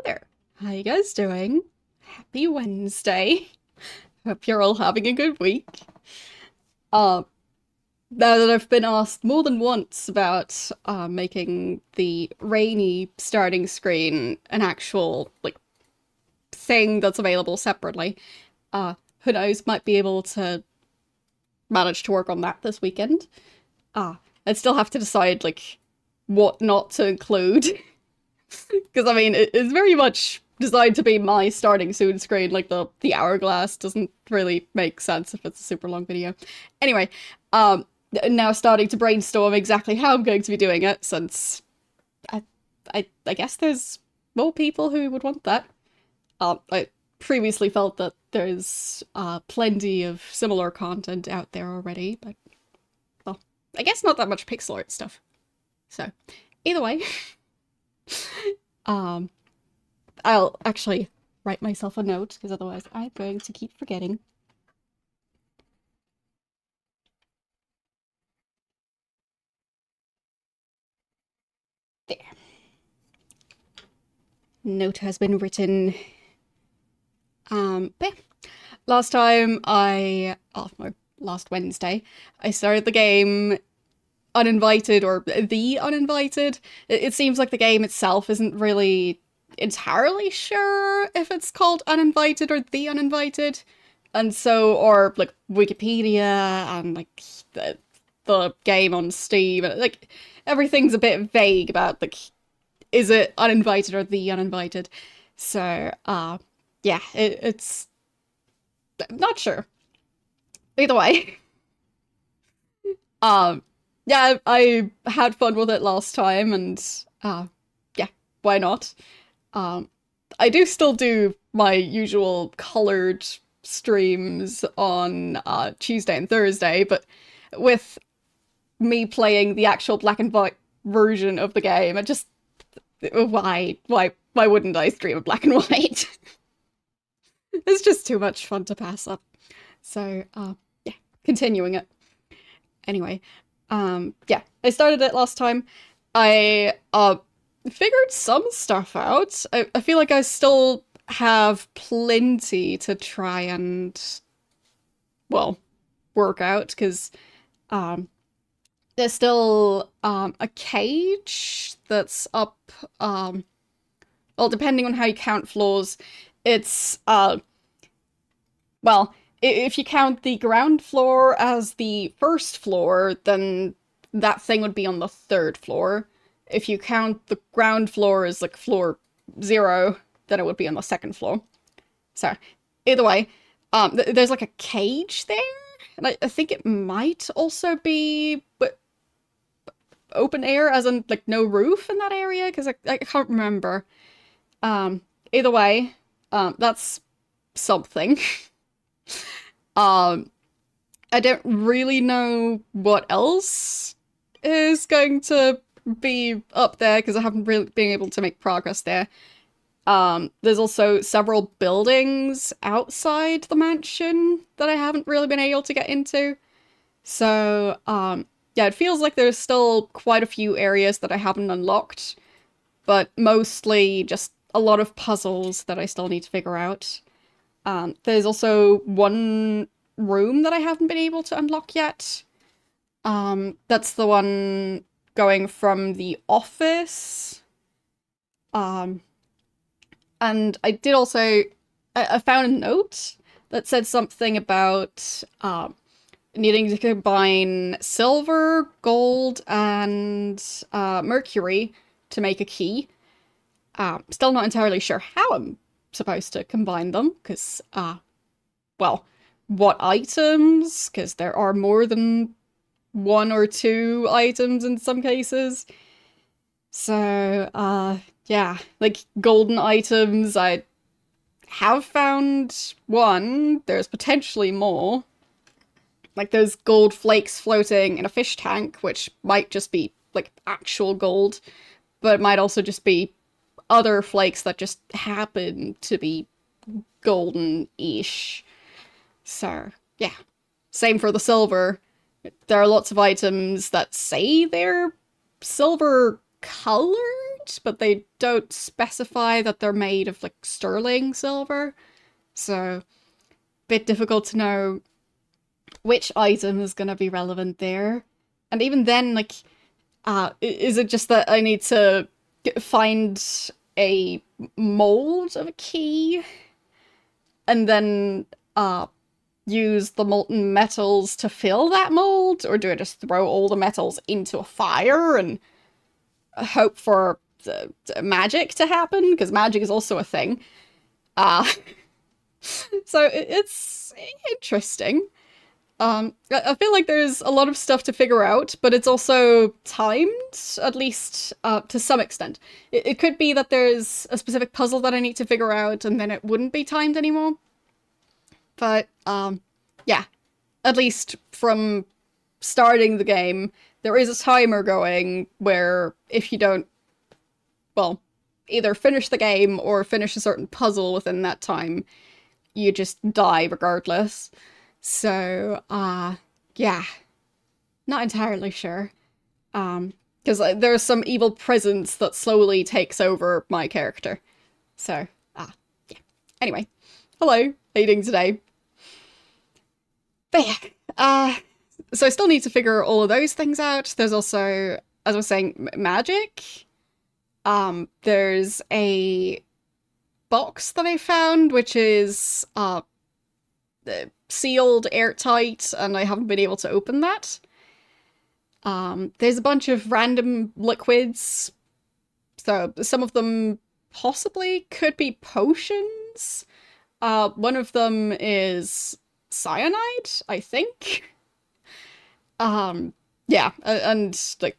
there. How you guys doing? Happy Wednesday. Hope you're all having a good week. Uh, Now that I've been asked more than once about making the rainy starting screen an actual thing that's available separately, who knows, might be able to manage to work on that this weekend. I'd still have to decide what not to include. Because I mean, it's very much designed to be my starting soon screen. Like the hourglass doesn't really make sense if it's a super long video. Anyway, now starting to brainstorm exactly how I'm going to be doing it, since I I guess there's more people who would want that. I previously felt that there's plenty of similar content out there already, but well, I guess not that much pixel art stuff. So either way. Um, I'll actually write myself a note, because otherwise I'm going to keep forgetting. There. Note has been written. But yeah. Last time last Wednesday, I started the game Uninvited, or The Uninvited. It seems like the game itself isn't really entirely sure if it's called Uninvited or The Uninvited. And so, or Wikipedia and the game on Steam, everything's a bit vague about is it Uninvited or The Uninvited? So, yeah, it's not sure. Either way. um, yeah, I had fun with it last time, and yeah, why not? Um, I do still do my usual colored streams on Tuesday and Thursday, but with me playing the actual black and white version of the game, it just why wouldn't I stream a black and white? It's just too much fun to pass up. So yeah, continuing it. Anyway, yeah, I started it last time. I figured some stuff out. I feel like I still have plenty to try and, well, work out, because um, there's still a cage that's up. Well, depending on how you count floors, it's well, if you count the ground floor as the first floor, then that thing would be on the third floor. If you count the ground floor as floor 0, then it would be on the second floor. So, either way, there's a cage there, and I think it might also be open air, as in no roof in that area, because I can't remember. Either way, that's something. um, I don't really know what else is going to be up there, because I haven't really been able to make progress there. There's also several buildings outside the mansion that I haven't really been able to get into. So, yeah, it feels like there's still quite a few areas that I haven't unlocked, but mostly just a lot of puzzles that I still need to figure out. There's also one room that I haven't been able to unlock yet. That's the one going from the office. And I did also, I found a note that said something about needing to combine silver, gold, and mercury to make a key. Still not entirely sure how I'm supposed to combine them, because, well, what items? Because there are more than 1 or 2 items in some cases. So, yeah, golden items, I have found one. There's potentially more. Those gold flakes floating in a fish tank, which might just be, actual gold, but it might also just be other flakes that just happen to be golden-ish. So, yeah. Same for the silver. There are lots of items that say they're silver colored, out, but they don't specify that they're made of, like, sterling silver. So, bit difficult to know which item is going to be relevant there. And even then, like, is it just that I need to find a mold of a key and then use the molten metals to fill that mold? Or do I just throw all the metals into a fire and hope for the magic to happen? Because magic is also a thing. So it's interesting. I feel like there's a lot of stuff to figure out, but it's also timed, at least to some extent. It could be that there's a specific puzzle that I need to figure out, and then it wouldn't be timed anymore. But, yeah. At least from starting the game, there is a timer going where if you don't, well, either finish the game or finish a certain puzzle within that time, you just die regardless. So, yeah. Not entirely sure. Because there's some evil presence that slowly takes over my character. So, yeah. Anyway. Hello. How are you doing today? But yeah. So I still need to figure all of those things out. There's also, as I was saying, magic. There's a box that I found, which is, sealed airtight, and I haven't been able to open that. There's a bunch of random liquids, so some of them possibly could be potions. One of them is cyanide, I think. Yeah, and like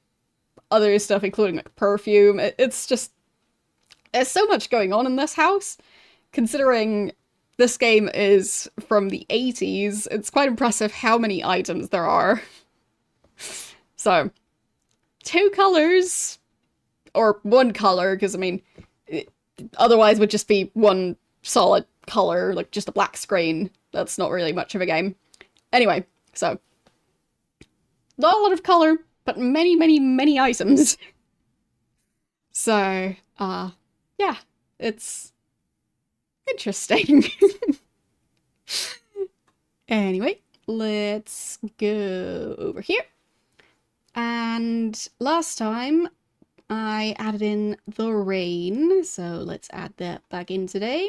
other stuff, including like perfume. It's just, there's so much going on in this house, considering this game is from the 80s, it's quite impressive how many items there are. So, 2 colors, or 1 color, because I mean, otherwise would just be 1 solid color, like just a black screen. That's not really much of a game. Anyway, so, not a lot of color, but many, many, many items. So, yeah, it's interesting. Anyway, let's go over here. And last time I added in the rain, so let's add that back in today.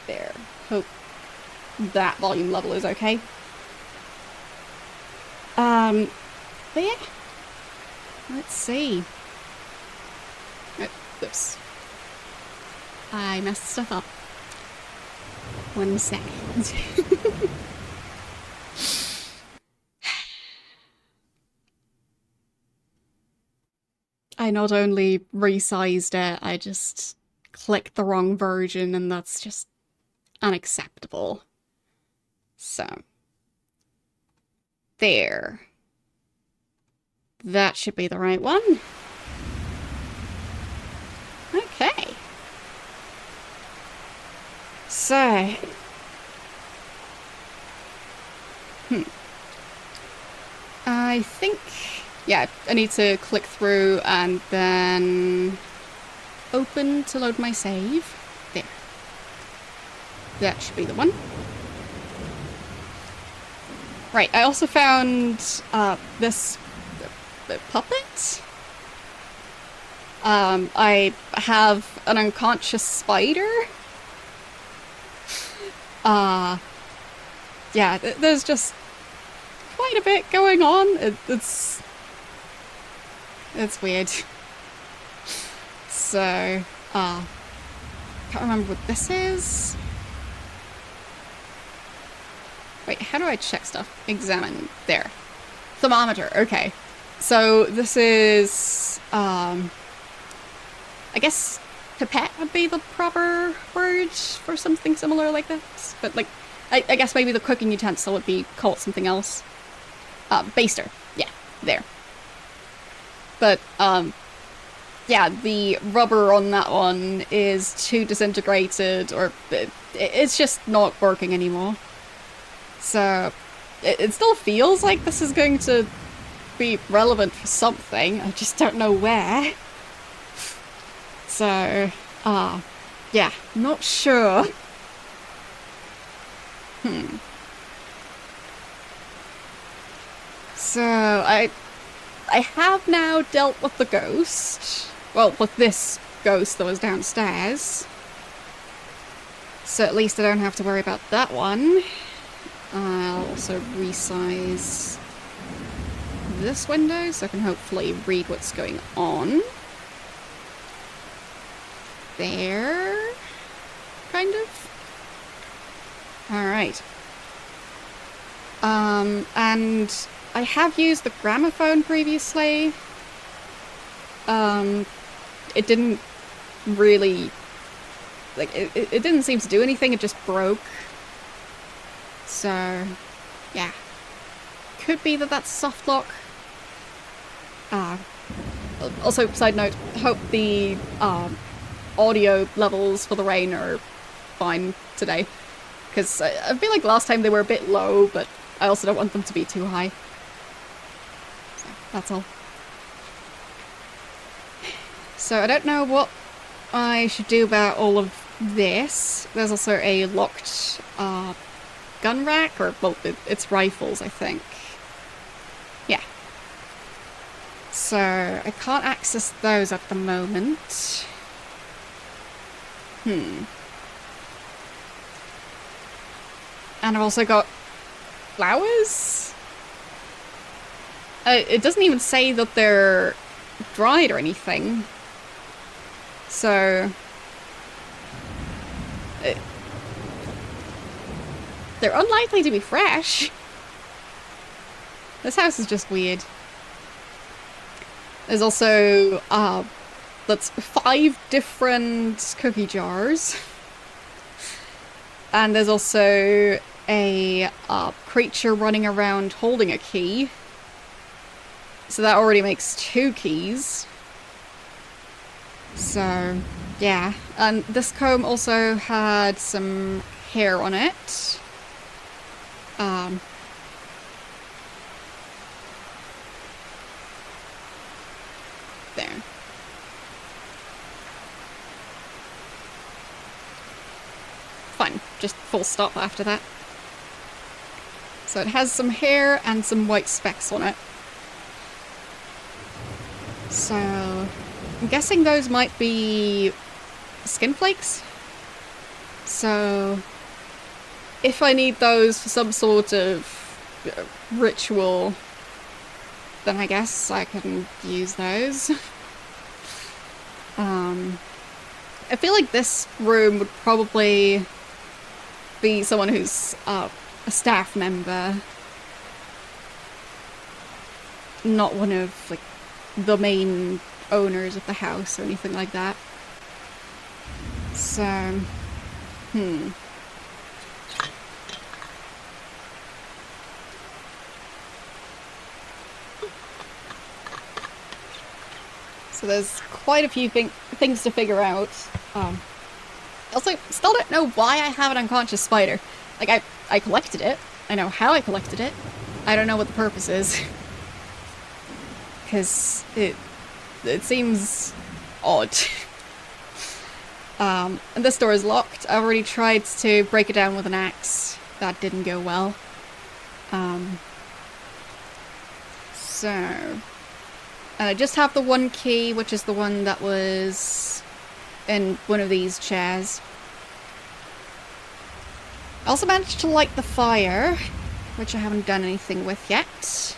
There. Hope that volume level is okay. But yeah. Let's see. Oops. I messed stuff up. 1 second. I not only resized it, I just clicked the wrong version, and that's just unacceptable. So. There. That should be the right one. Okay. So. I think, yeah, I need to click through and then open to load my save. There. That should be the one. Right, I also found this puppet. I have an unconscious spider. Yeah, there's just quite a bit going on. It's weird. So, can't remember what this is. Wait, how do I check stuff? Examine. There. Thermometer. Okay. So this is, I guess pipette would be the proper word for something similar like this. But like, I guess maybe the cooking utensil would be called something else. Baster. Yeah, there. But, yeah, the rubber on that one is too disintegrated, or it's just not working anymore. So, it still feels like this is going to be relevant for something. I just don't know where. So, yeah, not sure. So, I have now dealt with the ghost. Well, with this ghost that was downstairs. So at least I don't have to worry about that one. I'll also resize this window so I can hopefully read what's going on. There, kind of. Alright. And I have used the gramophone previously. It didn't really... Like, it didn't seem to do anything, it just broke. So, yeah. Could be that that's soft lock. Also, side note, hope the audio levels for the rain are fine today. Because I feel like last time they were a bit low, but I also don't want them to be too high. So, that's all. So I don't know what I should do about all of this. There's also a locked gun rack, or, well, it's rifles, I think. Yeah. So I can't access those at the moment. And I've also got flowers? It doesn't even say that they're dried or anything. So... they're unlikely to be fresh. This house is just weird. There's also, that's 5 different cookie jars. And there's also a creature running around holding a key. So that already makes 2 keys. So, yeah. And this comb also had some hair on it. There. Fine, just full stop after that. So it has some hair and some white specks on it. So I'm guessing those might be skin flakes. So if I need those for some sort of ritual, then I guess I can use those. I feel like this room would probably be someone who's a staff member, not one of, like, the main owners of the house or anything like that. So, So there's quite a few things to figure out. Also, still don't know why I have an unconscious spider. Like, I collected it. I know how I collected it. I don't know what the purpose is. Because it seems odd. And this door is locked. I already tried to break it down with an axe. That didn't go well. And I just have the one key, which is the one that was in one of these chairs. I also managed to light the fire, which I haven't done anything with yet.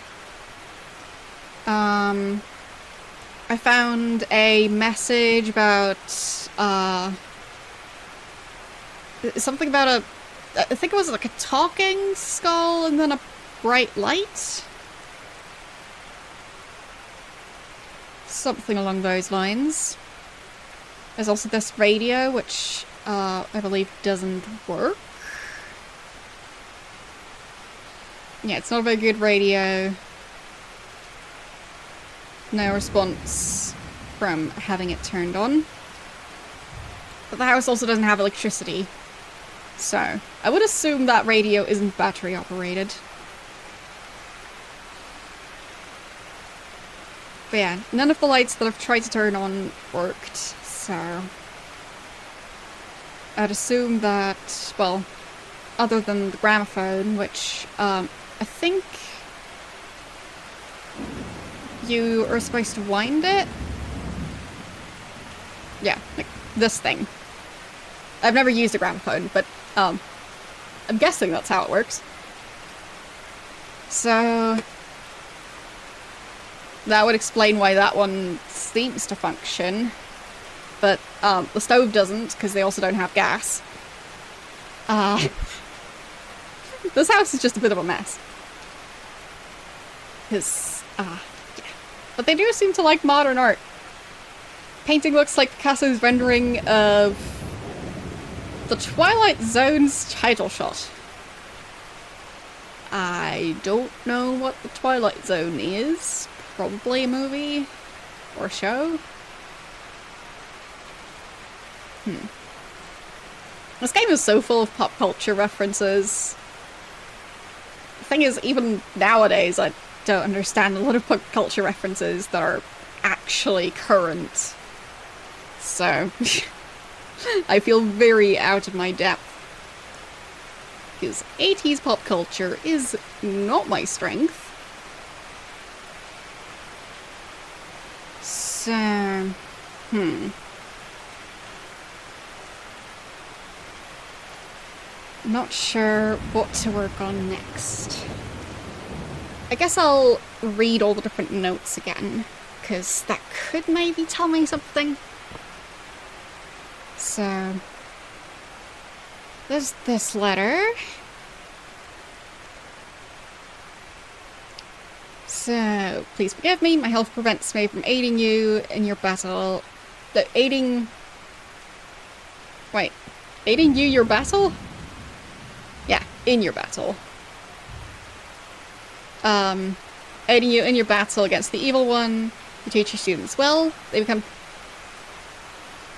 I found a message about, something about I think it was like a talking skull and then a bright light? Something along those lines. There's also this radio, which I believe doesn't work. Yeah, it's not a very good radio. No response from having it turned on. But the house also doesn't have electricity. So, I would assume that radio isn't battery operated. But yeah, none of the lights that I've tried to turn on worked, so I'd assume that, well, other than the gramophone, which, I think you are supposed to wind it? Yeah, like this thing. I've never used a gramophone, but, I'm guessing that's how it works. So that would explain why that one seems to function. But, the stove doesn't, because they also don't have gas. This house is just a bit of a mess. Because, yeah. But they do seem to like modern art. Painting looks like Picasso's rendering of the Twilight Zone's title shot. I don't know what the Twilight Zone is. Probably a movie or a show. This game is so full of pop culture references. The thing is, even nowadays, I don't understand a lot of pop culture references that are actually current. So, I feel very out of my depth. Because 80s pop culture is not my strength. So, Not sure what to work on next. I guess I'll read all the different notes again, because that could maybe tell me something. So, there's this letter. So, please forgive me, my health prevents me from aiding you in your battle. Aiding you your battle? Yeah, in your battle. Aiding you in your battle against the evil one. You teach your students well. They become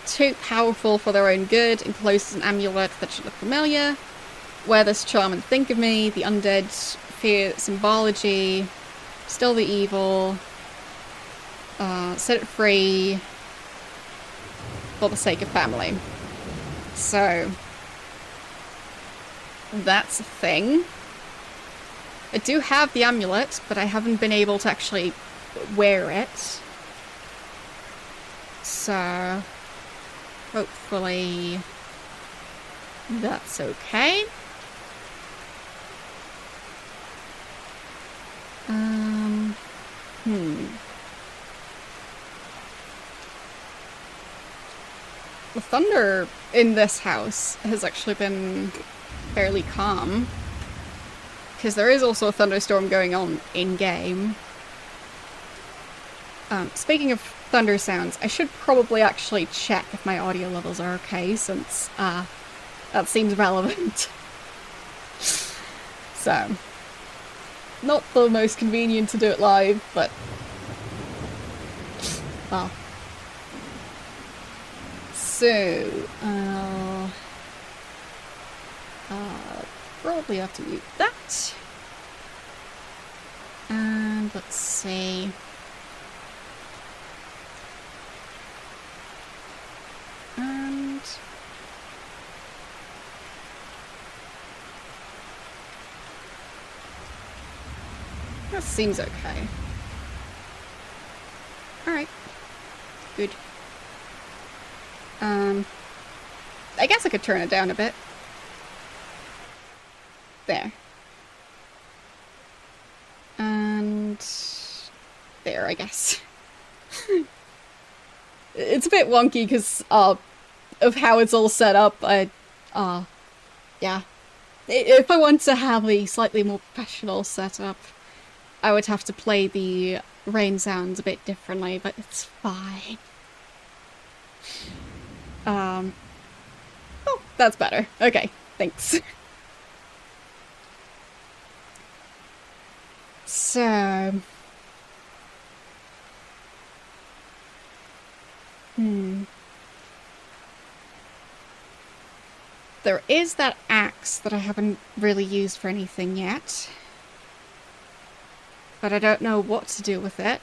too powerful for their own good. Encloses an amulet that should look familiar. Wear this charm and think of me. The undead fear symbology. Still the evil. Set it free. For the sake of family. So that's a thing. I do have the amulet, but I haven't been able to actually wear it. So hopefully that's okay. The thunder in this house has actually been fairly calm. Because there is also a thunderstorm going on in-game. Speaking of thunder sounds, I should probably actually check if my audio levels are okay, since that seems relevant. So, not the most convenient to do it live, but well. So, probably have to mute that. And let's see. And that seems okay. Alright. Good. I guess I could turn it down a bit. There. And there, I guess. It's a bit wonky because of how it's all set up. Yeah. If I want to have a slightly more professional setup, I would have to play the rain sounds a bit differently, but it's fine. Oh, that's better. Okay, thanks. So... There is that axe that I haven't really used for anything yet. But I don't know what to do with it.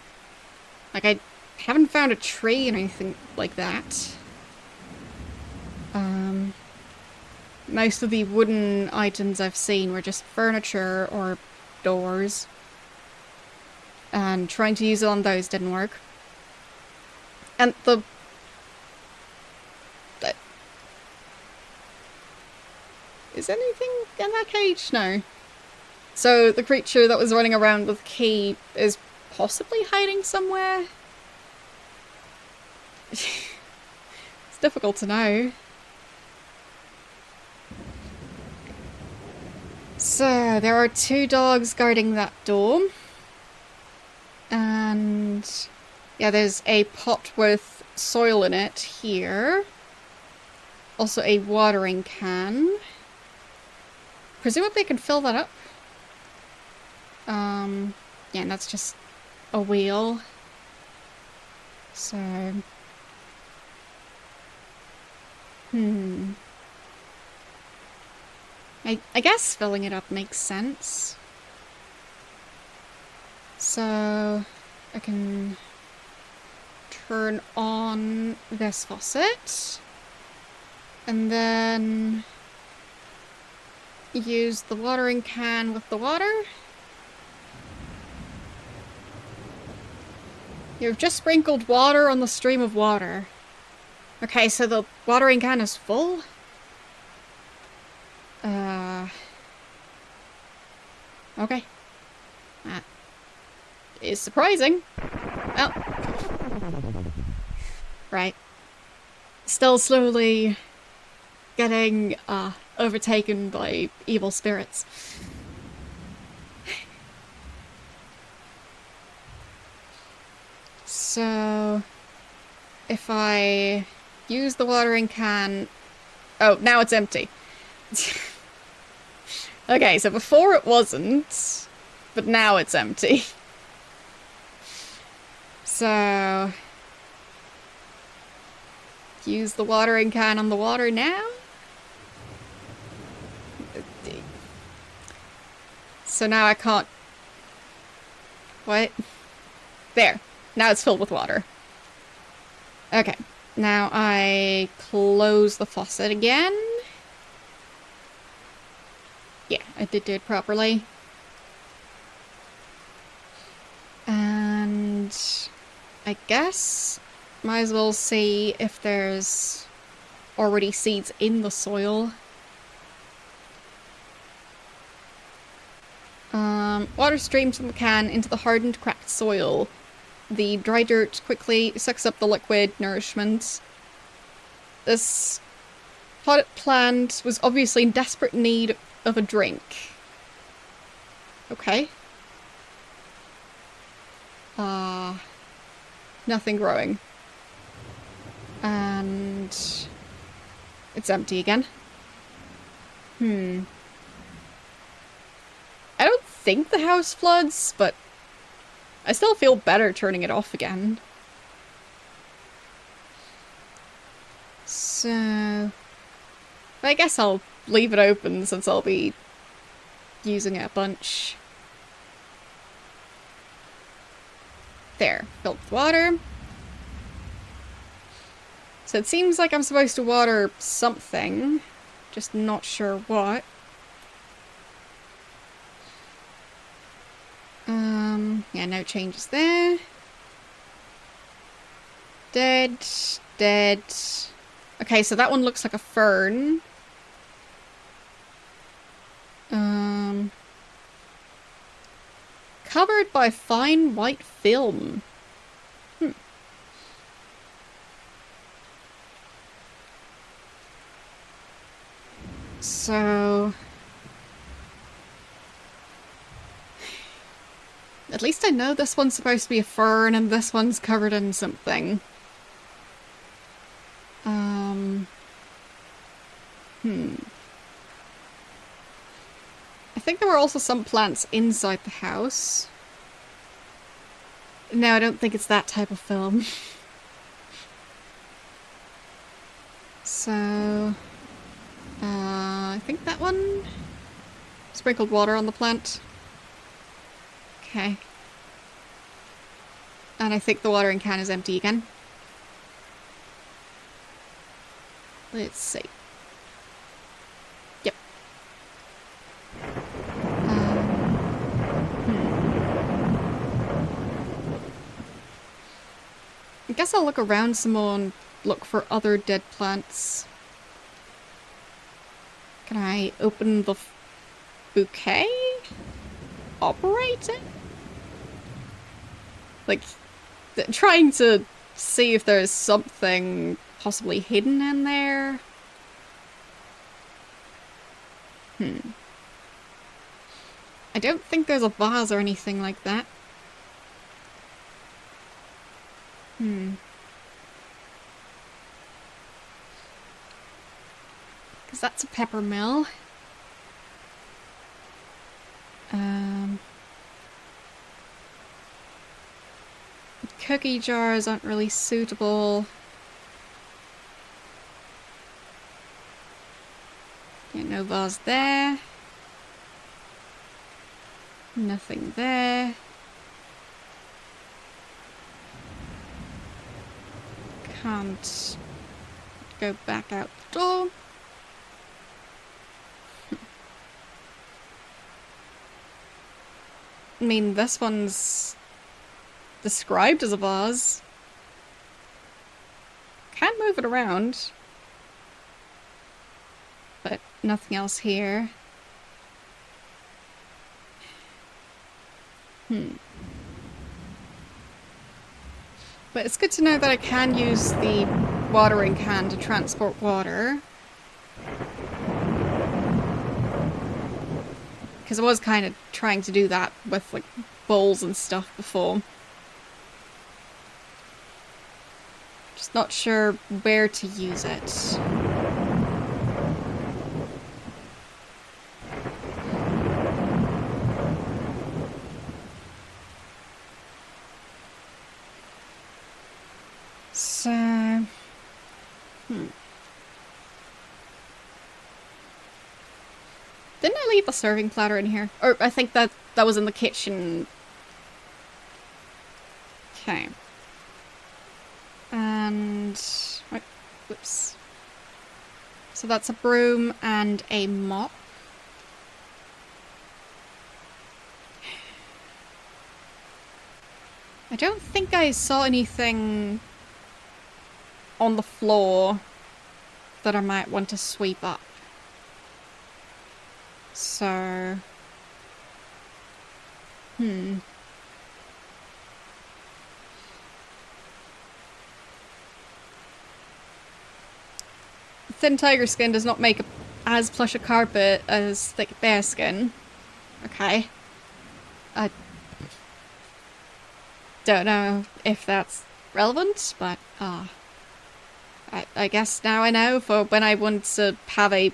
Like, I haven't found a tree or anything like that. Most of the wooden items I've seen were just furniture or doors. And trying to use it on those didn't work. And is anything in that cage? No. So the creature that was running around with the key is possibly hiding somewhere? It's difficult to know. So, there are 2 dogs guarding that door. And yeah, there's a pot with soil in it here. Also a watering can. Presumably I can fill that up. Yeah, and that's just a wheel. So... I guess filling it up makes sense. So... I can... turn on this faucet. And then... use the watering can with the water. You've just sprinkled water on the stream of water. Okay, so the watering can is full? Okay. That is surprising. Oh. Right. Still slowly getting, overtaken by evil spirits. So... if I use the watering can... oh, now it's empty. Okay, so before it wasn't, but now it's empty. So... use the watering can on the water now? So now I can't... what? There. Now it's filled with water. Okay. Now I close the faucet again. Yeah, I did do it properly. And I guess might as well see if there's already seeds in the soil. Water streams from the can into the hardened, cracked soil. The dry dirt quickly sucks up the liquid nourishment. This potted plant was obviously in desperate need of a drink. Okay. Nothing growing. And... it's empty again. I don't think the house floods, but I still feel better turning it off again. So... I guess I'll leave it open since I'll be using it a bunch. There, filled with water. So it seems like I'm supposed to water something, just not sure what. Yeah, no changes there. Dead, dead. Okay, so that one looks like a fern. Covered by fine white film. So... at least I know this one's supposed to be a fern and this one's covered in something. I think there were also some plants inside the house. No, I don't think it's that type of film. So... I think that one... sprinkled water on the plant. Okay. And I think the watering can is empty again. Let's see. Yep. I guess I'll look around some more and look for other dead plants. Can I open the bouquet? Operate it? Like, trying to see if there's something possibly hidden in there. I don't think there's a vase or anything like that. Because that's a pepper mill. Cookie jars aren't really suitable. Yeah, no vase there. Nothing there. Can't go back out the door. I mean, this one's described as a vase. Can move it around. But nothing else here. But it's good to know that I can use the watering can to transport water. Because I was kind of trying to do that with, like, bowls and stuff before. Just not sure where to use it. So... Didn't I leave the serving platter in here? Or I think that was in the kitchen. Okay. And... Wait, whoops. So that's a broom and a mop. I don't think I saw anything on the floor that I might want to sweep up. So... Thin tiger skin does not make as plush a carpet as thick bear skin. Okay. I don't know if that's relevant, but I guess now I know for when I want to have a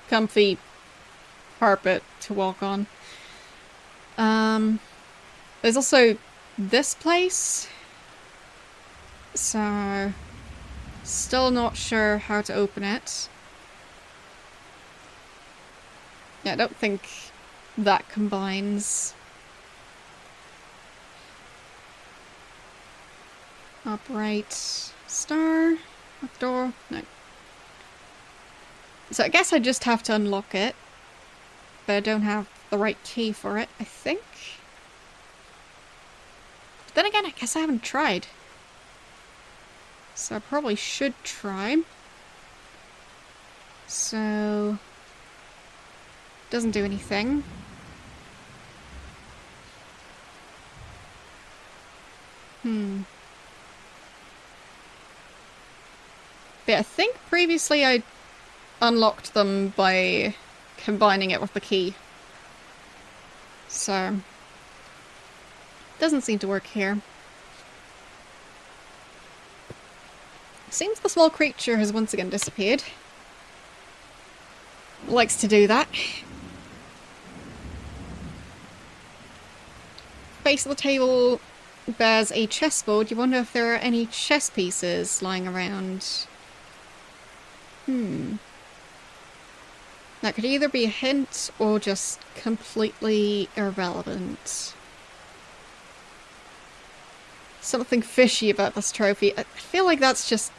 comfy carpet to walk on. There's also this place. So... Still not sure how to open it. Yeah, I don't think that combines. Upright star. Door. No. So I guess I just have to unlock it. But I don't have the right key for it, I think. But then again, I guess I haven't tried. So I probably should try. So... Doesn't do anything. But I think previously I unlocked them by combining it with the key. So... Doesn't seem to work here. Seems the small creature has once again disappeared. Likes to do that. Base of the table bears a chessboard. You wonder if there are any chess pieces lying around. That could either be a hint or just completely irrelevant. something fishy about this trophy. I feel like that's just,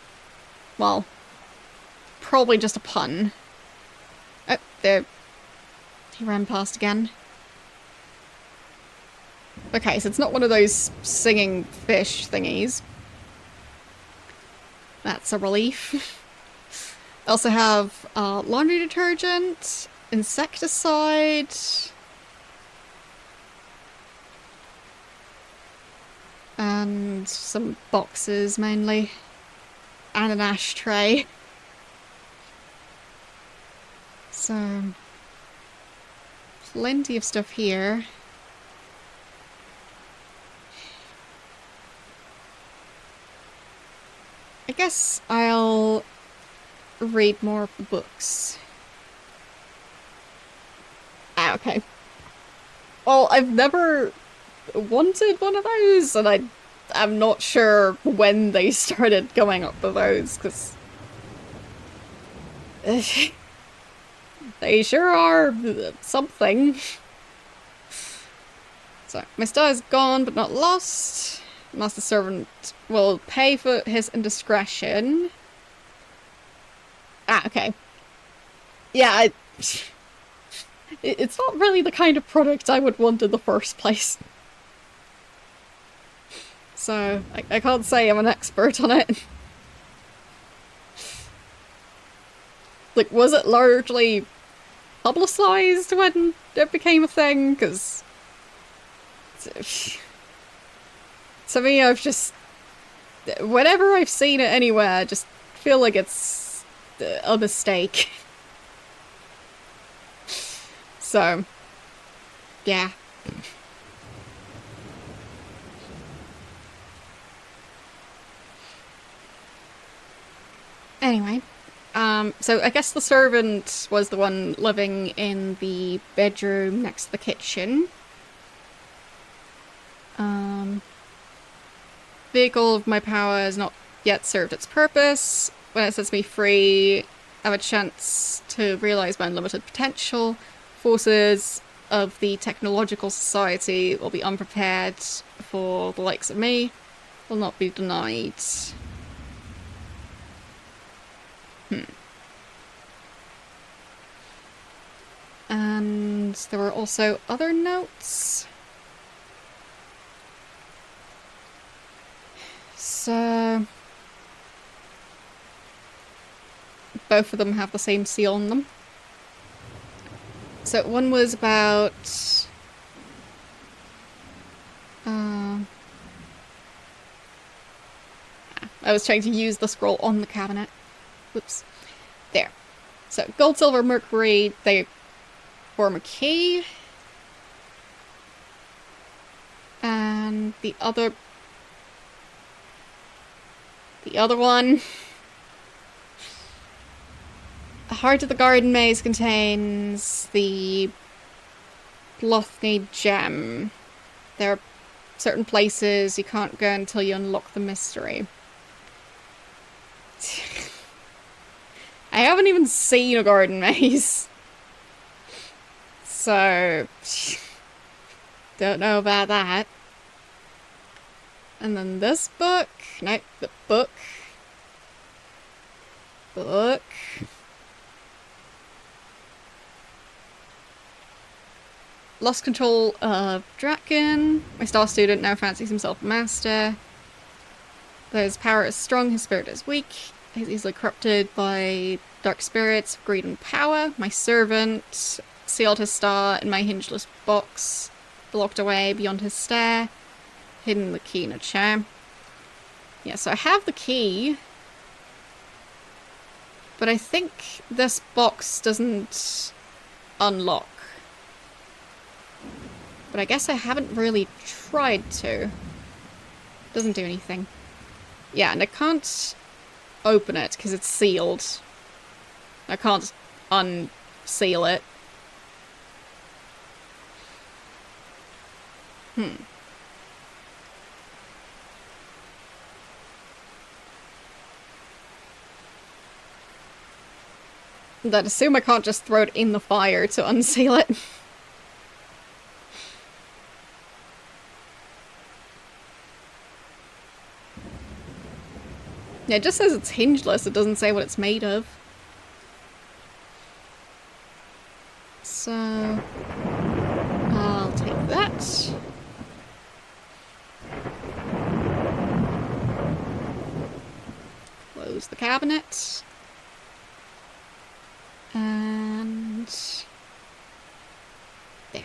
well, probably just a pun. Oh, there. He ran past again. Okay, so it's not one of those singing fish thingies. That's a relief. I also have laundry detergent, insecticide, and some boxes mainly, and an ashtray. So, plenty of stuff here. I guess I'll read more of the books. Ah, okay. Well, I've never wanted one of those, and I'm not sure when they started going up with those, because they sure are something. So, my star is gone, but not lost. Master Servant will pay for his indiscretion. Ah, okay. Yeah, it's not really the kind of product I would want in the first place. So, I can't say I'm an expert on it. Like, was it largely publicized when it became a thing? Because to me, I've just... whenever I've seen it anywhere, I just feel like it's a mistake. So, yeah. Anyway, so I guess the servant was the one living in the bedroom next to the kitchen. Vehicle of my power has not yet served its purpose. When it sets me free, I have a chance to realize my unlimited potential. Forces of the technological society will be unprepared for the likes of me. Will not be denied. And there were also other notes. So both of them have the same seal on them. So one was about I was trying to use the scroll on the cabinet. Whoops. There. So gold, silver, mercury, they form a key. And the other one. The heart of the garden maze contains the Blothney gem. There are certain places you can't go until you unlock the mystery. I haven't even seen a garden maze. So, don't know about that. And then this book. No, the book. Lost control of Draken. My star student now fancies himself a master. His power is strong, his spirit is weak. He's easily corrupted by dark spirits, greed and power. My servant sealed his star in my hingeless box, locked away beyond his stare, hidden the key in a chair. Yeah, so I have the key, but I think this box doesn't unlock. But I guess I haven't really tried to. Doesn't do anything. Yeah, and I can't open it because it's sealed. I can't unseal it. I'd assume I can't just throw it in the fire to unseal it. Yeah, it just says it's hingeless, it doesn't say what it's made of. So I'll take that. Close the cabinet. And there.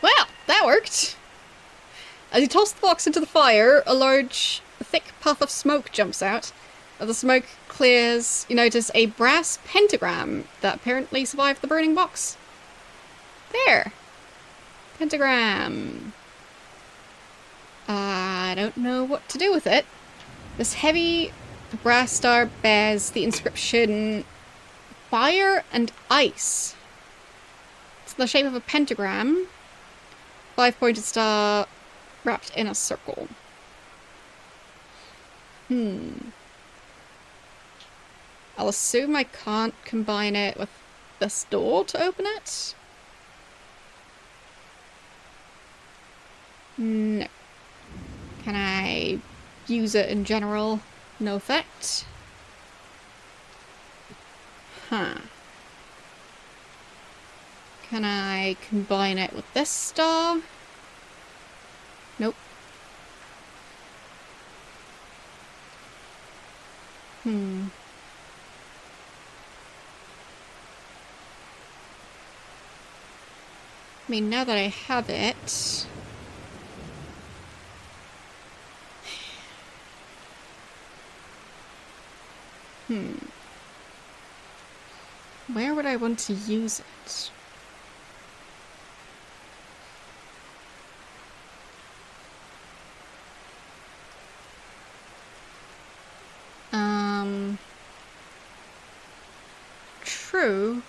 Well, that worked. As you toss the box into the fire, a large, thick puff of smoke jumps out. As the smoke clears, you notice a brass pentagram that apparently survived the burning box. There. Pentagram. I don't know what to do with it. This heavy brass star bears the inscription Fire and Ice. It's in the shape of a pentagram. 5-pointed star wrapped in a circle. I'll assume I can't combine it with this door to open it. No. Can I use it in general? No effect. Huh. Can I combine it with this star? Nope. I mean, now that I have it... Where would I want to use it? True.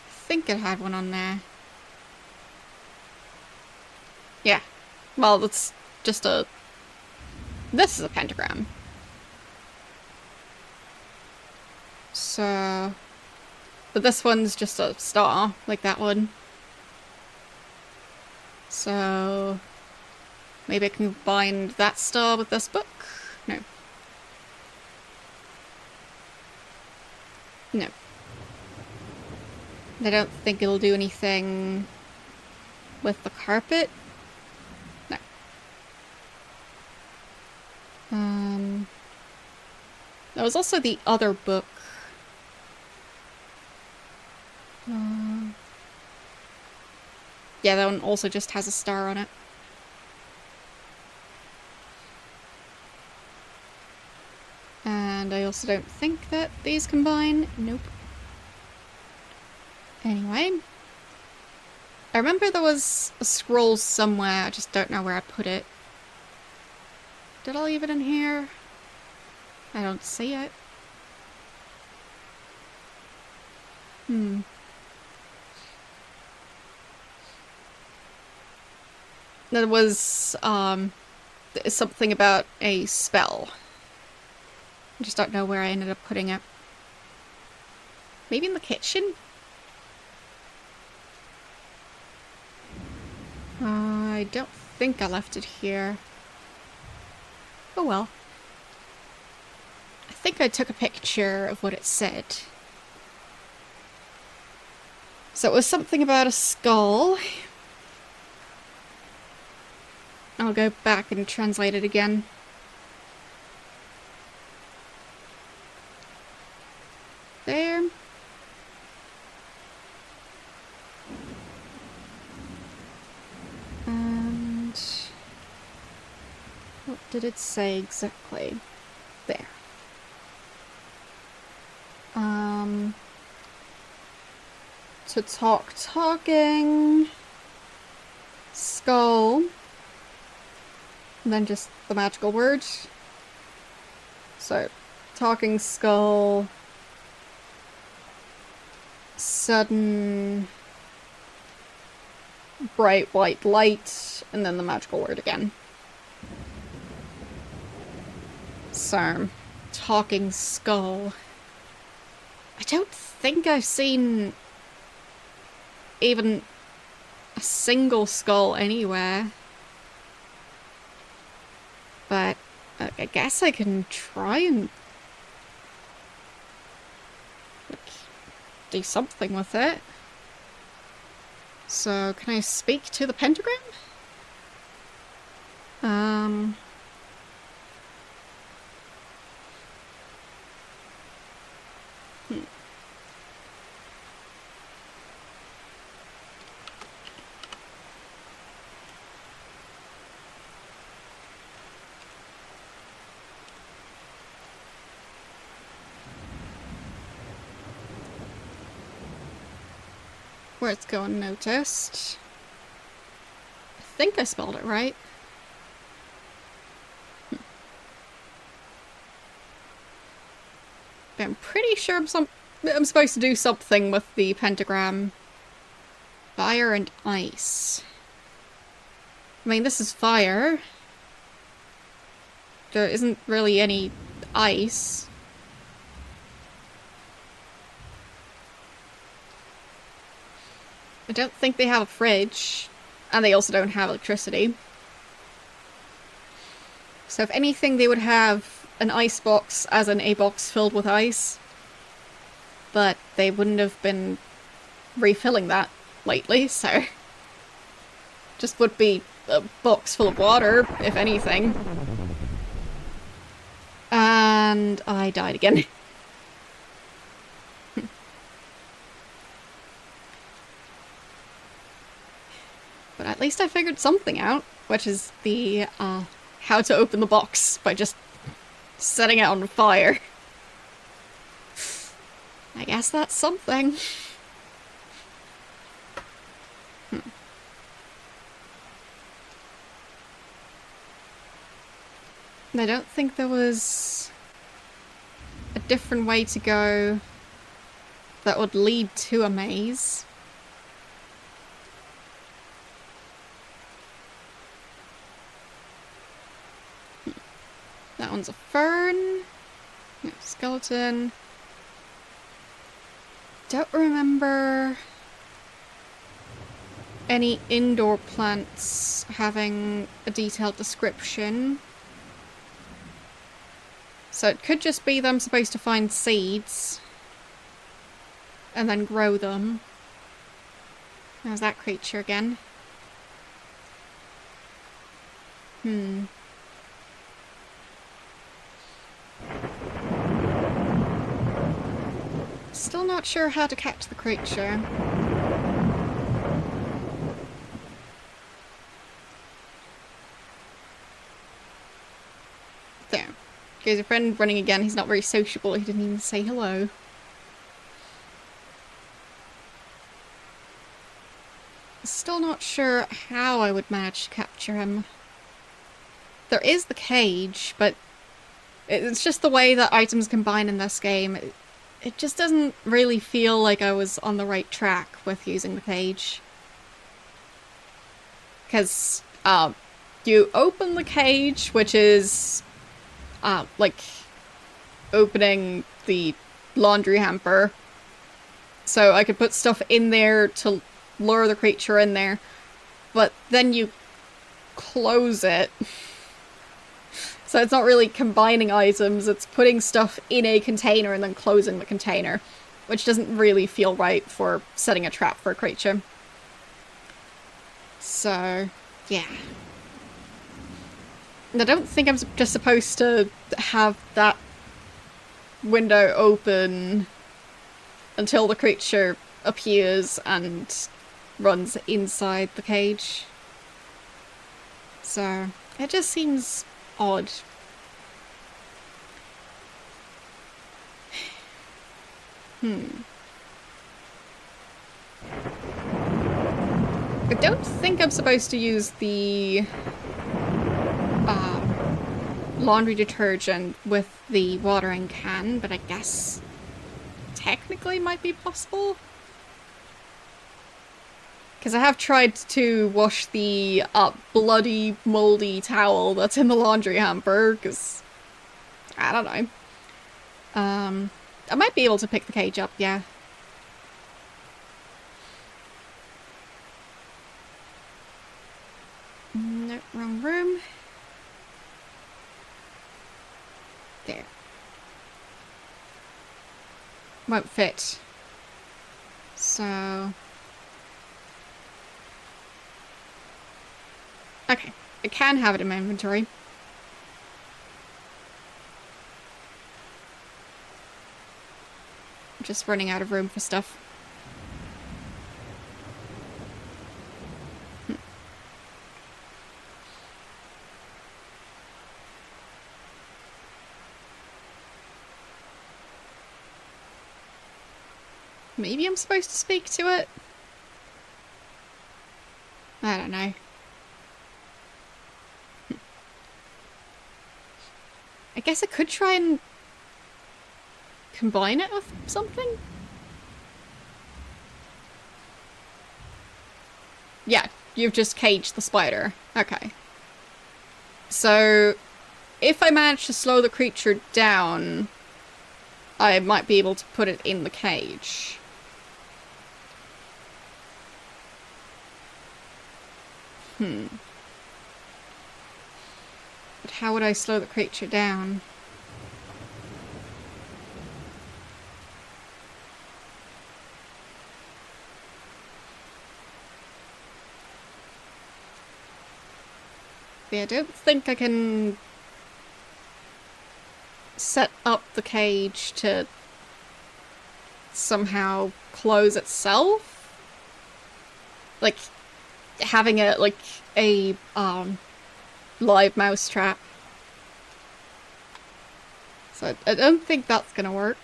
I think it had one on there. Yeah. Well, it's just a... This is a pentagram. So... But this one's just a star, like that one. So... Maybe I can combine that star with this book? No. No. I don't think it'll do anything with the carpet. No. There was also the other book. Yeah, that one also just has a star on it. And I also don't think that these combine. Nope. Anyway. I remember there was a scroll somewhere, I just don't know where I put it. Did I leave it in here? I don't see it. There was, something about a spell. I just don't know where I ended up putting it. Maybe in the kitchen? I don't think I left it here. Oh well. I think I took a picture of what it said. So it was something about a skull. I'll go back and translate it again. There. And what did it say exactly? There. To talk talking, skull, and then just the magical word. So, talking skull, sudden bright white light, and then the magical word again. So, talking skull. I don't think I've seen even a single skull anywhere. But I guess I can try and like, do something with it. So, can I speak to the pentagram? Hmm. Where it's going noticed. I think I spelled it right. But I'm pretty sure I'm supposed to do something with the pentagram. Fire and ice. I mean, this is fire. There isn't really any ice. I don't think they have a fridge. And they also don't have electricity. So if anything, they would have an ice box as in a box filled with ice. But they wouldn't have been refilling that lately, so... just would be a box full of water, if anything. And I died again. But at least I figured something out, which is the, how to open the box by just setting it on fire. I guess that's something. I don't think there was a different way to go that would lead to a maze. That one's a fern. Yeah, skeleton. Don't remember any indoor plants having a detailed description. So it could just be them supposed to find seeds and then grow them. There's that creature again. Still not sure how to catch the creature. There. Here's your friend running again. He's not very sociable. He didn't even say hello. Still not sure how I would manage to capture him. There is the cage, but it's just the way that items combine in this game. It just doesn't really feel like I was on the right track with using the cage. Because, you open the cage, which is, like, opening the laundry hamper. So I could put stuff in there to lure the creature in there. But then you close it. So it's not really combining items, it's putting stuff in a container and then closing the container, which doesn't really feel right for setting a trap for a creature. So, yeah. And I don't think I'm just supposed to have that window open until the creature appears and runs inside the cage. So, it just seems odd. I don't think I'm supposed to use the laundry detergent with the watering can, but I guess technically might be possible. Because I have tried to wash the bloody, moldy towel that's in the laundry hamper, because I don't know. I might be able to pick the cage up, yeah. No, wrong room. won't fit. So... okay, I can have it in my inventory. I'm just running out of room for stuff. Maybe I'm supposed to speak to it? I don't know. I guess I could try and combine it with something? Yeah, you've just caged the spider. Okay. So, if I manage to slow the creature down, I might be able to put it in the cage. But how would I slow the creature down? Yeah, I don't think I can set up the cage to somehow close itself. Like having a live mouse trap. So I don't think that's gonna work.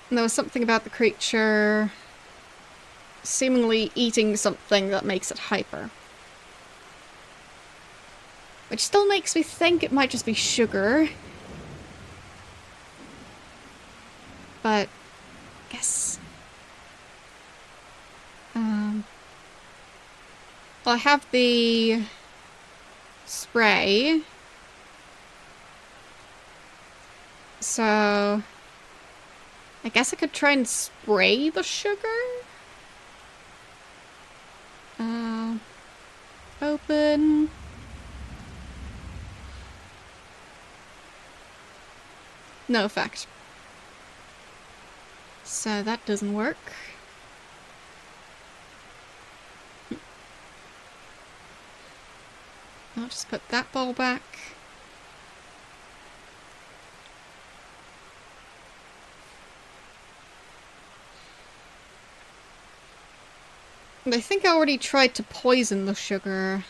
And there was something about the creature seemingly eating something that makes it hyper. Which still makes me think it might just be sugar. But I guess... well, I have the spray. So I guess I could try and spray the sugar? Open. No effect. So that doesn't work. I'll just put that bowl back. And I think I already tried to poison the sugar.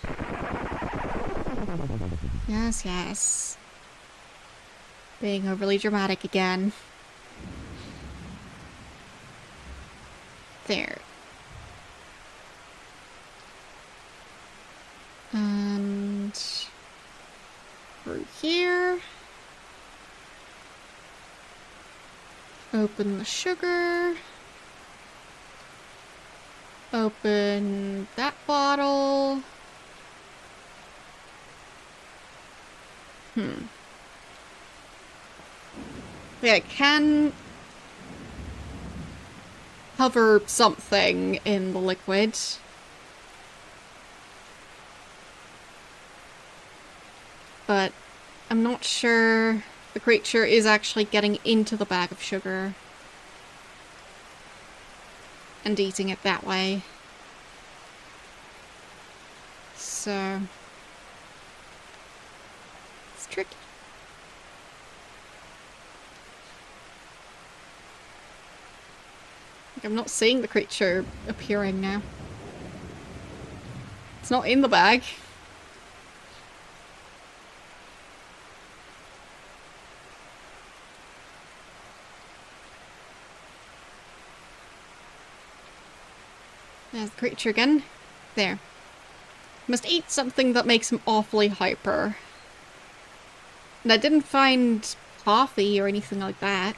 Yes, yes. Being overly dramatic again. There. And through here. Open the sugar. Open that bottle. Yeah, I can hover something in the liquid. But I'm not sure the creature is actually getting into the bag of sugar and eating it that way. So it's tricky. Like, I'm not seeing the creature appearing now. It's not in the bag. There's the creature again. There. Must eat something that makes him awfully hyper. And I didn't find coffee or anything like that.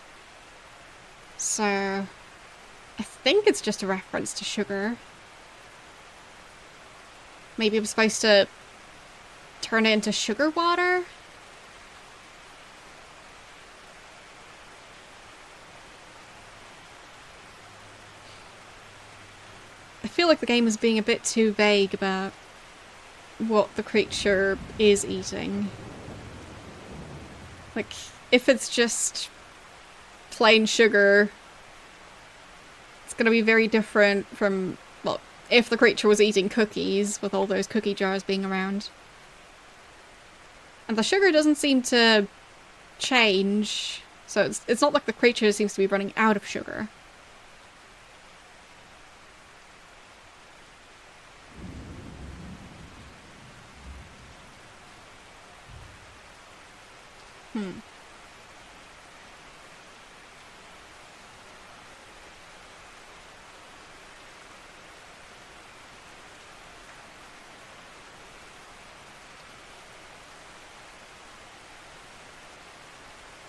So I think it's just a reference to sugar. Maybe I'm supposed to turn it into sugar water? feel like the game is being a bit too vague about what the creature is eating. Like, if it's just plain sugar, it's gonna be very different from, well, if the creature was eating cookies, with all those cookie jars being around. And the sugar doesn't seem to change, so it's not like the creature seems to be running out of sugar.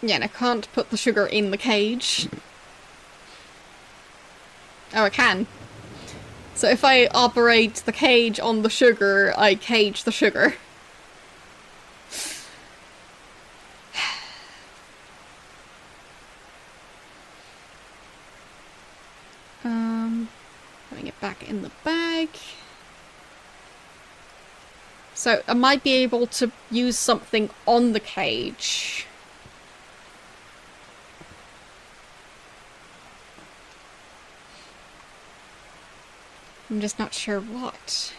Yeah, and I can't put the sugar in the cage. Oh, I can. So if I operate the cage on the sugar, I cage the sugar. Putting it back in the bag. So I might be able to use something on the cage. I'm just not sure what.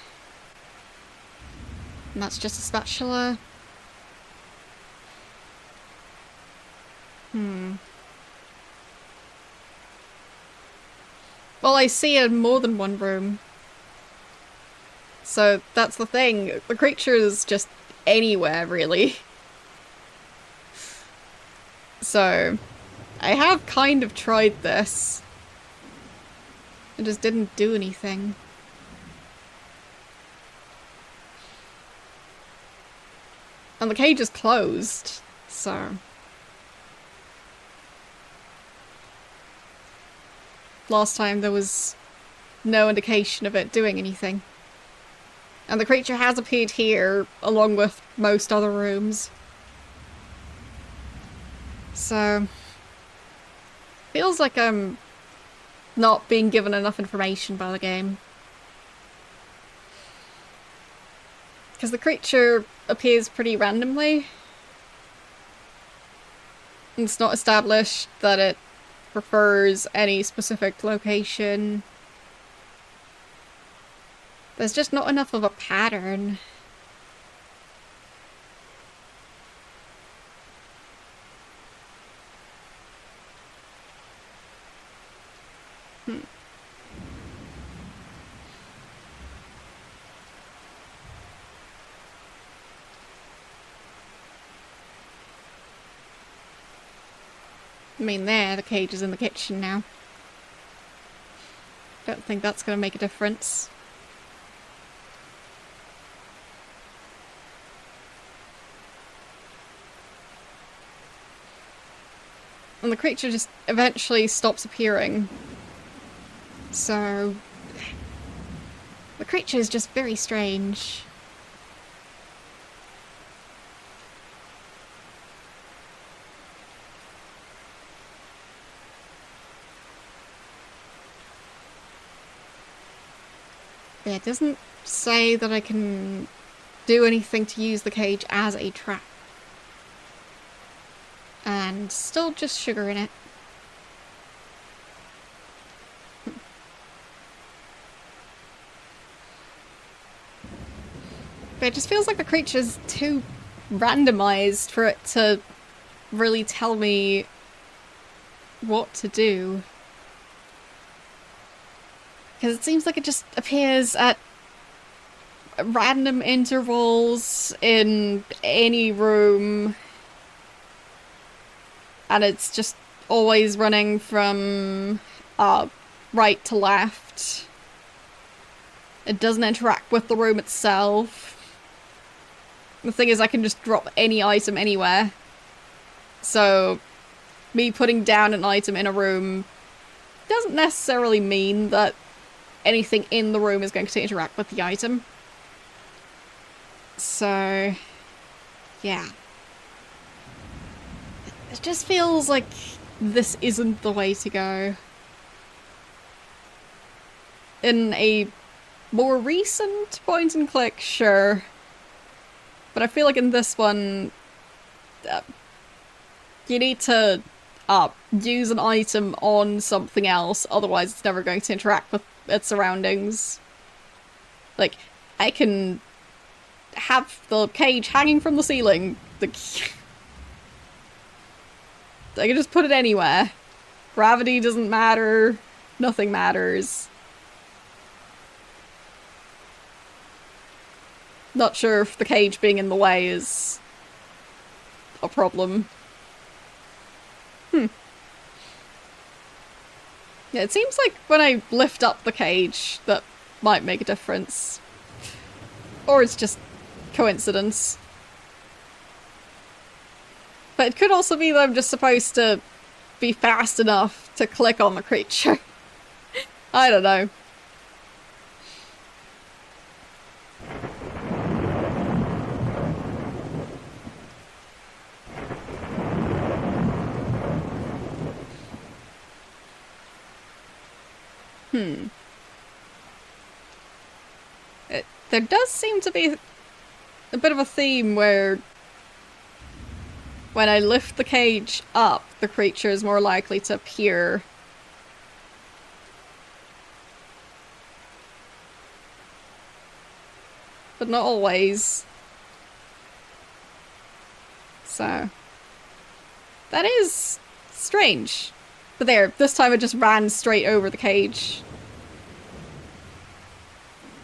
And that's just a spatula. Well, I see it in more than one room. So that's the thing. The creature is just anywhere, really. So I have kind of tried this. It just didn't do anything. And the cage is closed, so... Last time there was no indication of it doing anything. And the creature has appeared here, along with most other rooms. So... feels like I'm not being given enough information by the game. Because the creature appears pretty randomly. It's not established that it prefers any specific location. There's just not enough of a pattern. I mean, there, the cage is in the kitchen now. Don't think that's going to make a difference. And the creature just eventually stops appearing. So... the creature is just very strange. Yeah, it doesn't say that I can do anything to use the cage as a trap. And still just sugar in it. But it just feels like the creature's too randomized for it to really tell me what to do. Because it seems like it just appears at random intervals in any room. And it's just always running from right to left. It doesn't interact with the room itself. The thing is, I can just drop any item anywhere. So, me putting down an item in a room doesn't necessarily mean that anything in the room is going to interact with the item. So, yeah. It just feels like this isn't the way to go. In a More recent point and click, sure. But I feel like in this one, uh, you need to use an item on something else, otherwise it's never going to interact with its surroundings. Like, I can have the cage hanging from the ceiling. I can just put it anywhere. Gravity doesn't matter. Nothing matters. Not sure if the cage being in the way is a problem. Yeah, it seems like when I lift up the cage, that might make a difference. Or it's just coincidence. But it could also be that I'm just supposed to be fast enough to click on the creature. I don't know. There does seem to be a bit of a theme where when I lift the cage up, the creature is more likely to appear. But not always. So, that is strange. But there, this time it just ran straight over the cage.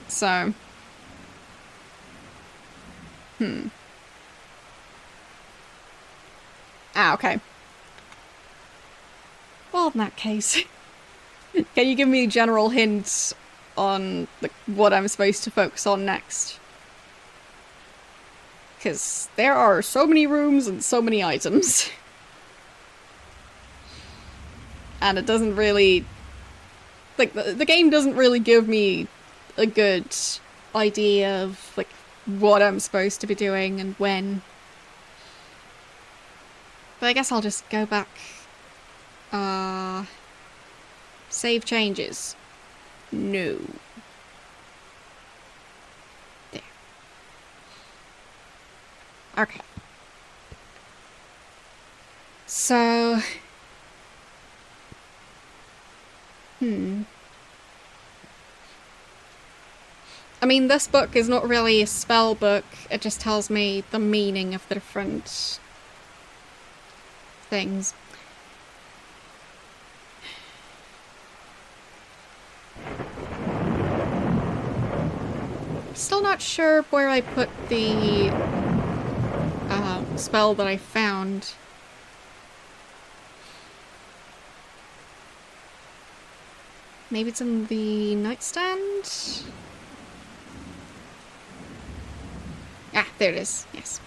So. Ah, okay. Well, in that case, can you give me general hints on what I'm supposed to focus on next? Because there are so many rooms and so many items. And it doesn't really... Like, the game doesn't really give me a good idea of, like, what I'm supposed to be doing and when. But I guess I'll just go back. Save changes. No. There. Okay. So... I mean, this book is not really a spell book. It just tells me the meaning of the different things. Still not sure where I put the spell that I found. Maybe it's in the nightstand? Ah, there it is. Yes.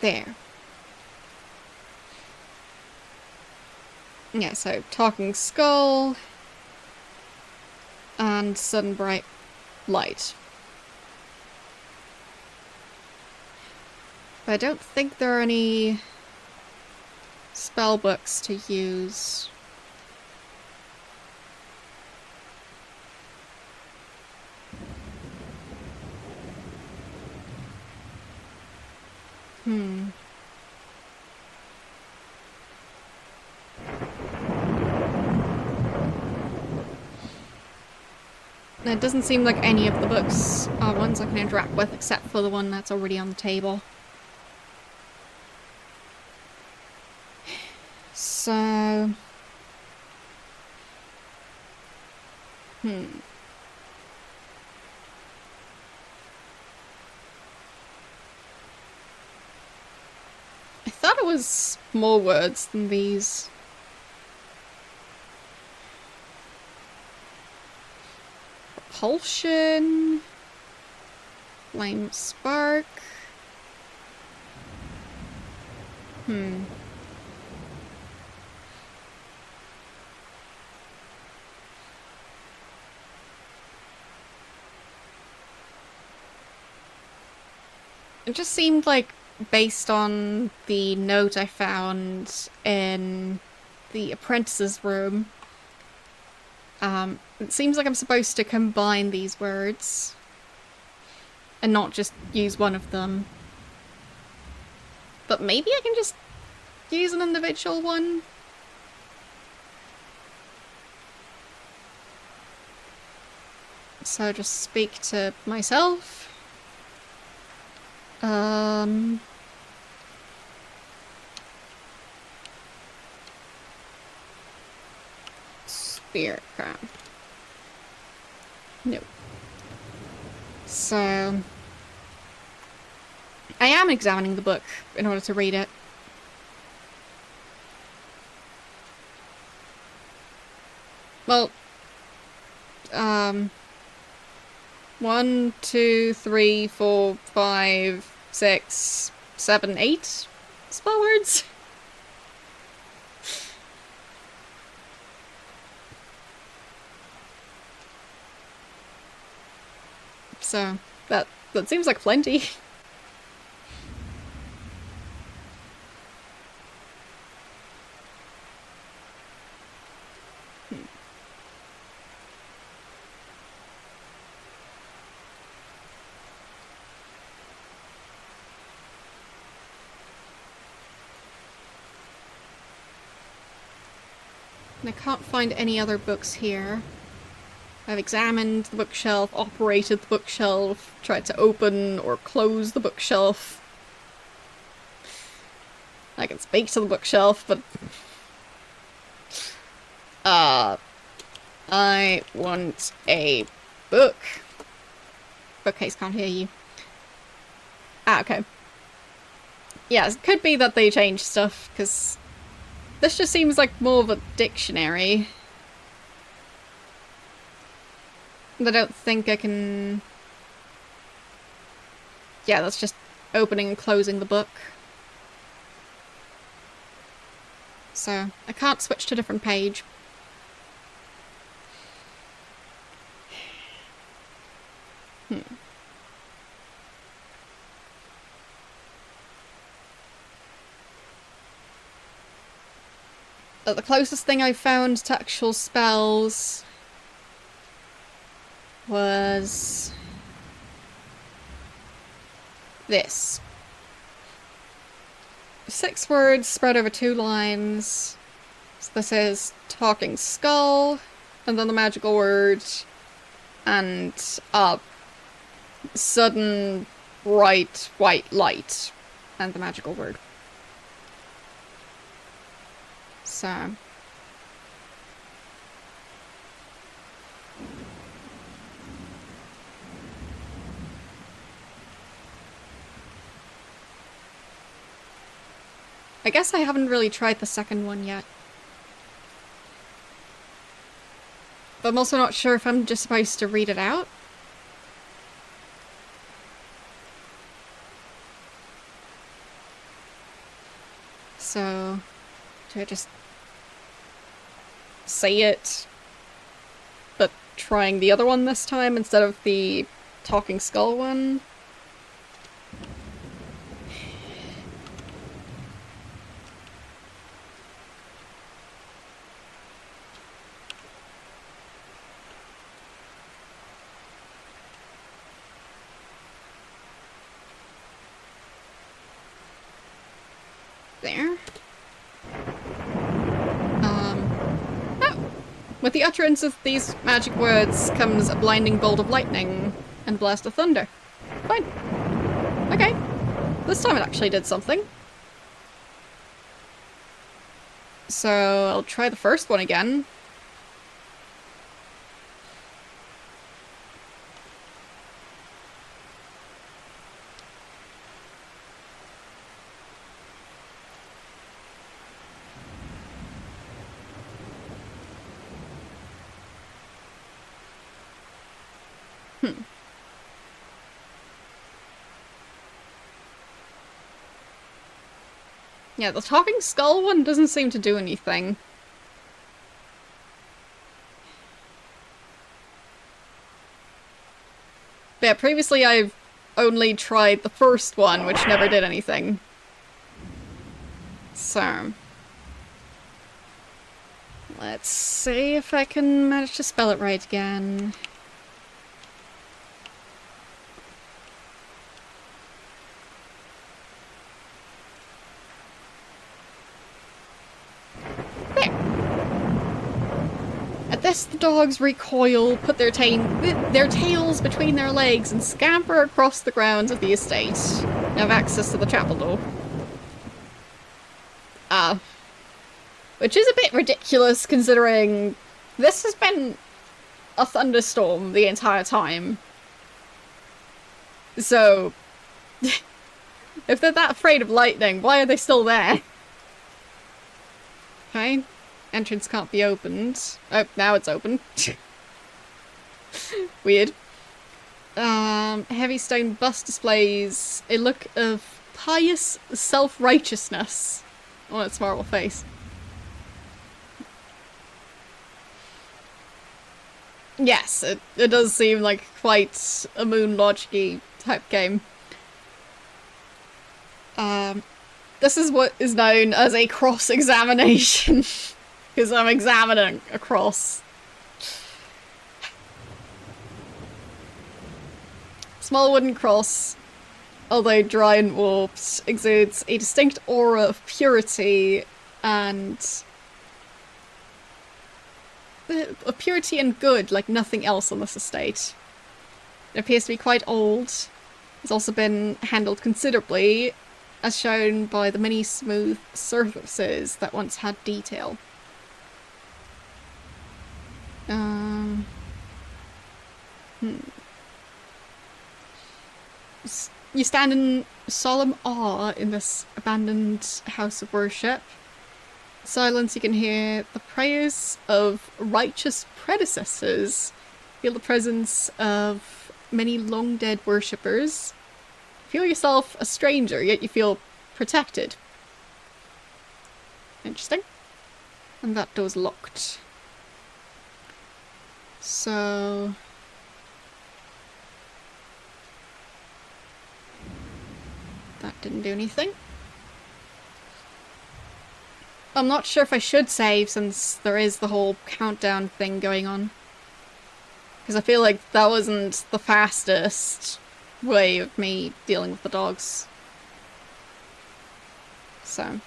There. Yeah, so Talking Skull and Sudden Bright Light. But I don't think there are any spell books to use. It doesn't seem like any of the books are ones I can interact with, except for the one that's already on the table. So... I thought it was more words than these. Propulsion... Flame Spark... It just seemed like, based on the note I found in the apprentice's room. It seems like I'm supposed to combine these words and not just use one of them. But maybe I can just use an individual one? So just speak to myself. Spirit crab. No. So I am examining the book in order to read it. Well, 1, 2, 3, 4, 5, 6, 7, 8 spell words. So that seems like plenty. I can't find any other books here. I've examined the bookshelf, operated the bookshelf, tried to open or close the bookshelf. I can speak to the bookshelf, but... I want a book. Bookcase can't hear you. Ah, okay. Yeah, it could be that they changed stuff, because this just seems like more of a dictionary. I don't think I can... Yeah, that's just opening and closing the book. So, I can't switch to a different page. The closest thing I found to actual spells was this. 6 words spread over 2 lines. So this is Talking Skull, and then the magical word, and sudden bright white light, and the magical word. So... I guess I haven't really tried the second one yet. But I'm also not sure if I'm just supposed to read it out. So... do I just... say it, but trying the other one this time instead of the Talking Skull one? There. With the utterance of these magic words comes a blinding bolt of lightning and a blast of thunder. Fine. Okay. This time it actually did something. So I'll try the first one again. Yeah, the Talking Skull one doesn't seem to do anything. But yeah, previously I've only tried the first one, which never did anything. So... Let's see if I can manage to spell it right again. At this, the dogs recoil, put their tails between their legs, and scamper across the grounds of the estate. They have access to the chapel door. Which is a bit ridiculous considering this has been a thunderstorm the entire time. So, if they're that afraid of lightning, why are they still there? Okay. Entrance can't be opened. Oh, now it's open. Weird. Heavy stone bust displays a look of pious self-righteousness on its marble face. Yes, it does seem like quite a Moon Logic-y type game. This is what is known as a cross-examination. Because I'm examining a cross. Small wooden cross, although dry and warped, exudes a distinct aura of purity and good like nothing else on this estate. It appears to be quite old. It's also been handled considerably, as shown by the many smooth surfaces that once had detail. You stand in solemn awe in this abandoned house of worship. In silence, you can hear the prayers of righteous predecessors. Feel the presence of many long-dead worshippers. Feel yourself a stranger, yet you feel protected. Interesting. And that door's locked. So... that didn't do anything. I'm not sure if I should save since there is the whole countdown thing going on. Because I feel like that wasn't the fastest way of me dealing with the dogs. So...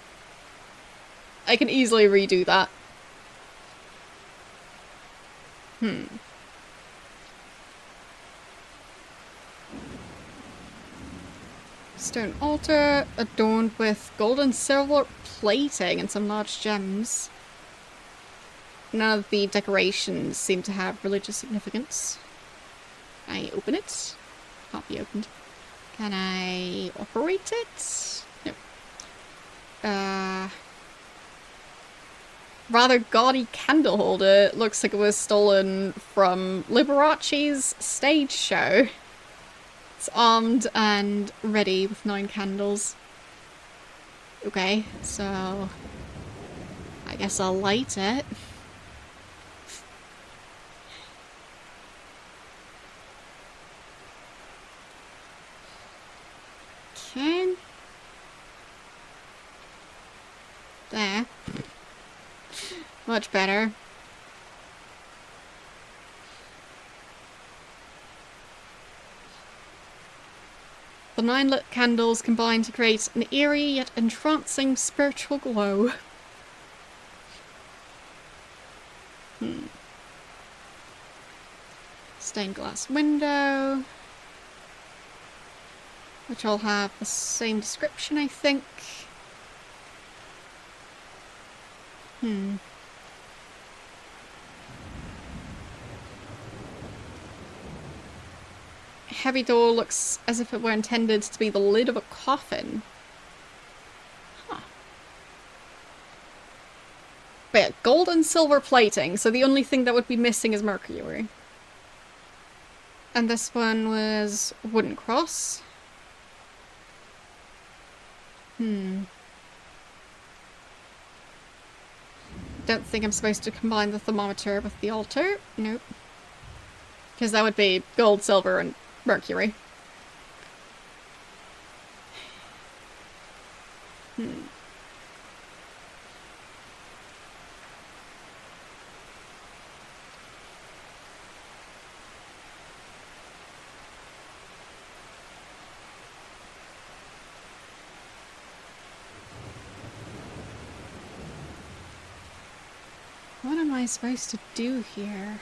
I can easily redo that. Stone altar adorned with gold and silver plating and some large gems. None of the decorations seem to have religious significance. Can I open it? Can't be opened. Can I operate it? No. Rather gaudy candle holder. It looks like it was stolen from Liberace's stage show. It's armed and ready with 9 candles. Okay, so I guess I'll light it. Okay. There. Much better. The 9 lit candles combine to create an eerie yet entrancing spiritual glow. Stained glass window. Which all have the same description, I think. Heavy door looks as if it were intended to be the lid of a coffin. Huh. But yeah, gold and silver plating, so the only thing that would be missing is mercury. And this one was wooden cross. Don't think I'm supposed to combine the thermometer with the altar. Nope. Because that would be gold, silver, and mercury. I supposed to do here?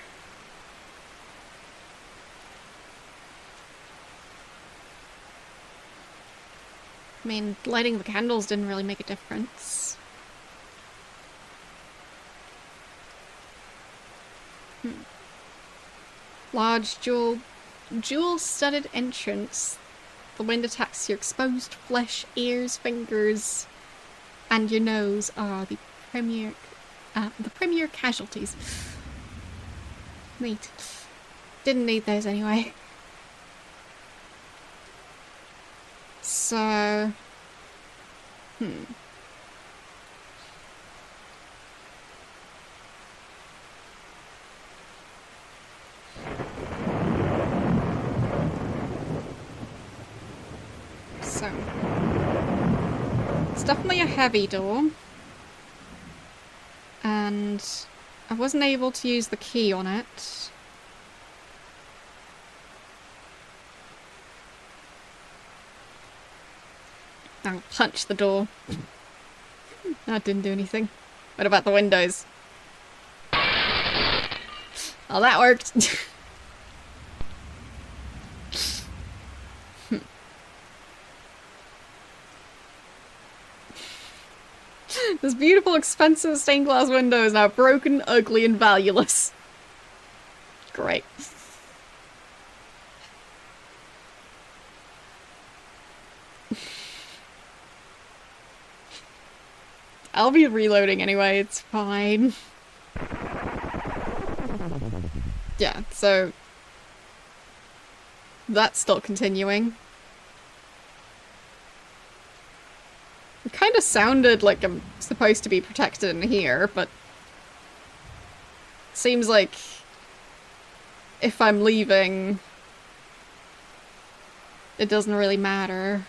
I mean, lighting the candles didn't really make a difference. Large jewel-studded entrance. The wind attacks your exposed flesh, ears, fingers, and your nose are the premier casualties. Neat. Didn't need those anyway. So... So... It's definitely a heavy door. And I wasn't able to use the key on it. I'll punch the door. That didn't do anything. What about the windows? Oh, that worked. This beautiful, expensive stained glass window is now broken, ugly, and valueless. Great. I'll be reloading anyway, it's fine. Yeah, so... that's still continuing. It kind of sounded like I'm supposed to be protected in here, but... seems like... if I'm leaving... it doesn't really matter.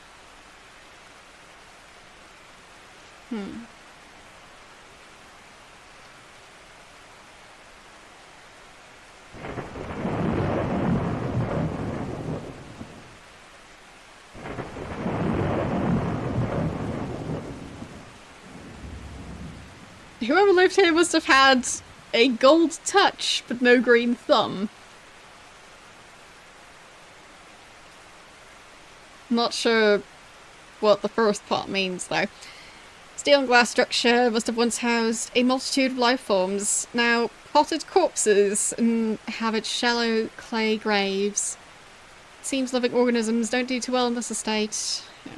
Whoever lived here must have had a gold touch, but no green thumb. Not sure what the first part means, though. Steel and glass structure must have once housed a multitude of life forms, now potted corpses inhabit shallow clay graves. It seems living organisms don't do too well in this estate. Yeah.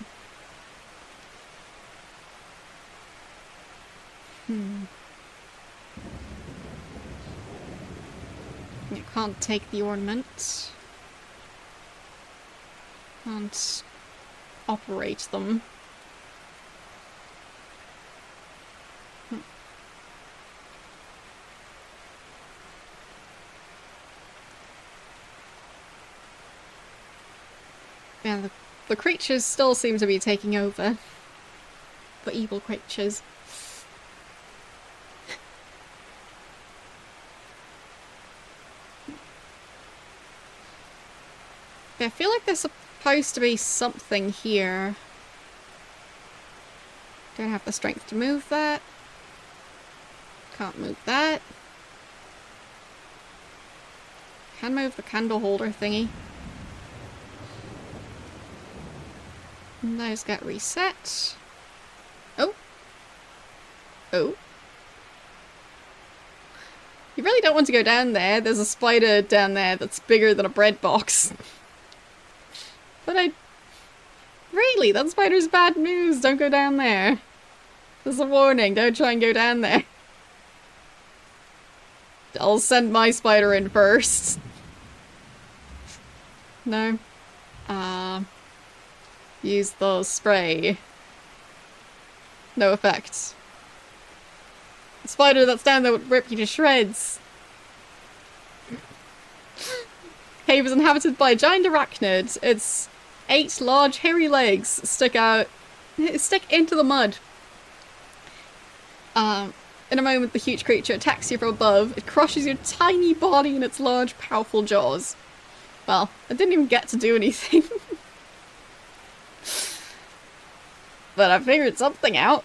You can't take the ornament. Can't operate them. Yeah, the creatures still seem to be taking over. The evil creatures. I feel like there's supposed to be something here. Don't have the strength to move that. Can't move that. Can move the candle holder thingy. And those get reset. Oh. Oh. You really don't want to go down there. There's a spider down there that's bigger than a bread box. But really, that spider's bad news. Don't go down there. There's a warning. Don't try and go down there. I'll send my spider in first. No. Use the spray. No effect. The spider that's down there would rip you to shreds. Cave is inhabited by a giant arachnid. Its 8 large hairy legs stick into the mud. In a moment, the huge creature attacks you from above. It crushes your tiny body in its large, powerful jaws. Well, I didn't even get to do anything. But I figured something out.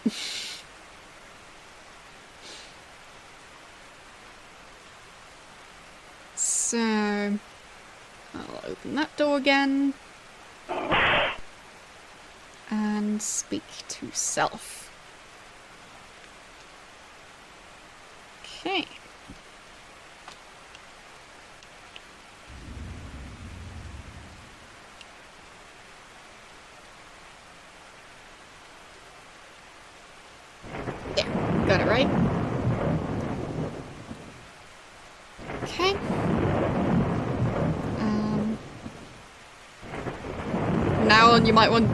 So I'll open that door again and speak to self. Okay. Yeah, got it right. Okay. Now on, you might want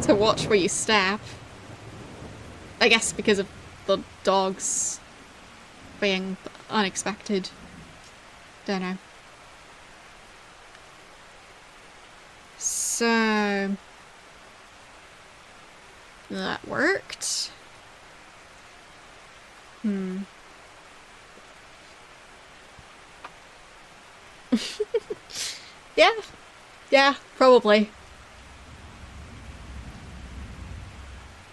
to watch where you step. I guess because of the dogs being unexpected. Don't know. So that worked. Yeah. Yeah, probably.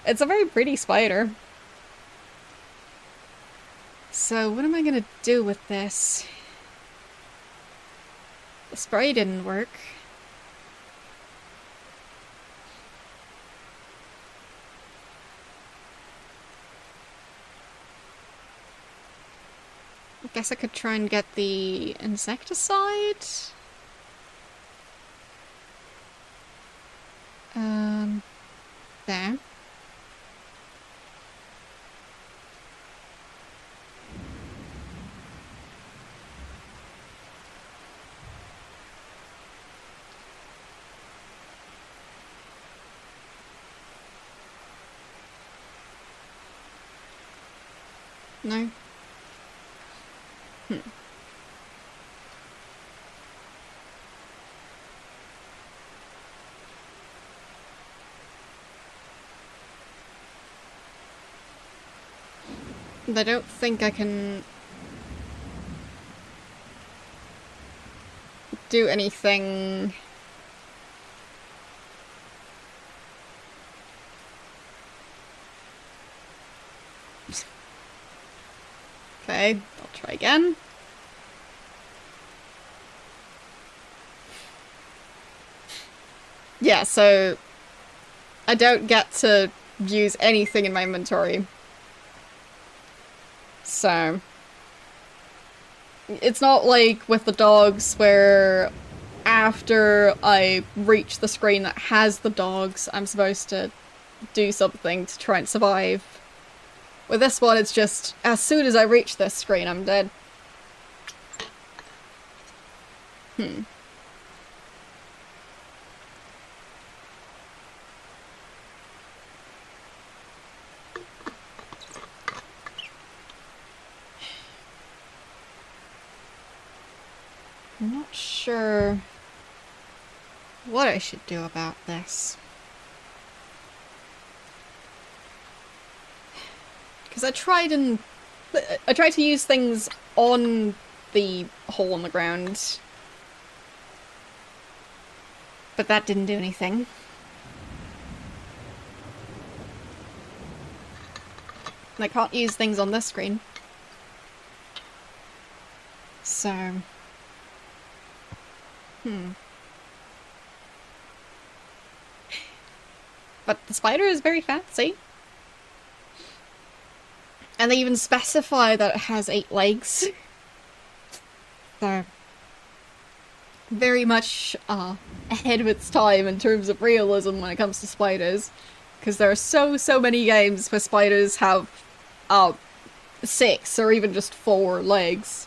It's a very pretty spider. So what am I gonna do with this? The spray didn't work. I guess I could try and get the insecticide. There. No? I don't think I can do anything. Okay, I'll try again. Yeah, so I don't get to use anything in my inventory. So it's not like with the dogs where after I reach the screen that has the dogs, I'm supposed to do something to try and survive. With this one, it's just as soon as I reach this screen, I'm dead. I'm not sure what I should do about this. Because I tried to use things on the hole in the ground, but that didn't do anything. And I can't use things on this screen. So... But the spider is very fancy. And they even specify that it has 8 legs. So... very much ahead of its time in terms of realism when it comes to spiders. Because there are so many games where spiders have 6 or even just 4 legs.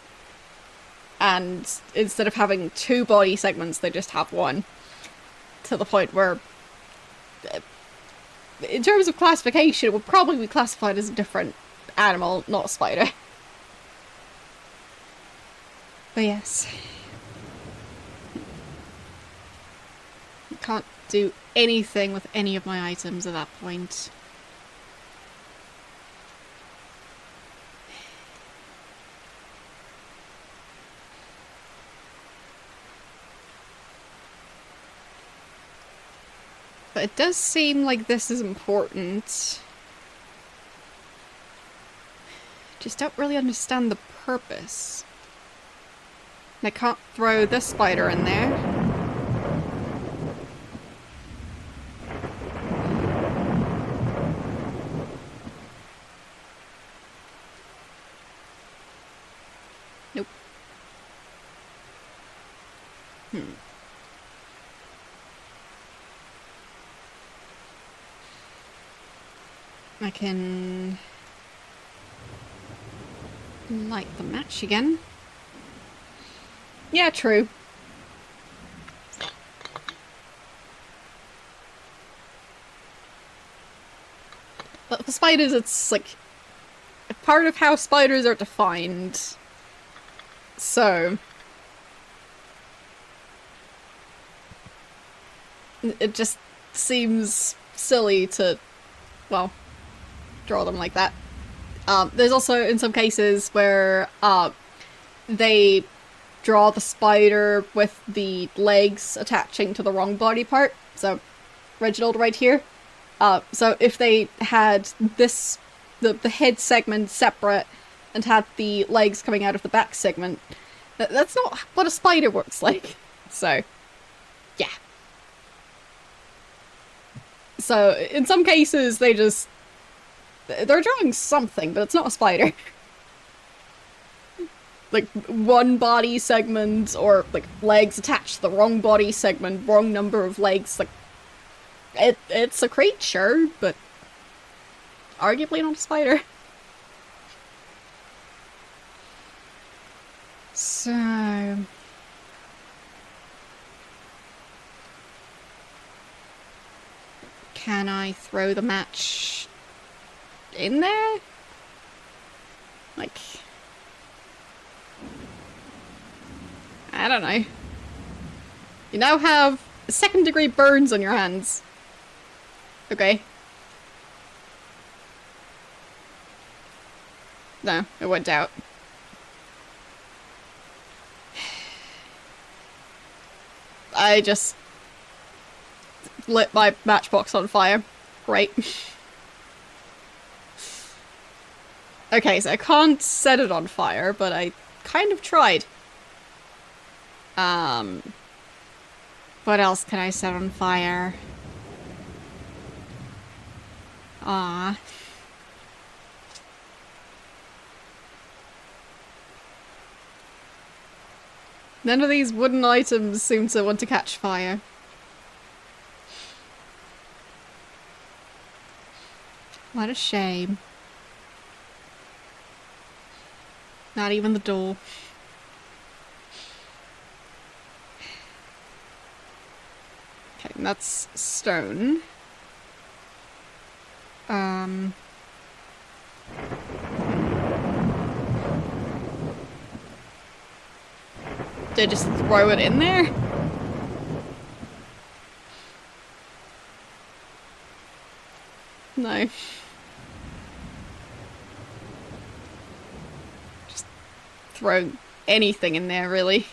And instead of having 2 body segments, they just have 1. To the point where, in terms of classification, it would probably be classified as a different animal, not a spider. But yes. I can't do anything with any of my items at that point. But it does seem like this is important. Just don't really understand the purpose. I can't throw this spider in there. Nope. I can light the match again. Yeah, true. But for spiders, it's like part of how spiders are defined. So it just seems silly to, well, draw them like that. There's also in some cases where they draw the spider with the legs attaching to the wrong body part. So Reginald right here. So if they had this, the head segment separate and had the legs coming out of the back segment, that's not what a spider works like. So, yeah. So in some cases they're drawing something, but it's not a spider. Like one body segment or like legs attached to the wrong body segment, wrong number of legs, like it's a creature, but arguably not a spider. So can I throw the match in there? Like, I don't know. You now have second-degree burns on your hands. Okay. No, it went out. I just lit my matchbox on fire. Great. Okay, so I can't set it on fire, but I kind of tried. What else can I set on fire? Ah. None of these wooden items seem to want to catch fire. What a shame. Not even the door. Okay, that's stone. Did I just throw it in there? No. Just throw anything in there, really.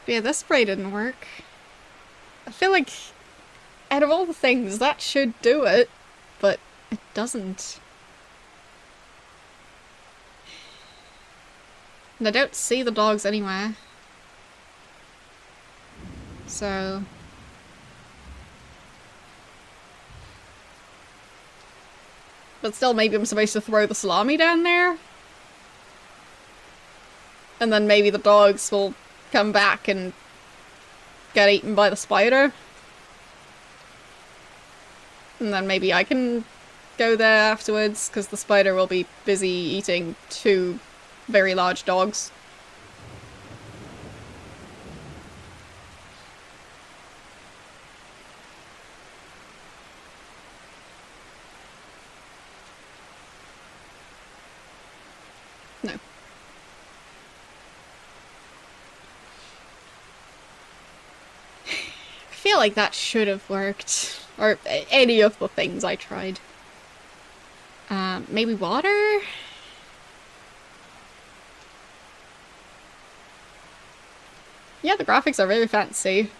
But yeah, this spray didn't work. I feel like out of all the things, that should do it, but it doesn't. And I don't see the dogs anywhere. So... But still, maybe I'm supposed to throw the salami down there? And then maybe the dogs will come back and get eaten by the spider. And then maybe I can go there afterwards, because the spider will be busy eating 2 very large dogs. No. I feel like that should have worked. Or any of the things I tried. Maybe water? Yeah, the graphics are very fancy.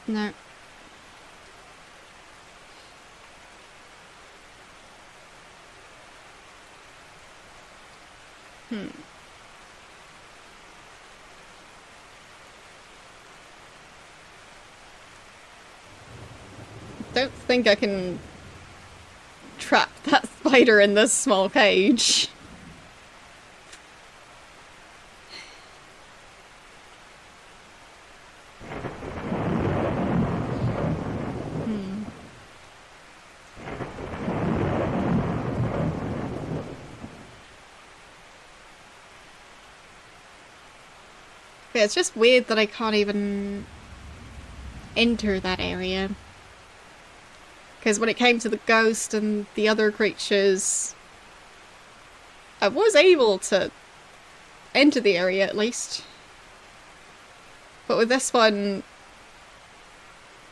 No. Hmm. Don't think I can trap that spider in this small cage. Hmm. Yeah, it's just weird that I can't even enter that area. Because when it came to the ghost and the other creatures, I was able to enter the area at least. But with this one,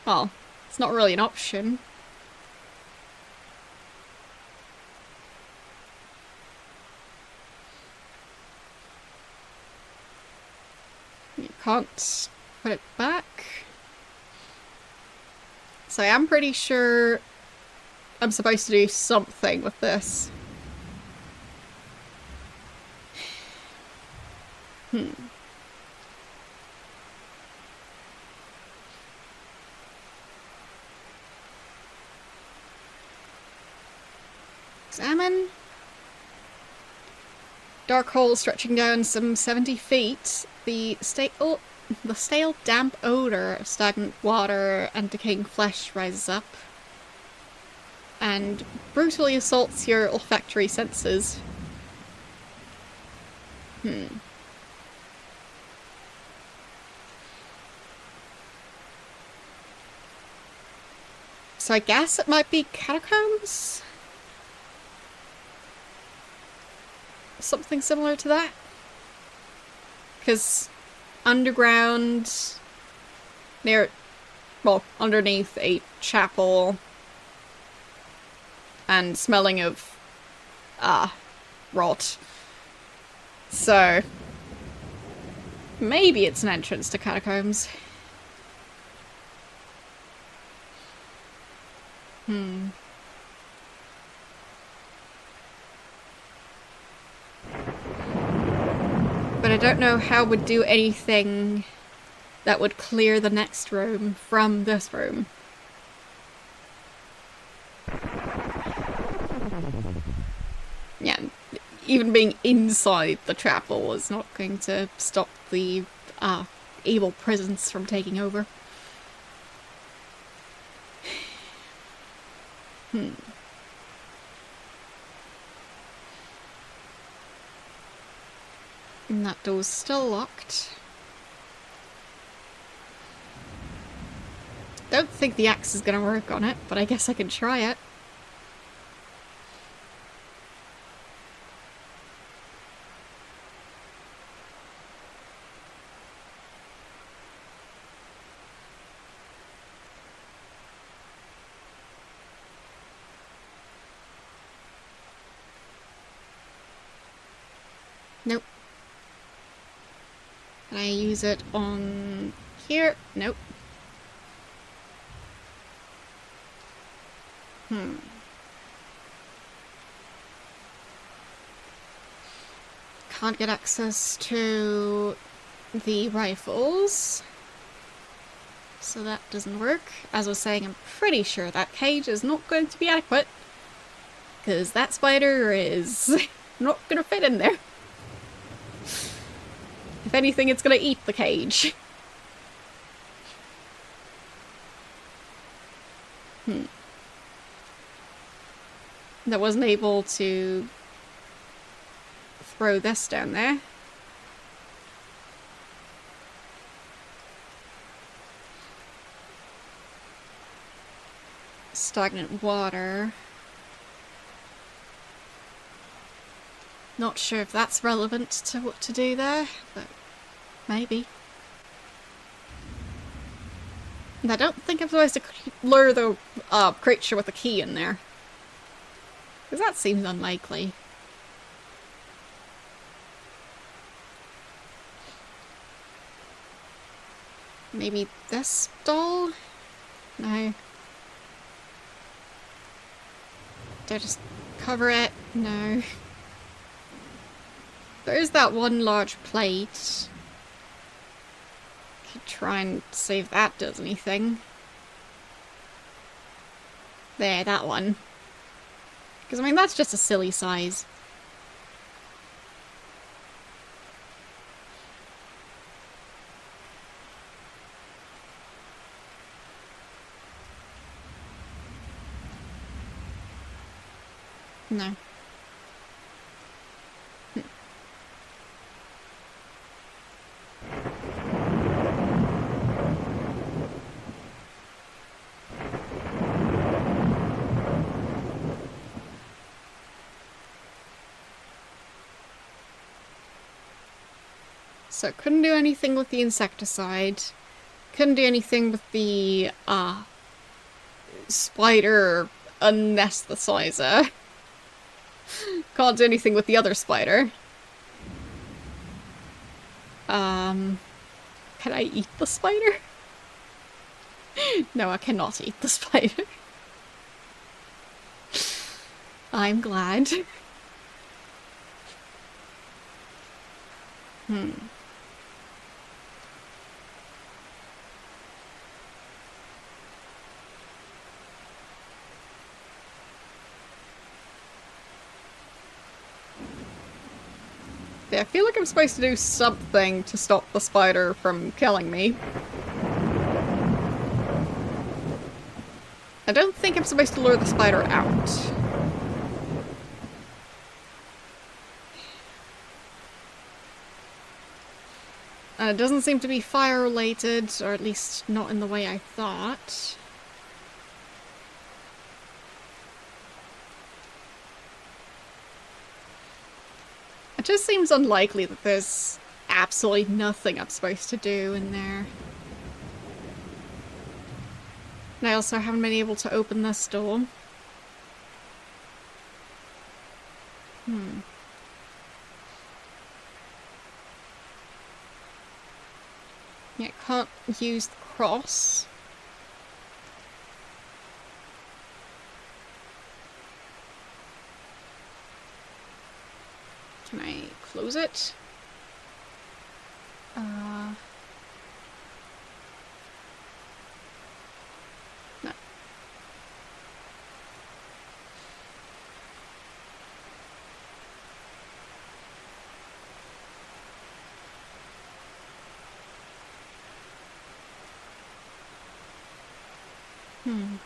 well, it's not really an option. You can't put it back. So I am pretty sure I'm supposed to do something with this. Hmm. Examine. Dark hole stretching down some 70 feet. The stale, damp odor of stagnant water and decaying flesh rises up and brutally assaults your olfactory senses. So I guess it might be catacombs? Something similar to that? Because underground, underneath a chapel, and smelling of, rot. So, maybe it's an entrance to catacombs. But I don't know how it would do anything that would clear the next room from this room. Yeah, even being inside the chapel is not going to stop the evil presence from taking over. And that door's still locked. Don't think the axe is gonna work on it, but I guess I can try it. Nope. Can I use it on here? Nope. Can't get access to the rifles. So that doesn't work. As I was saying, I'm pretty sure that cage is not going to be adequate. Because that spider is not going to fit in there. If anything, it's going to eat the cage. I wasn't able to throw this down there. Stagnant water. Not sure if that's relevant to what to do there, but maybe. And I don't think I'm supposed to lure the creature with a key in there. Because that seems unlikely. Maybe this doll? No. Do I just cover it? No. There is that one large plate. Could try and see if that does anything. There, that one. Because, I mean, that's just a silly size. No. So couldn't do anything with the insecticide. Couldn't do anything with the spider anesthetizer. Can't do anything with the other spider. Can I eat the spider? No, I cannot eat the spider. I'm glad. Yeah, I feel like I'm supposed to do something to stop the spider from killing me. I don't think I'm supposed to lure the spider out. It doesn't seem to be fire related, or at least not in the way I thought. It just seems unlikely that there's absolutely nothing I'm supposed to do in there. And I also haven't been able to open this door. Yeah, I can't use the cross. Can I close it? No.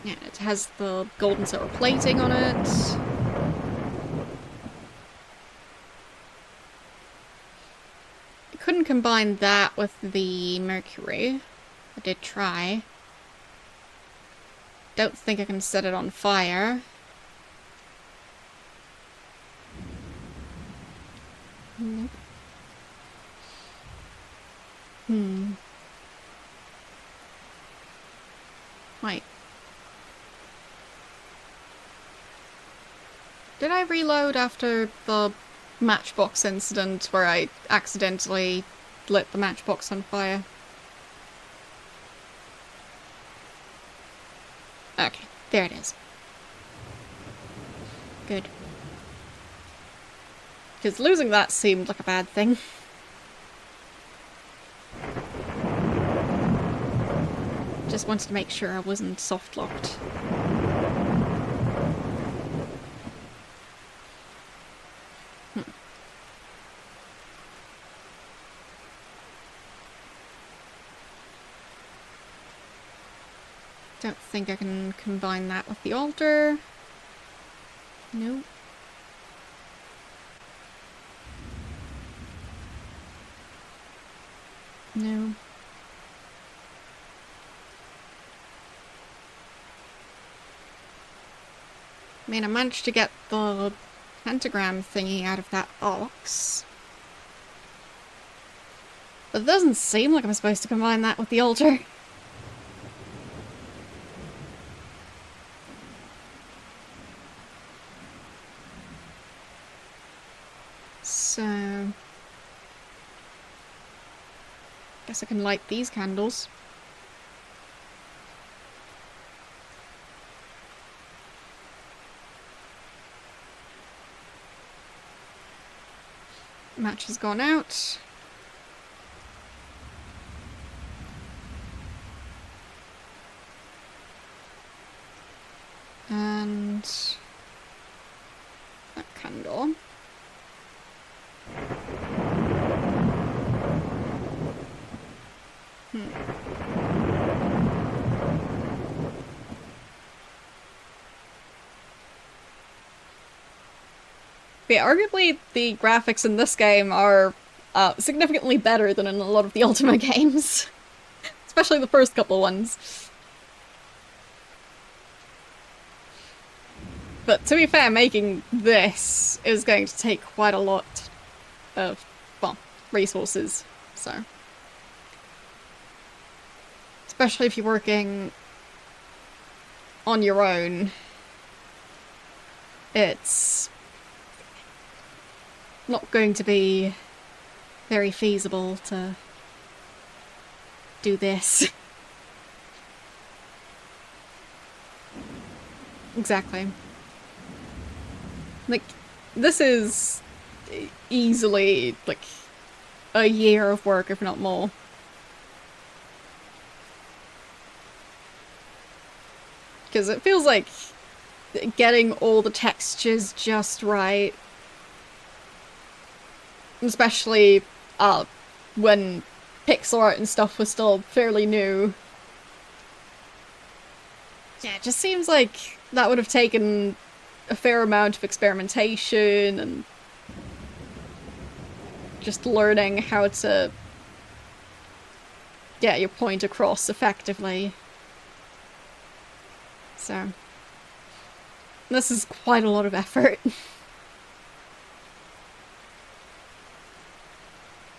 Yeah, it has the golden silver plating on it. I couldn't combine that with the mercury. I did try. Don't think I can set it on fire. Nope. Wait. Did I reload after the matchbox incident where I accidentally lit the matchbox on fire? Okay, there it is. Good. Because losing that seemed like a bad thing. Just wanted to make sure I wasn't soft-locked. Don't think I can combine that with the altar. No. No. I mean, I managed to get the pentagram thingy out of that box. But it doesn't seem like I'm supposed to combine that with the altar. So... guess I can light these candles. match has gone out. And that candle. But arguably, the graphics in this game are significantly better than in a lot of the Ultima games. Especially the first couple ones. But to be fair, making this is going to take quite a lot of, well, resources, so. Especially if you're working on your own, it's not going to be very feasible to do this. Exactly. Like, this is easily, like, a year of work, if not more. Because it feels like getting all the textures just right, especially when pixel art and stuff was still fairly new. Yeah, it just seems like that would have taken a fair amount of experimentation and just learning how to get your point across effectively. So, this is quite a lot of effort.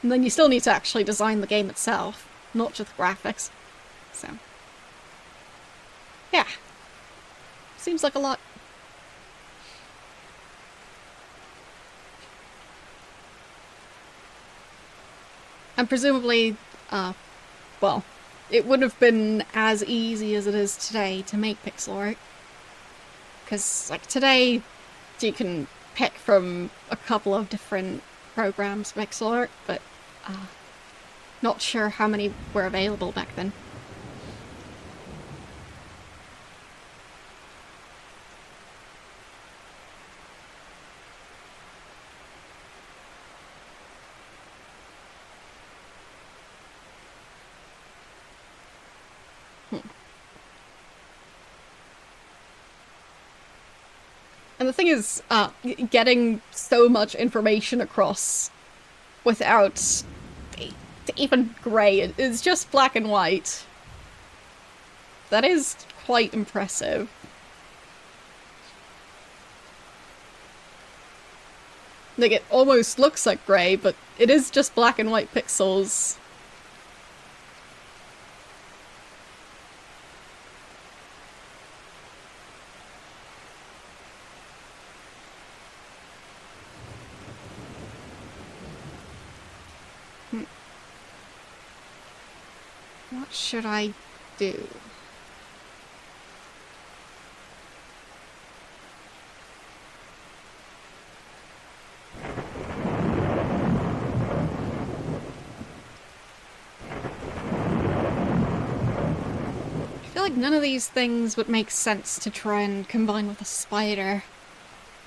And then you still need to actually design the game itself, not just graphics. So, yeah. Seems like a lot. And presumably, well, it wouldn't have been as easy as it is today to make pixel art. Because, like, today, you can pick from a couple of different programs for pixel art, but not sure how many were available back then. And the thing is, getting so much information across without even grey, it's just black and white. That is quite impressive. Like, it almost looks like grey, but it is just black and white pixels. What should I do? I feel like none of these things would make sense to try and combine with a spider.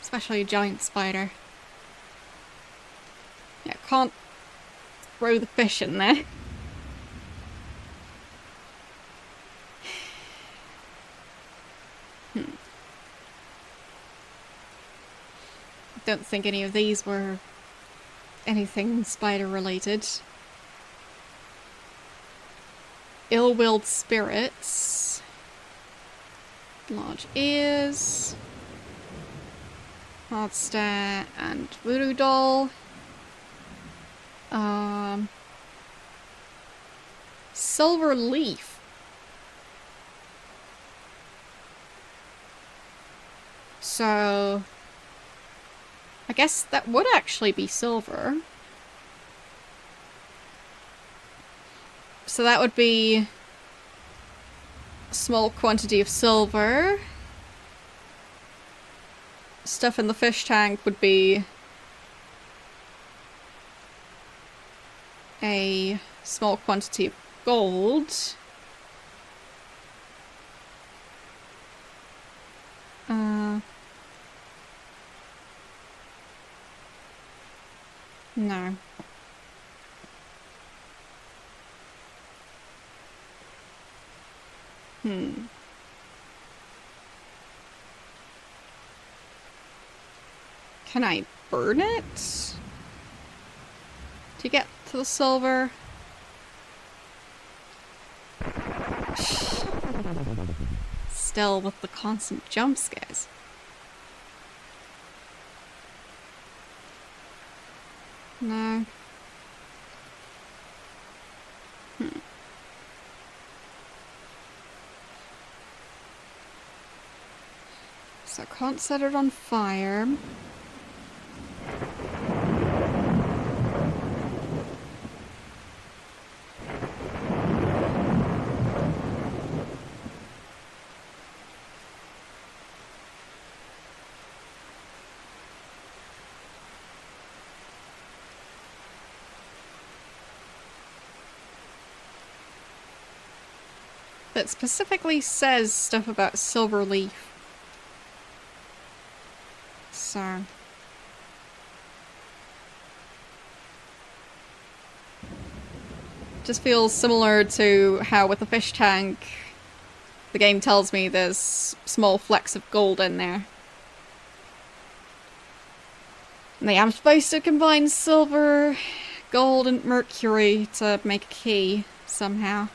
Especially a giant spider. Yeah, can't throw the fish in there. Don't think any of these were anything spider related. Ill-willed spirits. Large ears. Hard stare and voodoo doll. Silver leaf. So I guess that would actually be silver. So that would be a small quantity of silver. Stuff in the fish tank would be a small quantity of gold. No. Can I burn it to get to the silver? Still with the constant jump scares. No. So I can't set it on fire. It specifically says stuff about silver leaf. So just feels similar to how with the fish tank the game tells me there's small flecks of gold in there. And I'm supposed to combine silver, gold and mercury to make a key somehow.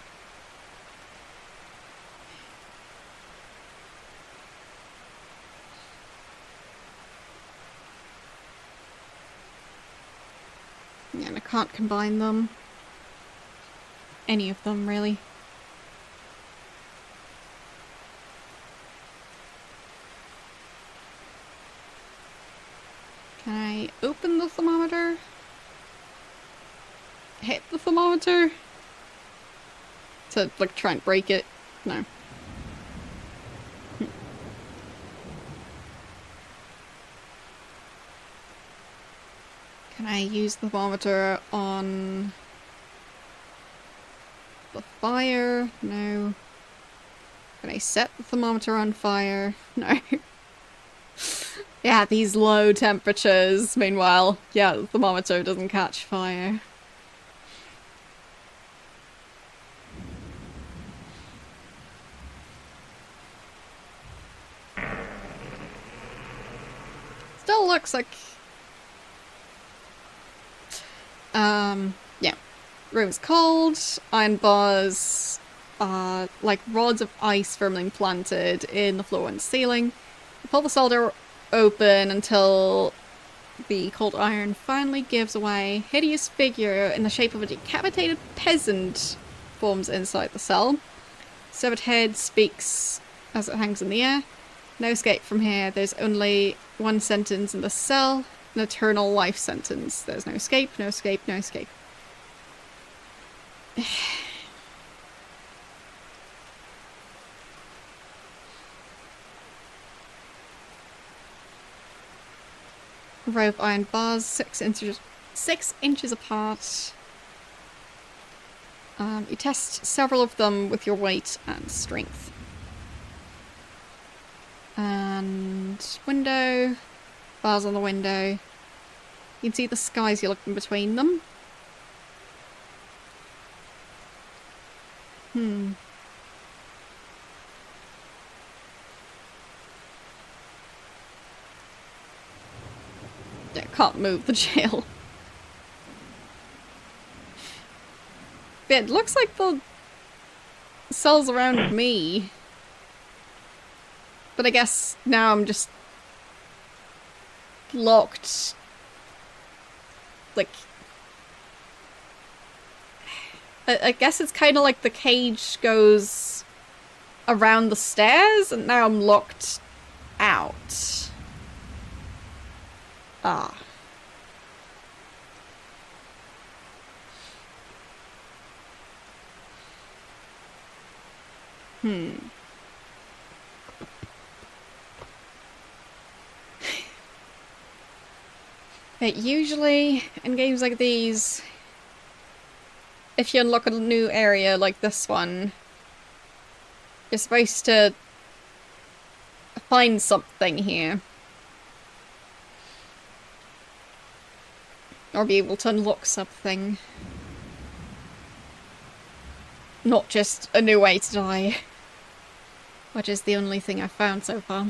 Yeah, and I can't combine them. Any of them, really. Can I open the thermometer? Hit the thermometer? To, like, try and break it? No. Can I use the thermometer on the fire? No. Can I set the thermometer on fire? No. Yeah, these low temperatures. Meanwhile, yeah, the thermometer doesn't catch fire. Still looks like... yeah. Room's cold, iron bars are like rods of ice firmly planted in the floor and ceiling. Pull the solder open until the cold iron finally gives away. Hideous figure in the shape of a decapitated peasant forms inside the cell. Severed head speaks as it hangs in the air. No escape from here. There's only one sentence in the cell. An eternal life sentence. There's no escape, no escape, no escape. Row of iron bars, 6 inches apart. You test several of them with your weight and strength. And window, bars on the window. You can see the skies you're looking between them. Yeah, can't move the jail. But it looks like the cells around me. But I guess now I'm just locked. Like, I guess it's kind of like the cage goes around the stairs and now I'm locked out. Ah. But usually, in games like these, if you unlock a new area like this one, you're supposed to find something here. Or be able to unlock something. Not just a new way to die. Which is the only thing I've found so far.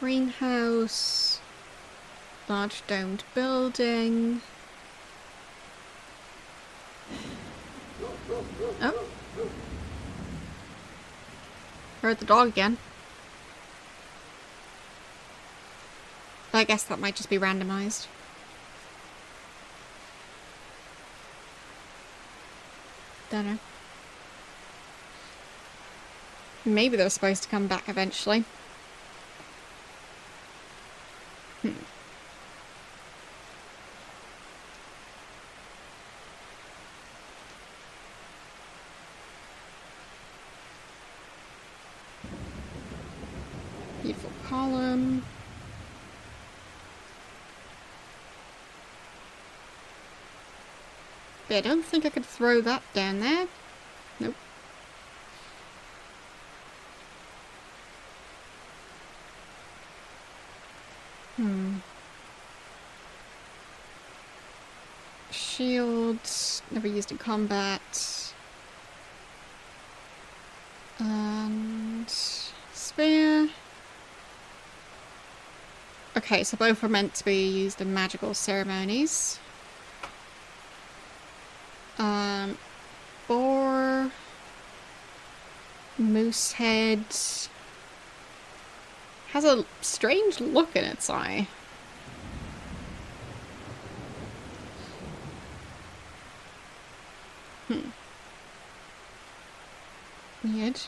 Greenhouse. Large domed building. Oh. Heard the dog again. I guess that might just be randomized. Don't know. Maybe they're supposed to come back eventually. Beautiful column. But I don't think I could throw that down there. Nope. Shields, never used in combat. And spear. Okay, so both are meant to be used in magical ceremonies. Boar. Moose head. Has a strange look in its eye. Weird.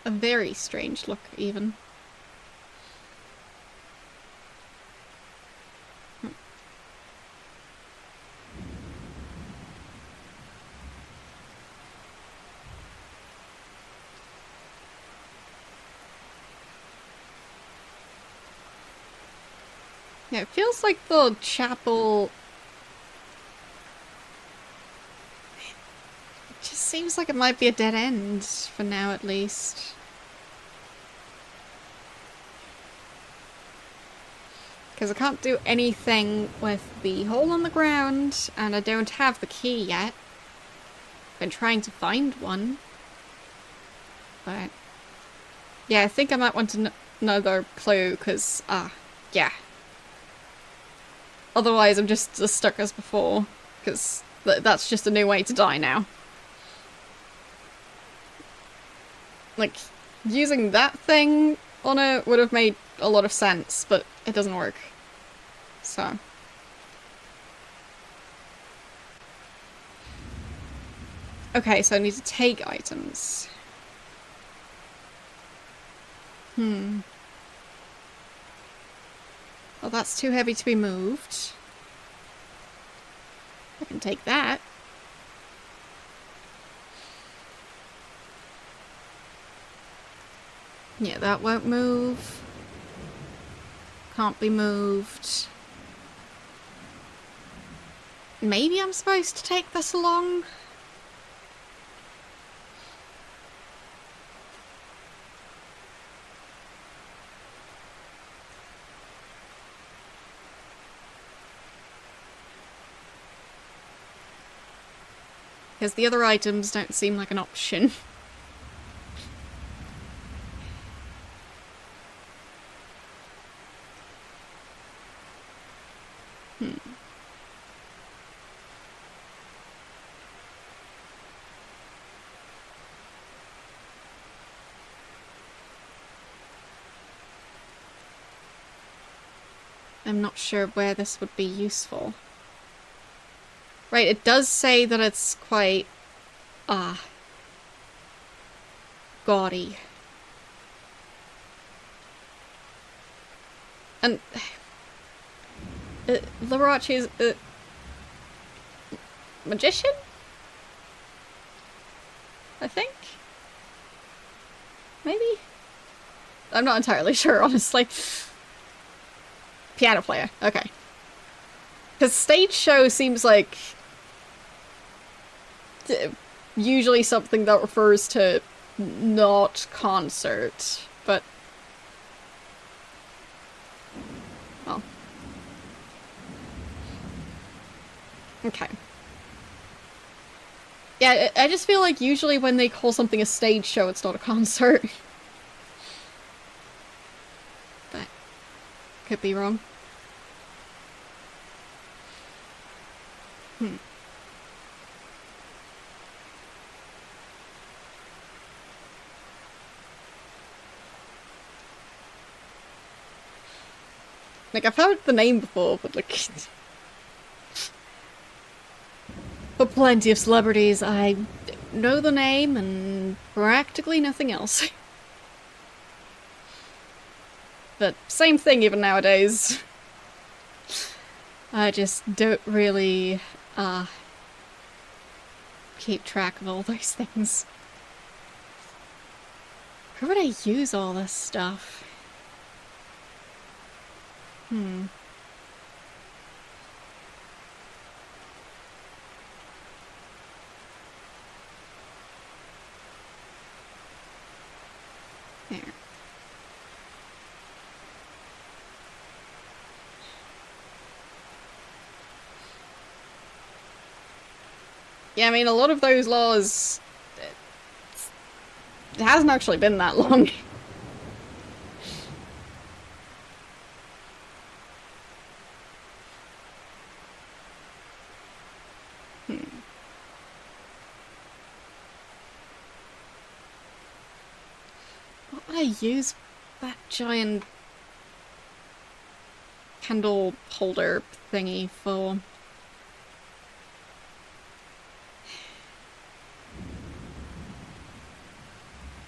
A very strange look, even. Yeah, it feels like the chapel... It just seems like it might be a dead end, for now at least. Because I can't do anything with the hole on the ground, and I don't have the key yet. Been trying to find one. But... yeah, I think I might want another clue, because, yeah. Otherwise, I'm just as stuck as before, because that's just a new way to die now. Like, using that thing on it would have made a lot of sense, but it doesn't work. So. Okay, so I need to take items. Well, that's too heavy to be moved. I can take that. Yeah, that won't move. Can't be moved. Maybe I'm supposed to take this along? Because the other items don't seem like an option. I'm not sure where this would be useful. Right, it does say that it's quite... gaudy. And Liberace is a magician? I think? Maybe? I'm not entirely sure, honestly. Piano player, okay. Because stage show seems like usually something that refers to not concert, but... well. Okay. Yeah, I just feel like usually when they call something a stage show, it's not a concert. But could be wrong. Like, I've heard the name before, but like... for plenty of celebrities, I know the name and practically nothing else. But same thing even nowadays. I just don't really, keep track of all those things. Where would I use all this stuff? There. Yeah, I mean, a lot of those laws... it hasn't actually been that long. What would I use that giant candle holder thingy for?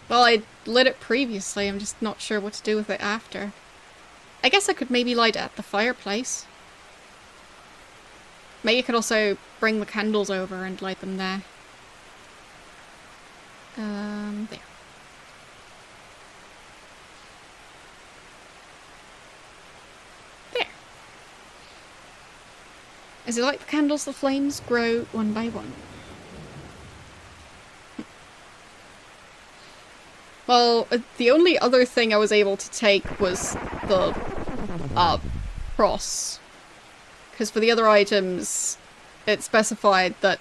Well, I lit it previously, I'm just not sure what to do with it after. I guess I could maybe light it at the fireplace. Maybe you could also bring the candles over and light them there. There. There. As you light the candles, the flames grow one by one. Well, the only other thing I was able to take was the, cross. Because for the other items, it specified that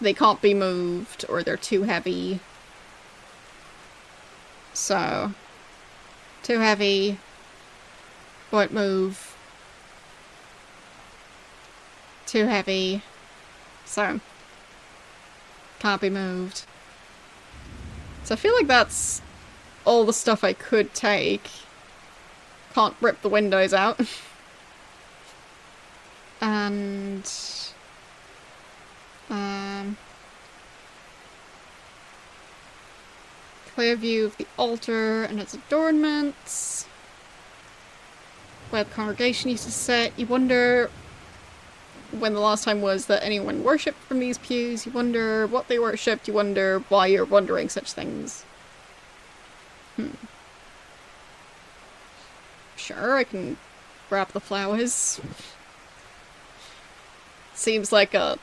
they can't be moved or they're too heavy. So, too heavy, won't move. Too heavy, so can't be moved. So I feel like that's all the stuff I could take. Can't rip the windows out. And... clear view of the altar and its adornments. Where the congregation used to sit. You wonder when the last time was that anyone worshipped from these pews. You wonder what they worshipped. You wonder why you're wondering such things. Sure, I can grab the flowers. Seems like a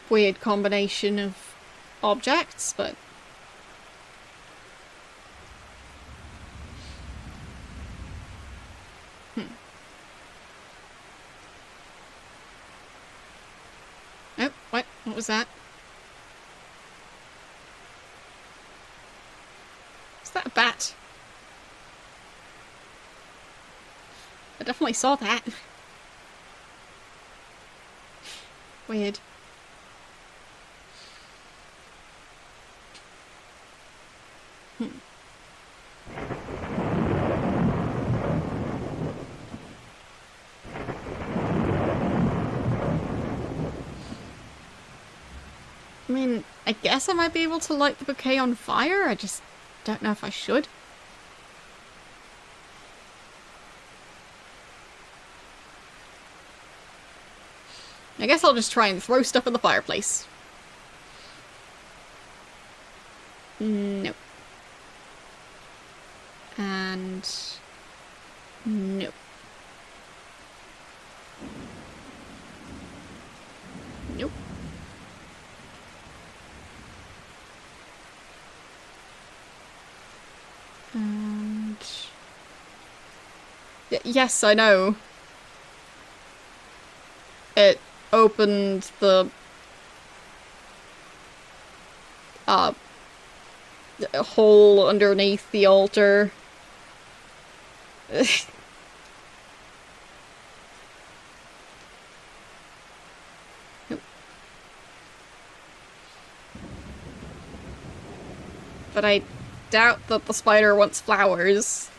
weird combination of objects, but... Oh, what? What was that? Is that a bat? I definitely saw that. Weird. I mean, I guess I might be able to light the bouquet on fire, I just don't know if I should. I guess I'll just try and throw stuff in the fireplace. Nope. And... nope. Nope. And... yes, I know. It opened the... a hole underneath the altar. Nope. But I doubt that the spider wants flowers.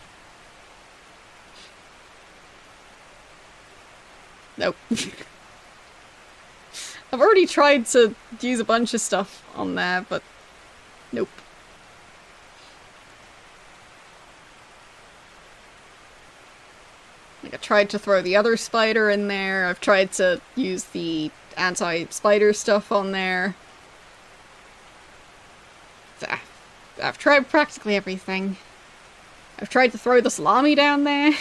Nope. I've already tried to use a bunch of stuff on there, but nope. Like, I tried to throw the other spider in there. I've tried to use the anti-spider stuff on there. I've tried practically everything. I've tried to throw the salami down there.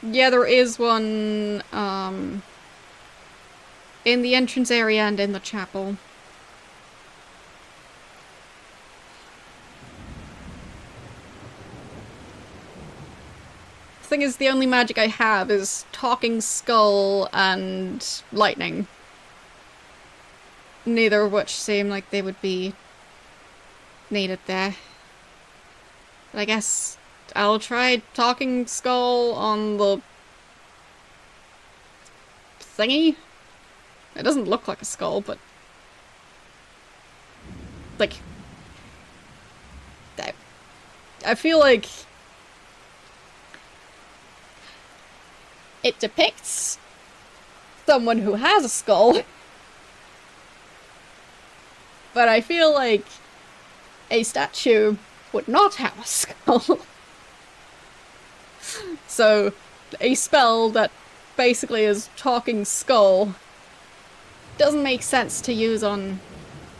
Yeah, there is one, in the entrance area and in the chapel. The thing is, the only magic I have is Talking Skull and Lightning. Neither of which seem like they would be needed there. But I guess I'll try Talking Skull on the thingy. It doesn't look like a skull, but like I feel like it depicts someone who has a skull. But I feel like a statue would not have a skull. So, a spell that basically is Talking Skull doesn't make sense to use on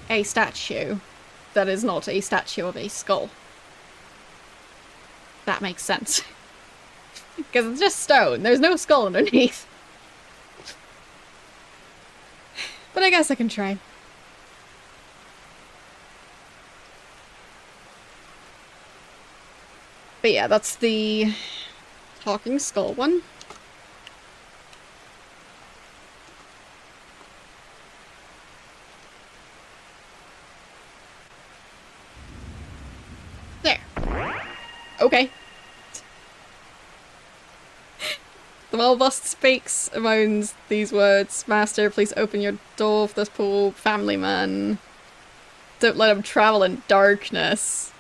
a statue that is not a statue of a skull. That makes sense. Because it's just stone. There's no skull underneath. But I guess I can try. But yeah, that's the Talking Skull one. There. Okay. The well-bust speaks, moans these words. Master, please open your door for this poor family man. Don't let him travel in darkness.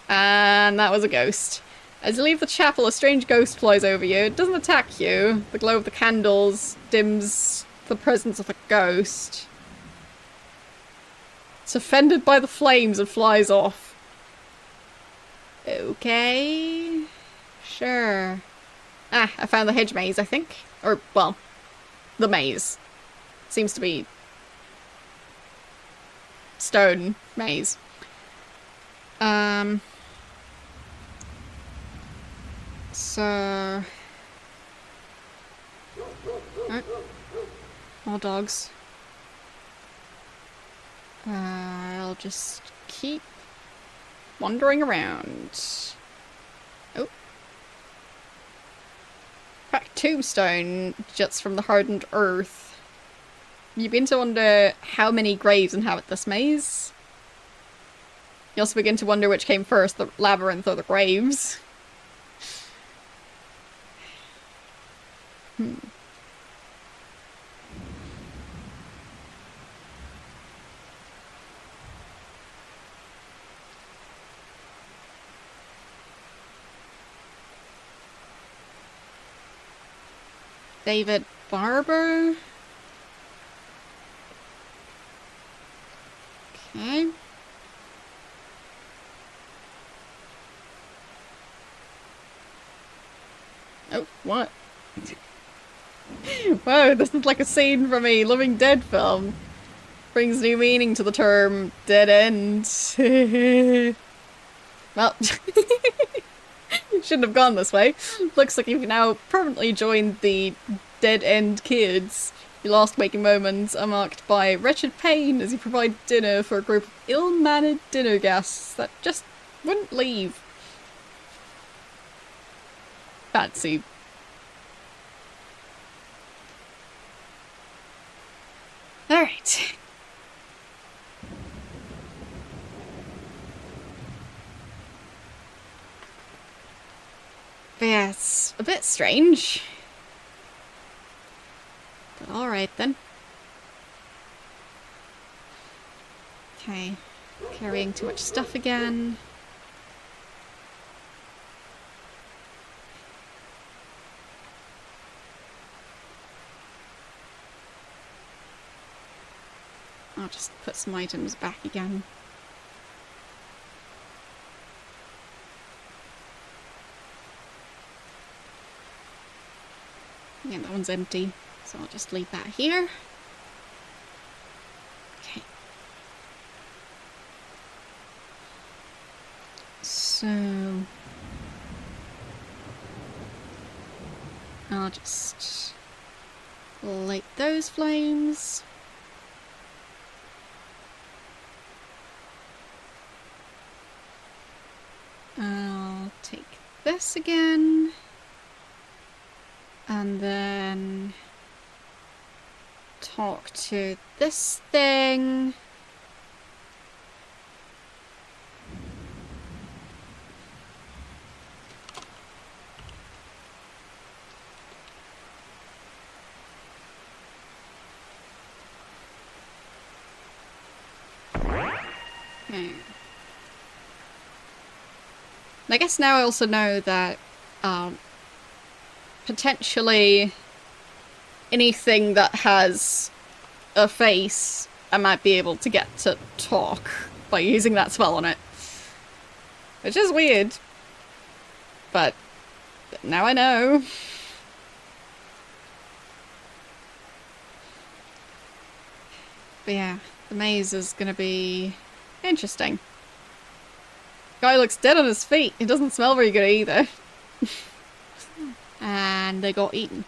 And that was a ghost. As you leave the chapel, a strange ghost flies over you. It doesn't attack you. The glow of the candles dims the presence of a ghost. It's offended by the flames and flies off. Okay. Sure. Ah, I found the hedge maze, I think. Or, well, the maze. Seems to be stone maze. So... oh. More dogs. I'll just keep wandering around. Oh. Cracked tombstone juts from the hardened earth. You begin to wonder how many graves inhabit this maze. You also begin to wonder which came first, the labyrinth or the graves. David Barber. Okay. Oh, what? Whoa, this is like a scene from a Living Dead film. Brings new meaning to the term dead end. Well, shouldn't have gone this way. Looks like you've now permanently joined the dead end kids. Your last waking moments are marked by wretched pain as you provide dinner for a group of ill-mannered dinner guests that just wouldn't leave. Fancy. Alright. But yeah, it's a bit strange. But alright then. Okay. Carrying too much stuff again. I'll just put some items back again. Yeah, that one's empty, so I'll just leave that here. Okay. So... I'll just light those flames. I'll take this again. And then talk to this thing. Okay. I guess now I also know that potentially anything that has a face, I might be able to get to talk by using that spell on it. Which is weird. But now I know. But yeah, the maze is gonna be interesting. Guy looks dead on his feet. He doesn't smell very good either. And they got eaten.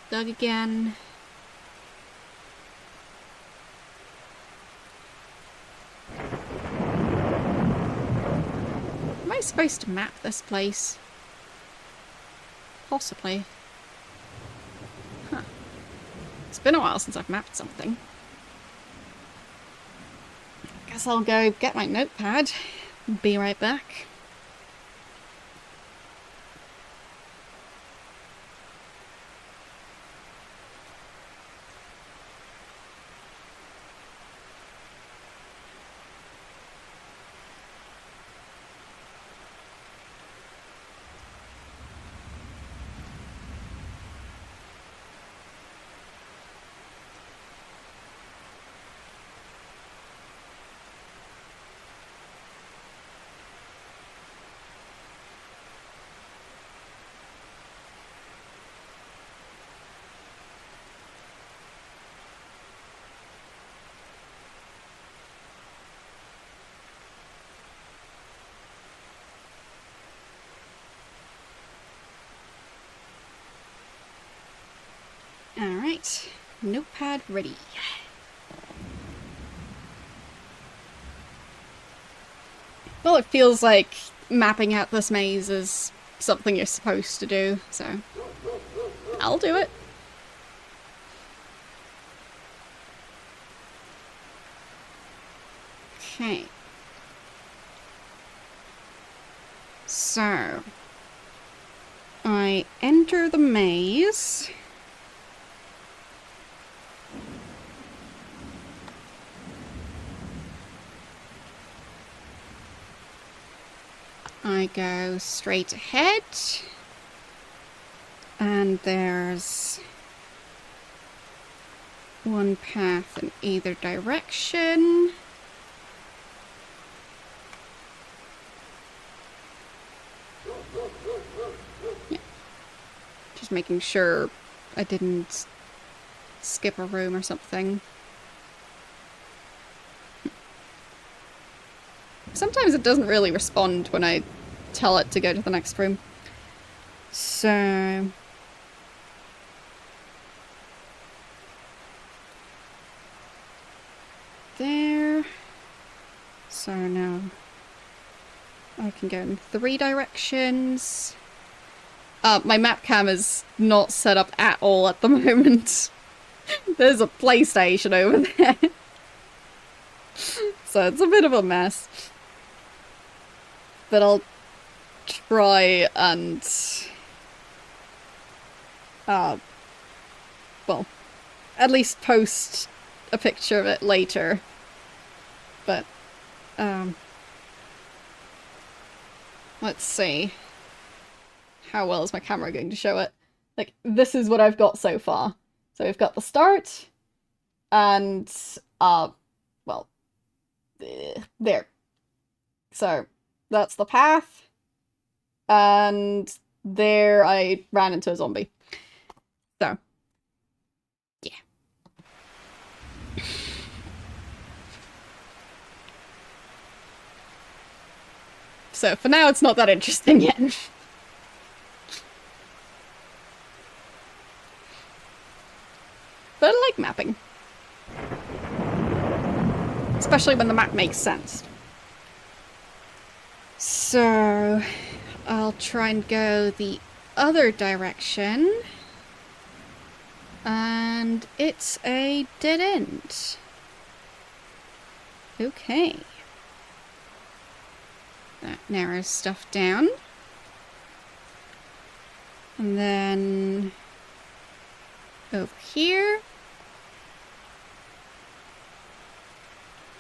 Dug again. Am I supposed to map this place? Possibly. Huh. It's been a while since I've mapped something. Guess I'll go get my notepad and be right back. Alright, notepad ready. Well, it feels like mapping out this maze is something you're supposed to do, so I'll do it. Okay. So, I enter the maze. I go straight ahead. And there's one path in either direction. Yeah. Just making sure I didn't skip a room or something. Sometimes it doesn't really respond when I tell it to go to the next room. So... there. So now I can go in 3 directions. My map cam is not set up at all at the moment. There's a PlayStation over there. So it's a bit of a mess. But I'll try and... well, at least post a picture of it later. But, let's see. How well is my camera going to show it? Like, this is what I've got so far. So we've got the start, and, well, there. So, that's the path, and there I ran into a zombie. So, yeah. So, for now, it's not that interesting yet. But I like mapping. Especially when the map makes sense. So, I'll try and go the other direction. And it's a dead end. Okay. That narrows stuff down. And then over here,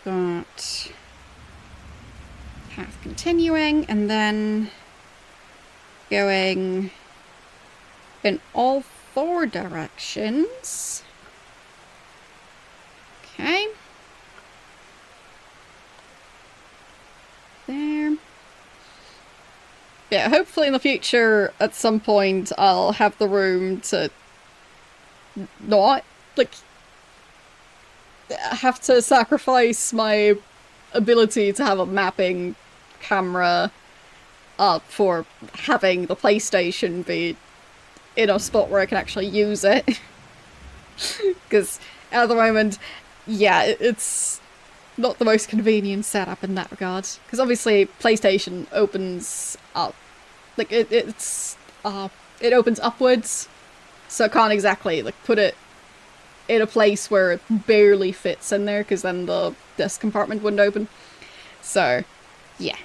got path continuing, and then going in all 4 directions. Okay. There. Yeah, hopefully in the future, at some point, I'll have the room to not, like, have to sacrifice my ability to have a mapping camera for having the PlayStation be in a spot where I can actually use it. Because at the moment, yeah, it's not the most convenient setup in that regard. Because obviously PlayStation opens up, like it opens upwards, so I can't exactly like put it in a place where it barely fits in there, because then the desk compartment wouldn't open. So, yeah,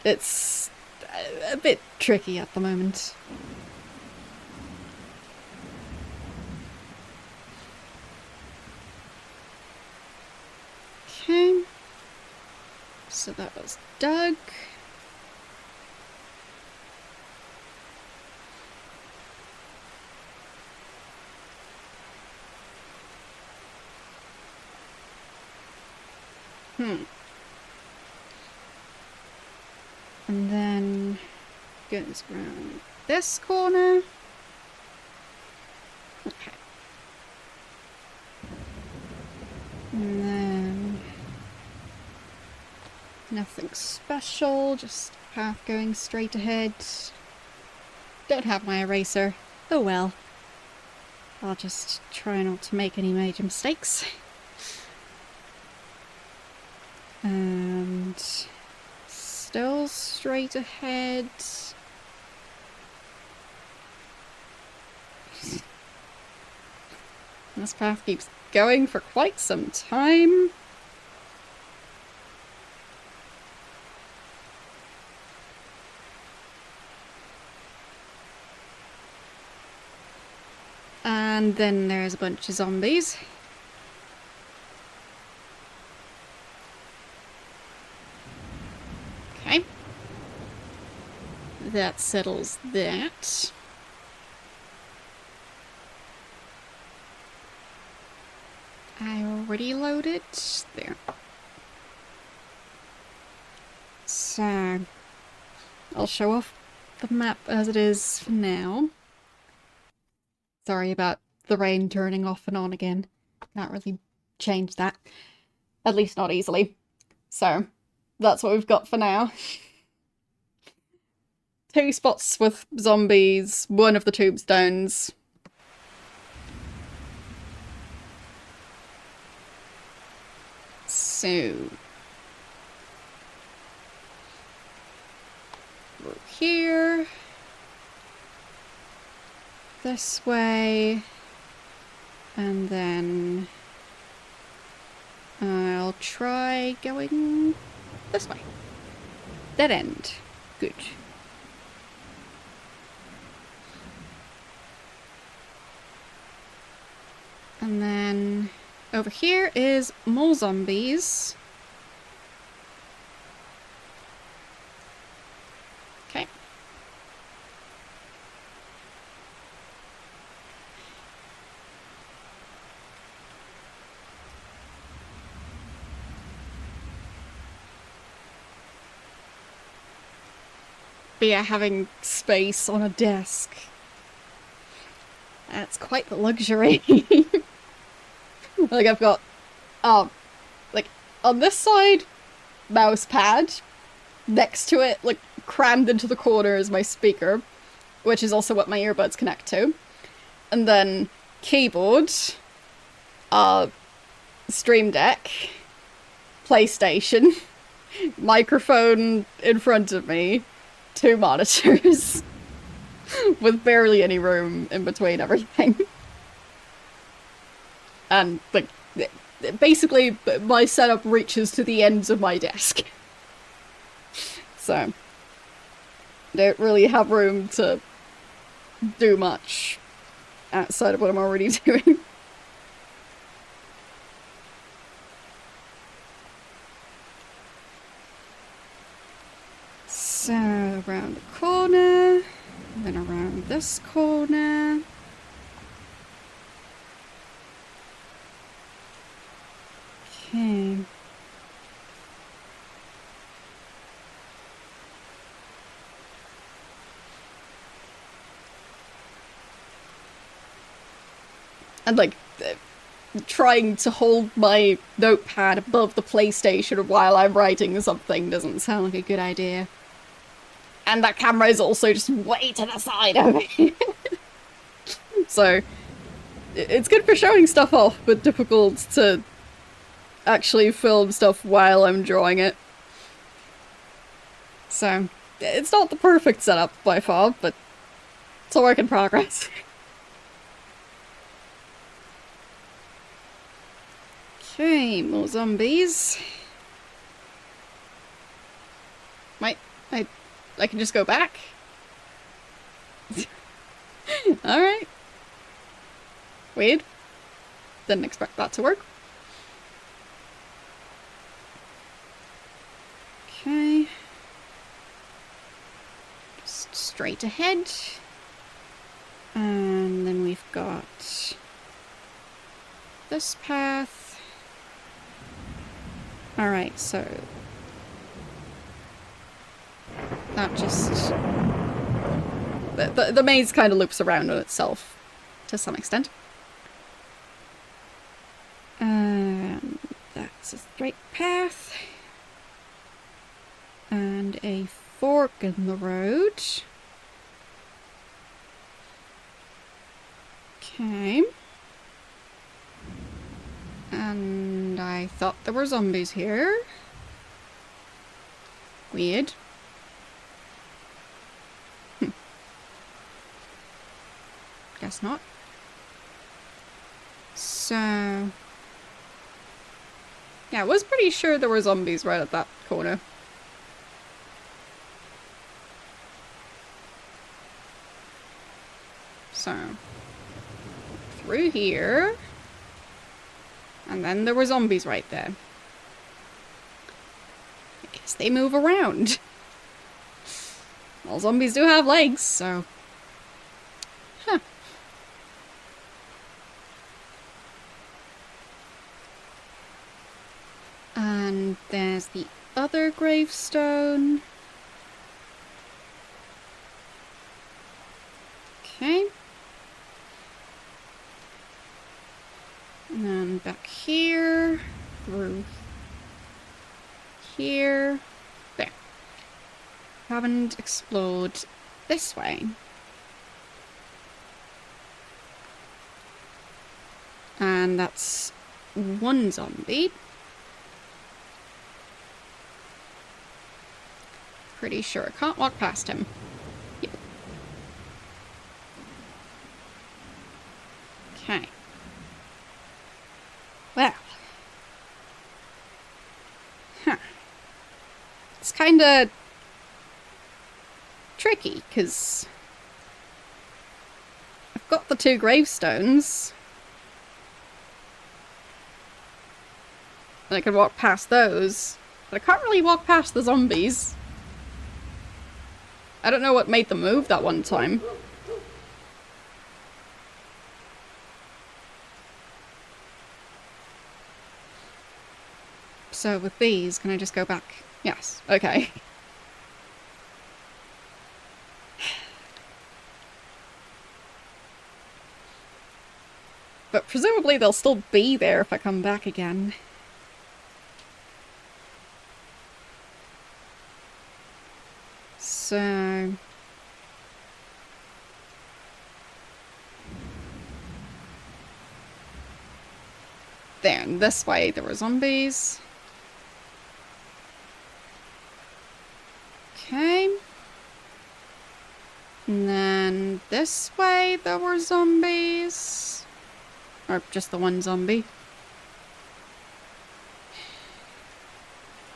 it's a bit tricky at the moment. Okay, so that was Doug. And then goes around this corner. Okay. And then nothing special, just path going straight ahead. Don't have my eraser. Oh well. I'll just try not to make any major mistakes. And still straight ahead. This path keeps going for quite some time. And then there's a bunch of zombies. Okay. That settles that. I already loaded. There. So, I'll show off the map as it is for now. Sorry about the rain turning off and on again. Can't really change that. At least not easily. So, that's what we've got for now. 2 spots with zombies, 1 of the tombstones. So... we're here. This way. And then... I'll try going this way. Dead end. Good. And then over here is more zombies. Okay. But yeah, having space on a desk. That's quite the luxury. Like, I've got, like, on this side, mouse pad. Next to it, like, crammed into the corner is my speaker, which is also what my earbuds connect to. And then keyboard, Stream Deck, PlayStation, microphone in front of me, 2 monitors, with barely any room in between everything. And, like, basically, my setup reaches to the ends of my desk. So, I don't really have room to do much outside of what I'm already doing. So, around the corner, then around this corner. Okay. And, like, trying to hold my notepad above the PlayStation while I'm writing something doesn't sound like a good idea. And that camera is also just way to the side of me. So, it's good for showing stuff off, but difficult to actually film stuff while I'm drawing it. So, it's not the perfect setup by far, but it's a work in progress. Okay, more zombies. I can just go back? Alright. Weird. Didn't expect that to work. Okay. Just straight ahead. And then we've got this path. Alright, so that just... The maze kind of loops around on itself to some extent. That's a straight path. And a fork in the road. Okay. And I thought there were zombies here. Weird. Guess not. So... yeah, I was pretty sure there were zombies right at that corner. So... through here... and then there were zombies right there. I guess they move around. Well, zombies do have legs, so... huh. And there's the other gravestone. Okay. And then back here, through here, there. Haven't explored this way. And that's one zombie. Pretty sure I can't walk past him. Yep. Okay. Well. Huh. It's kinda tricky, because I've got the 2 gravestones. And I can walk past those. But I can't really walk past the zombies. I don't know what made them move that one time. So with these, can I just go back? Yes. Okay. But presumably they'll still be there if I come back again. So... there, and this way there were zombies. Okay. And then this way there were zombies. Or just the one zombie.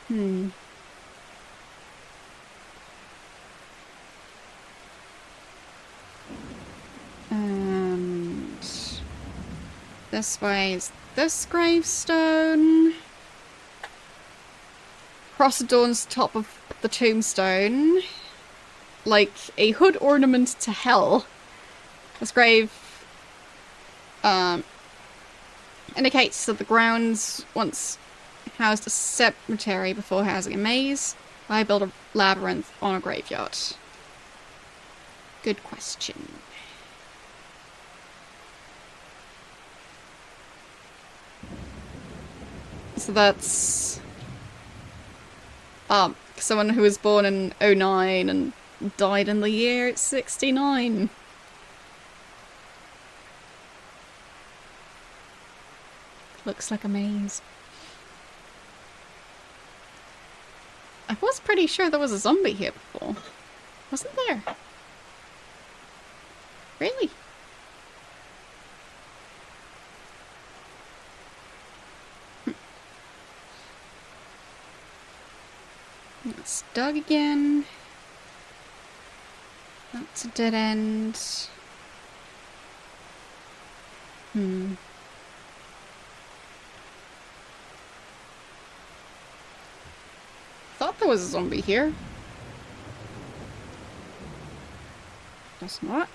And this way is this gravestone. Cross adorns top of the tombstone. Like a hood ornament to hell. This grave indicates that the grounds once housed a cemetery before housing a maze. Why build a labyrinth on a graveyard? Good question. So that's someone who was born in 09 and died in the year 69. Looks like a maze. I was pretty sure there was a zombie here before. Wasn't there? Really? It's dug again. That's a dead end. Thought there was a zombie here. Guess not.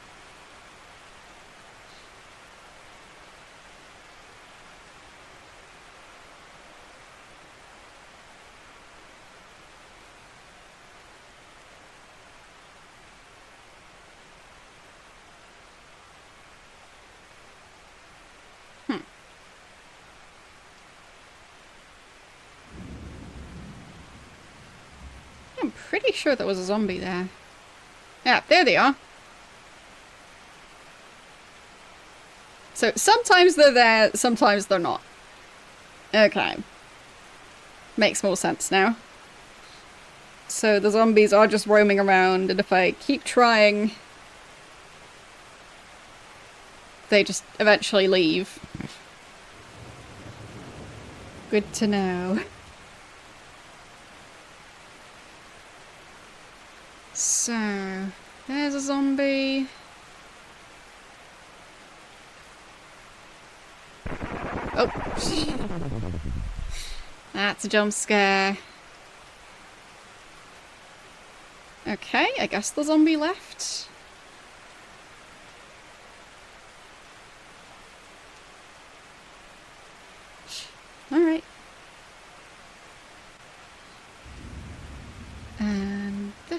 I'm pretty sure there was a zombie there. Yeah, there they are. So sometimes they're there, sometimes they're not. Okay. Makes more sense now. So the zombies are just roaming around, and if I keep trying, they just eventually leave. Good to know. So, there's a zombie. Oh. That's a jump scare. Okay, I guess the zombie left. Alright.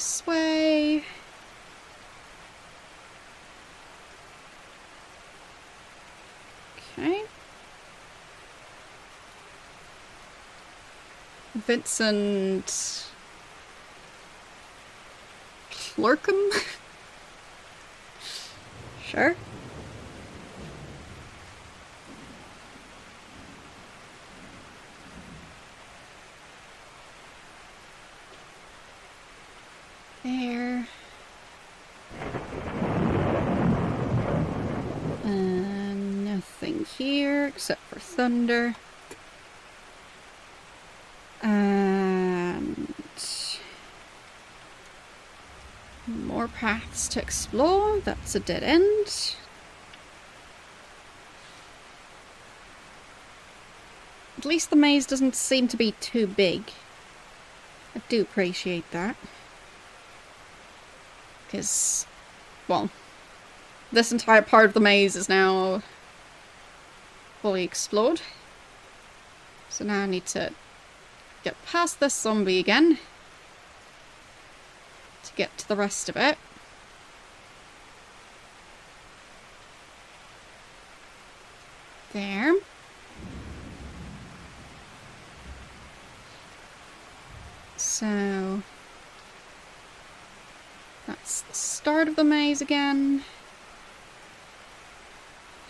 this way. Okay. Vincent Clerkham? Sure. There. Nothing here except for thunder. And more paths to explore. That's a dead end. At least the maze doesn't seem to be too big. I do appreciate that. Because, well, this entire part of the maze is now fully explored. So now I need to get past this zombie again to get to the rest of it. There. So that's the start of the maze again.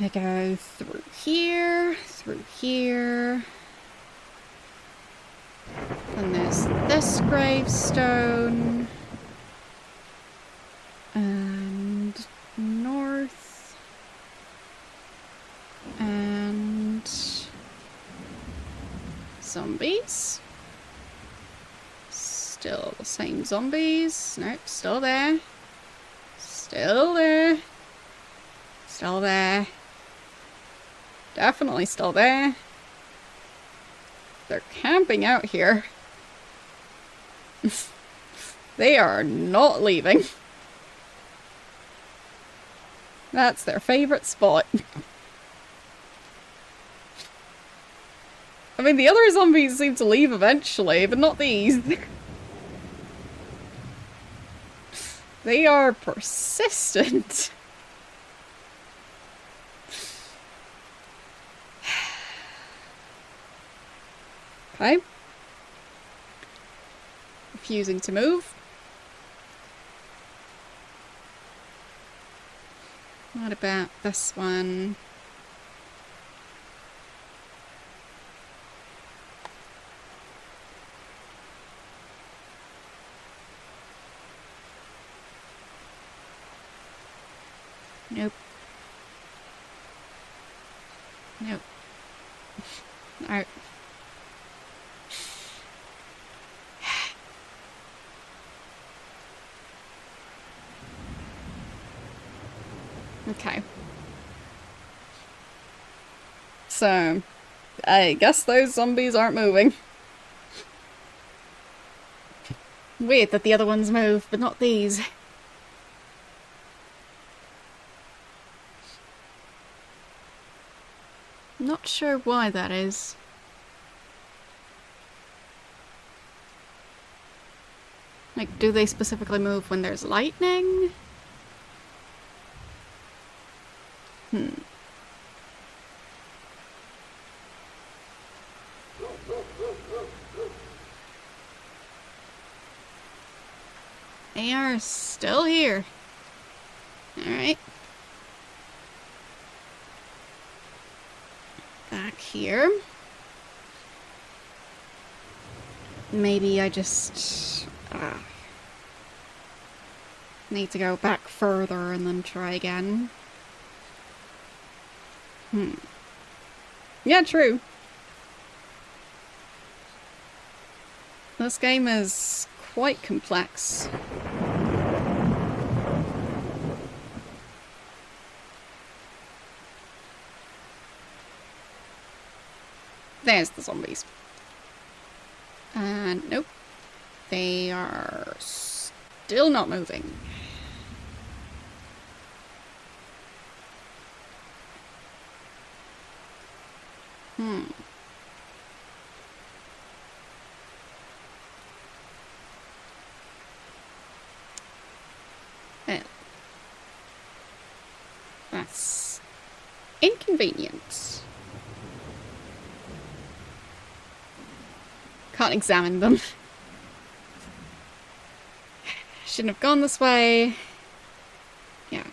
I go through here, then there's this gravestone, and north, and zombies. Still the same zombies. Nope, still there. Still there. Still there. Definitely still there. They're camping out here. They are not leaving. That's their favorite spot. I mean, the other zombies seem to leave eventually, but not these. They are persistent. Okay. Refusing to move. What about this one? Nope. Nope. Alright. Okay. So, I guess those zombies aren't moving. Weird that the other ones move, but not these. Not sure why that is. Like, do they specifically move when there's lightning? They are still here. Alright. Back here. Maybe I just need to go back further and then try again. Yeah, true. This game is quite complex. There's the zombies. And nope. They are still not moving. That's inconvenient. Can't examine them. Shouldn't have gone this way. Yeah.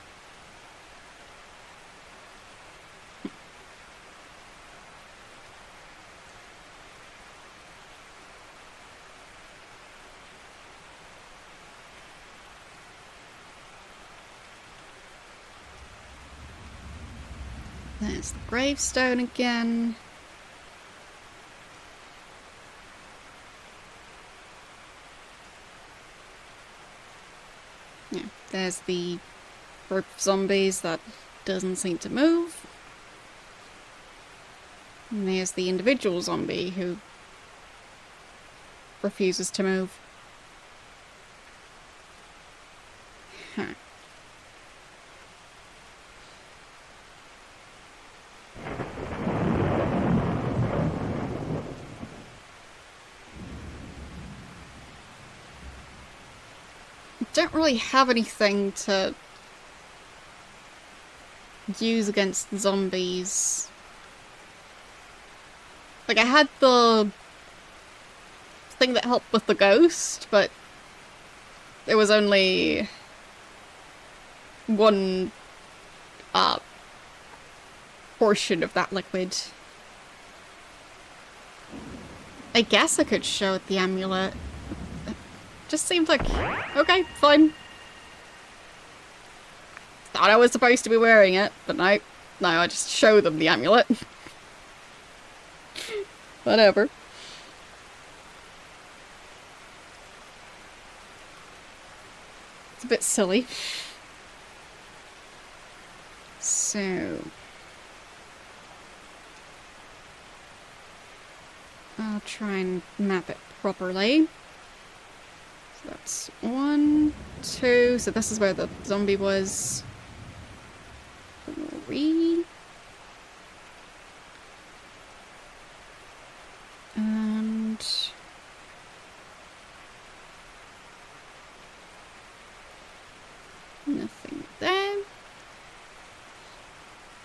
There's the gravestone again. Yeah, there's the group of zombies that doesn't seem to move. And there's the individual zombie who refuses to move. Huh. Don't really have anything to use against zombies. Like, I had the thing that helped with the ghost, but there was only one portion of that liquid. I guess I could show it the amulet. Just seemed like, okay, fine. Thought I was supposed to be wearing it, but no. No, I just show them the amulet. Whatever. It's a bit silly. So... I'll try and map it properly. So that's 1, 2, so this is where the zombie was. 3. And... nothing there.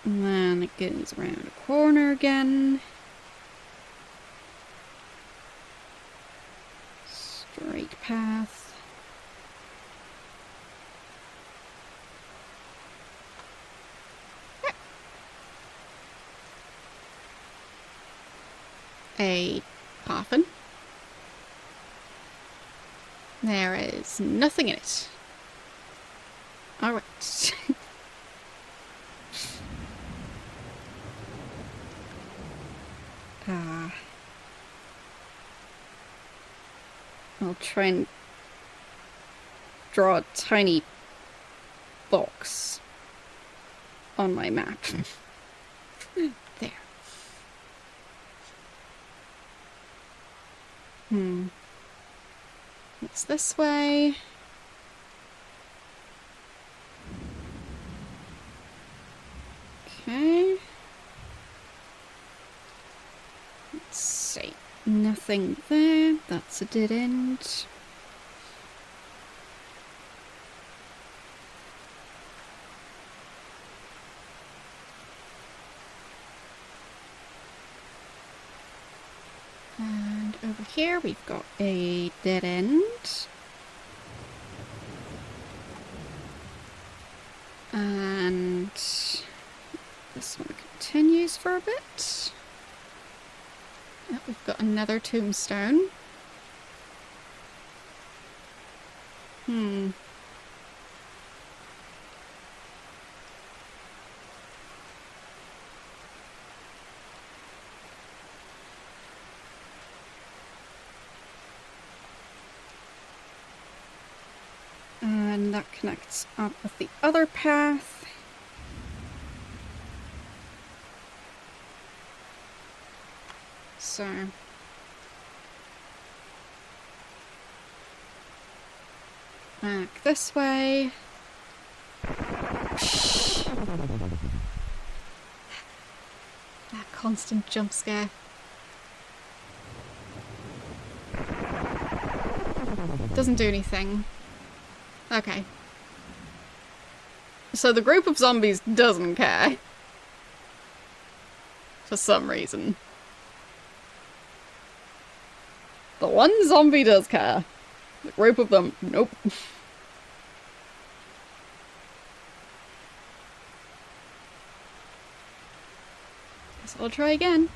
And then it goes around a corner again. Straight path. A coffin. There is nothing in it. Alright. I'll try and draw a tiny box on my map. There. It's this way. Okay. Let's see. Nothing there. That's a dead end. And over here we've got a dead end. And this one continues for a bit. Oh, we've got another tombstone. And that connects up with the other path. So... back this way. That constant jump scare. Doesn't do anything. Okay. So the group of zombies doesn't care. For some reason. The one zombie does care. The group of them, nope. Guess I'll try again.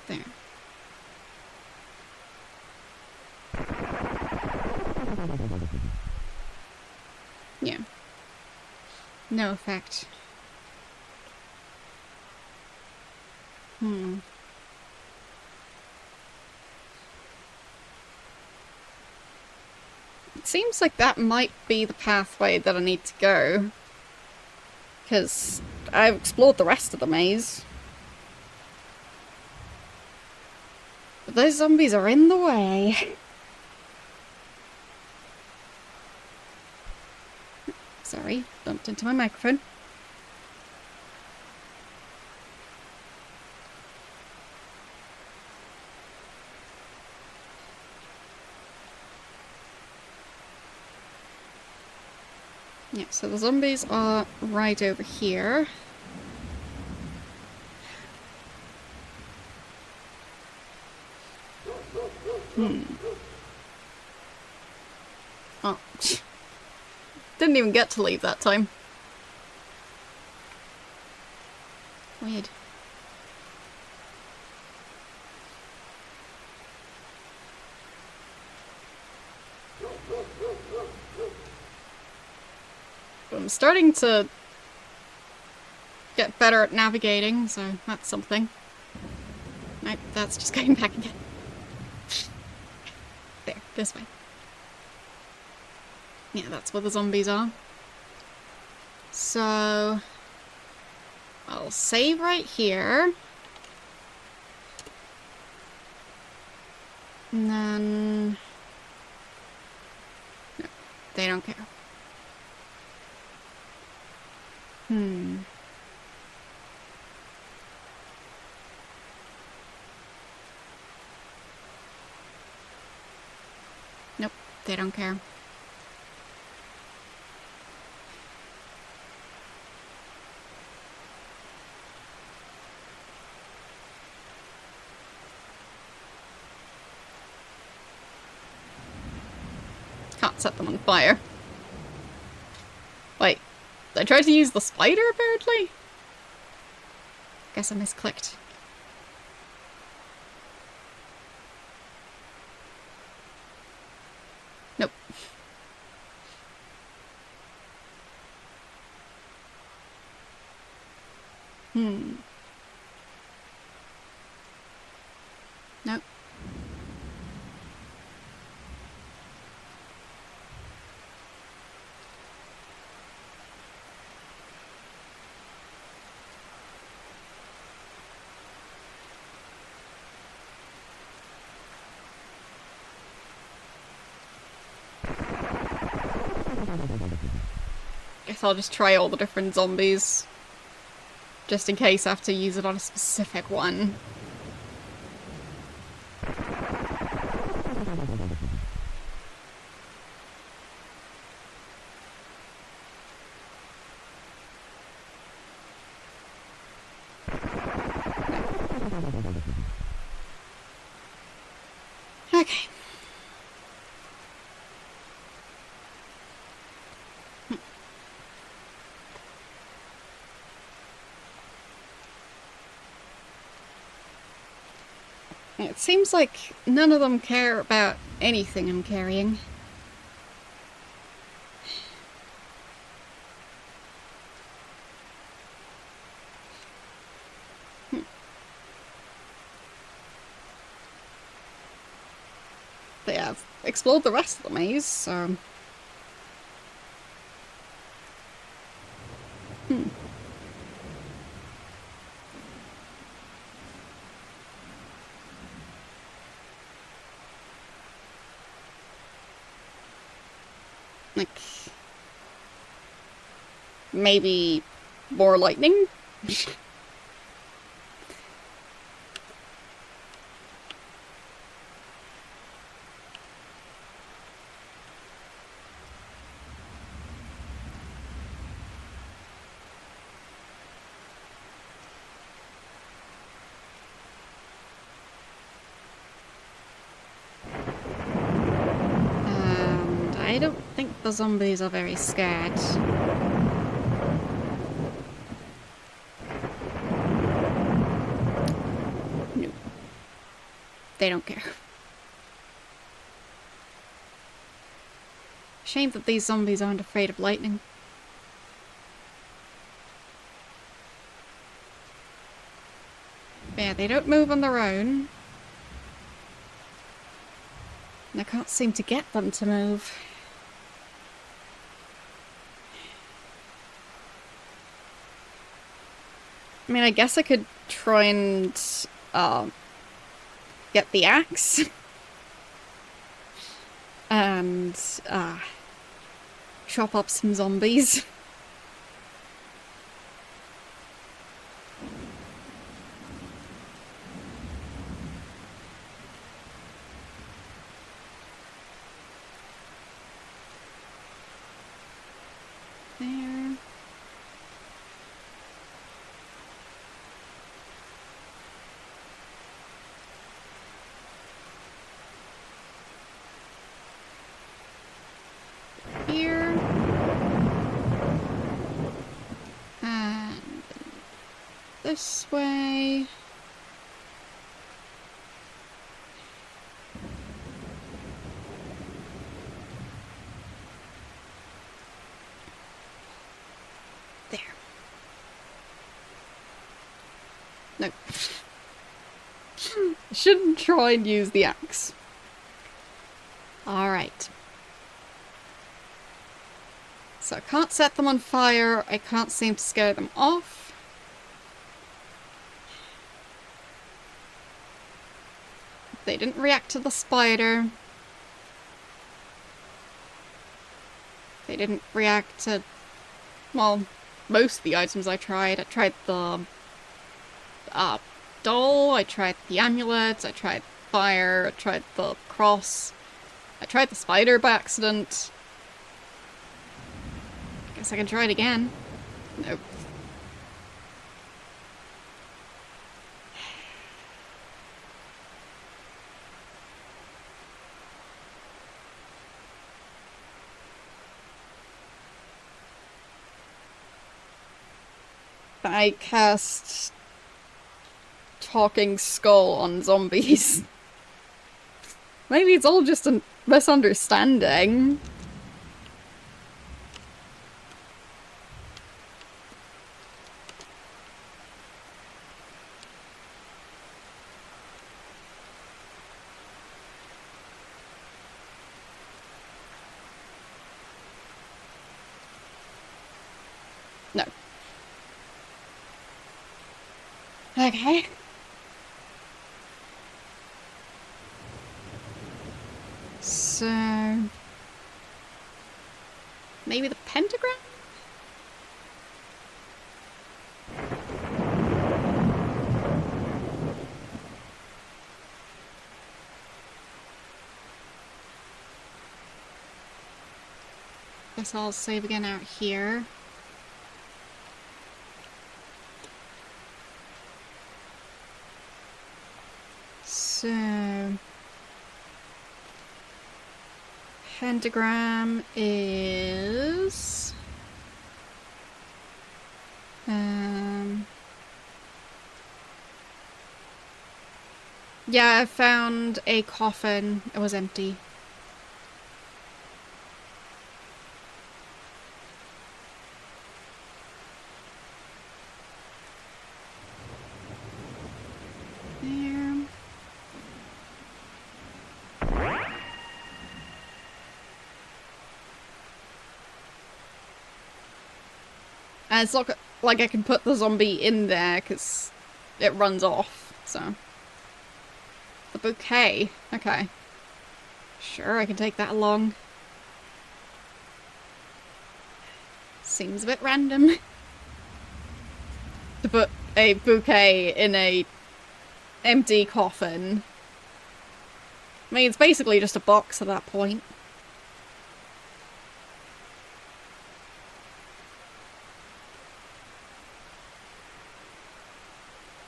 There. Yeah. No effect. It seems like that might be the pathway that I need to go. Because I've explored the rest of the maze. But those zombies are in the way. Sorry, bumped into my microphone. Yeah, so the zombies are right over here. Oh. Didn't even get to leave that time. Weird. I'm starting to get better at navigating, so that's something. Nope, that's just going back again. There, this way. Yeah, that's where the zombies are. So I'll save right here. And then... No, they don't care. Nope, they don't care. Can't set them on fire. Wait, I tried to use the spider, apparently? Guess I misclicked. Nope. Nope. Guess I'll just try all the different zombies. Just in case I have to use it on a specific one. Okay. It seems like none of them care about anything I'm carrying. But yeah, I've explored the rest of the maze, so... Like... maybe more lightning? the zombies are very scared. No. They don't care. Shame that these zombies aren't afraid of lightning. Yeah, they don't move on their own. And I can't seem to get them to move. I mean, I guess I could try and get the axe. And chop up some zombies. There. Here. And this way. There. No. Shouldn't try and use the axe. Alright. So I can't set them on fire. I can't seem to scare them off. They didn't react to the spider. They didn't react to, well, most of the items I tried. I tried the doll, I tried the amulets, I tried fire, I tried the cross. I tried the spider by accident. Guess I can try it again. Nope. I cast Talking Skull on zombies. Maybe it's all just a misunderstanding. No. Okay. So... maybe the pentagram? Guess I'll save again out here. So... pentagram is... yeah, I found a coffin. It was empty. There. And it's not like I can put the zombie in there because it runs off, so. The bouquet. Okay. Sure, I can take that along. Seems a bit random. To put a bouquet in a empty coffin. I mean, it's basically just a box at that point.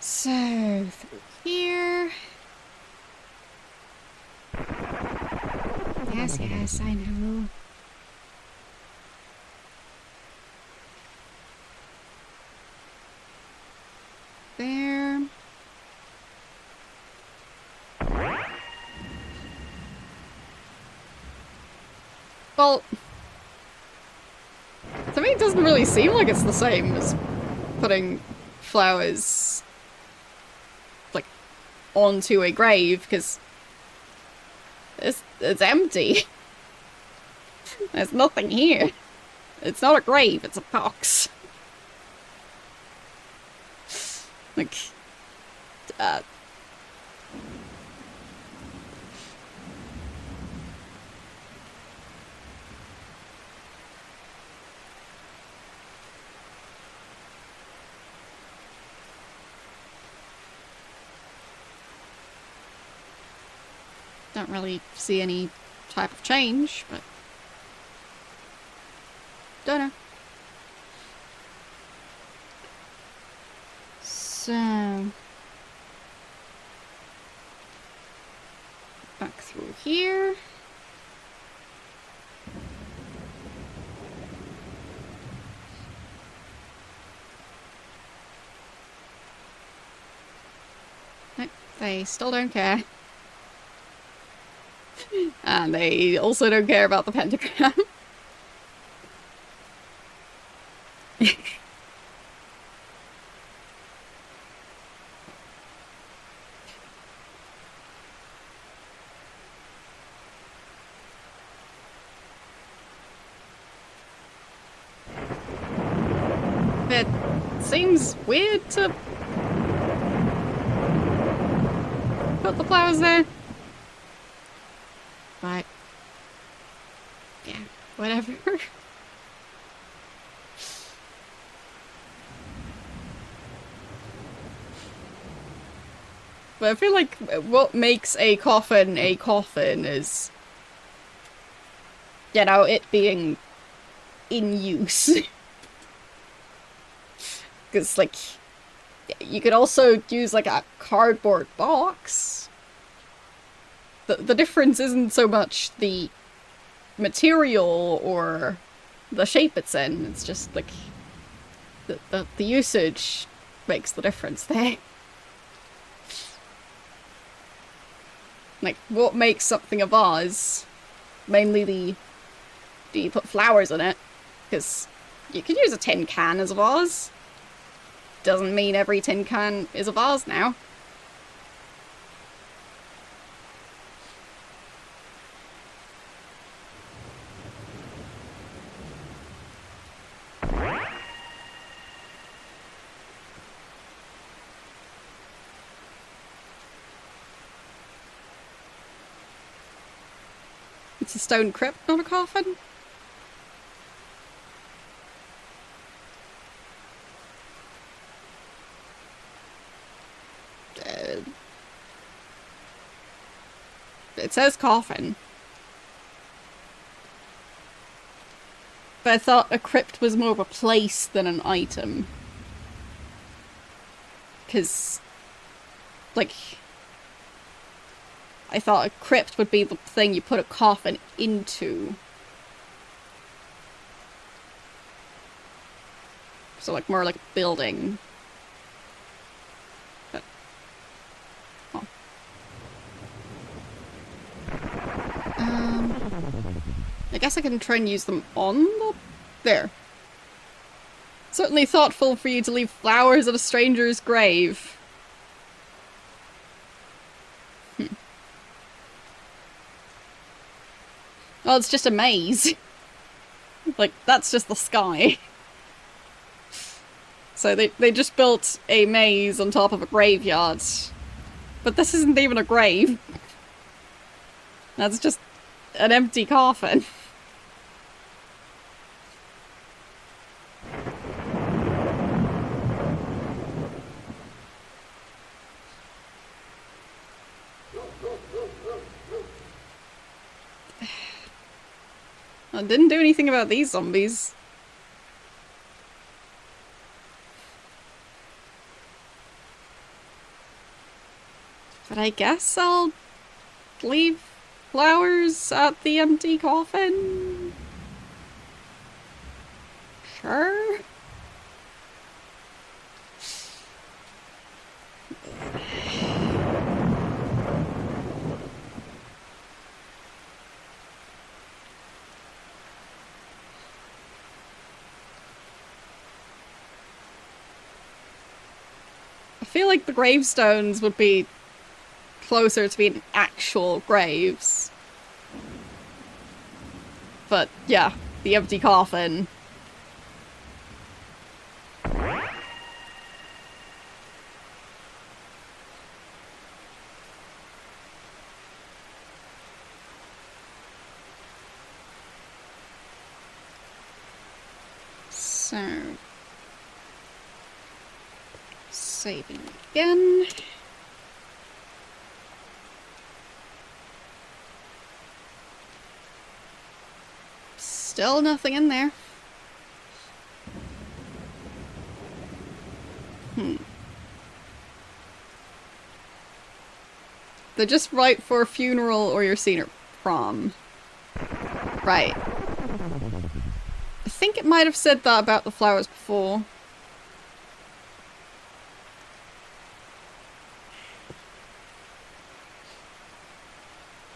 So, through here. Yes, I know. Well, to me it doesn't really seem like it's the same as putting flowers, like, onto a grave, because it's empty. There's nothing here. It's not a grave, it's a box. Like, don't really see any type of change, but don't know. So, back through here. Nope, they still don't care. And they also don't care about the pentagram. It seems weird to put the flowers there. But, yeah, whatever. But I feel like what makes a coffin is, you know, it being in use. Because, like, you could also use, like, a cardboard box. The difference isn't so much the material or the shape it's in, it's just, like, the usage makes the difference there. Like, what makes something a vase? Mainly do you put flowers in it? Because you could use a tin can as a vase. Doesn't mean every tin can is a vase now. It's a stone crypt, not a coffin. It says coffin. But I thought a crypt was more of a place than an item. Because, like, I thought a crypt would be the thing you put a coffin into. So, like, more like a building. But, oh. I guess I can try and use them on the... There. Certainly thoughtful for you to leave flowers at a stranger's grave. Oh, it's just a maze. Like, that's just the sky. So they just built a maze on top of a graveyard. But this isn't even a grave. That's just an empty coffin. I didn't do anything about these zombies. But I guess I'll leave flowers at the empty coffin? Sure. feel like the gravestones would be closer to being actual graves. But yeah, the empty coffin. So, saving again. Still nothing in there. They're just right for a funeral or your senior prom. Right. I think it might have said that about the flowers before.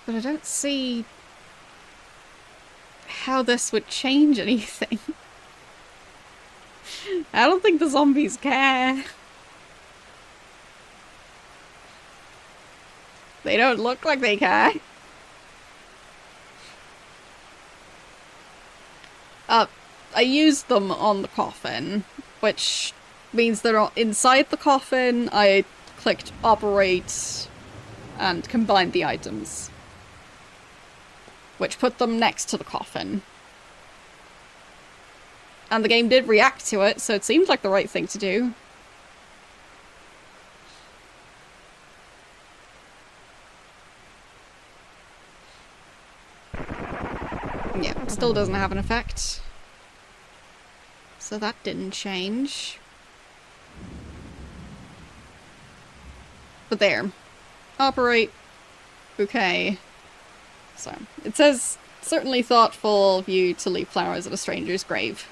But I don't see how this would change anything. I don't think the zombies care. They don't look like they care. I used them on the coffin, which means they're not inside the coffin. I clicked operate and combined the items, which put them next to the coffin. And the game did react to it, so it seemed like the right thing to do. Yeah, still doesn't have an effect. So that didn't change. But there. Operate. Okay. So, it says, certainly thoughtful of you to leave flowers at a stranger's grave.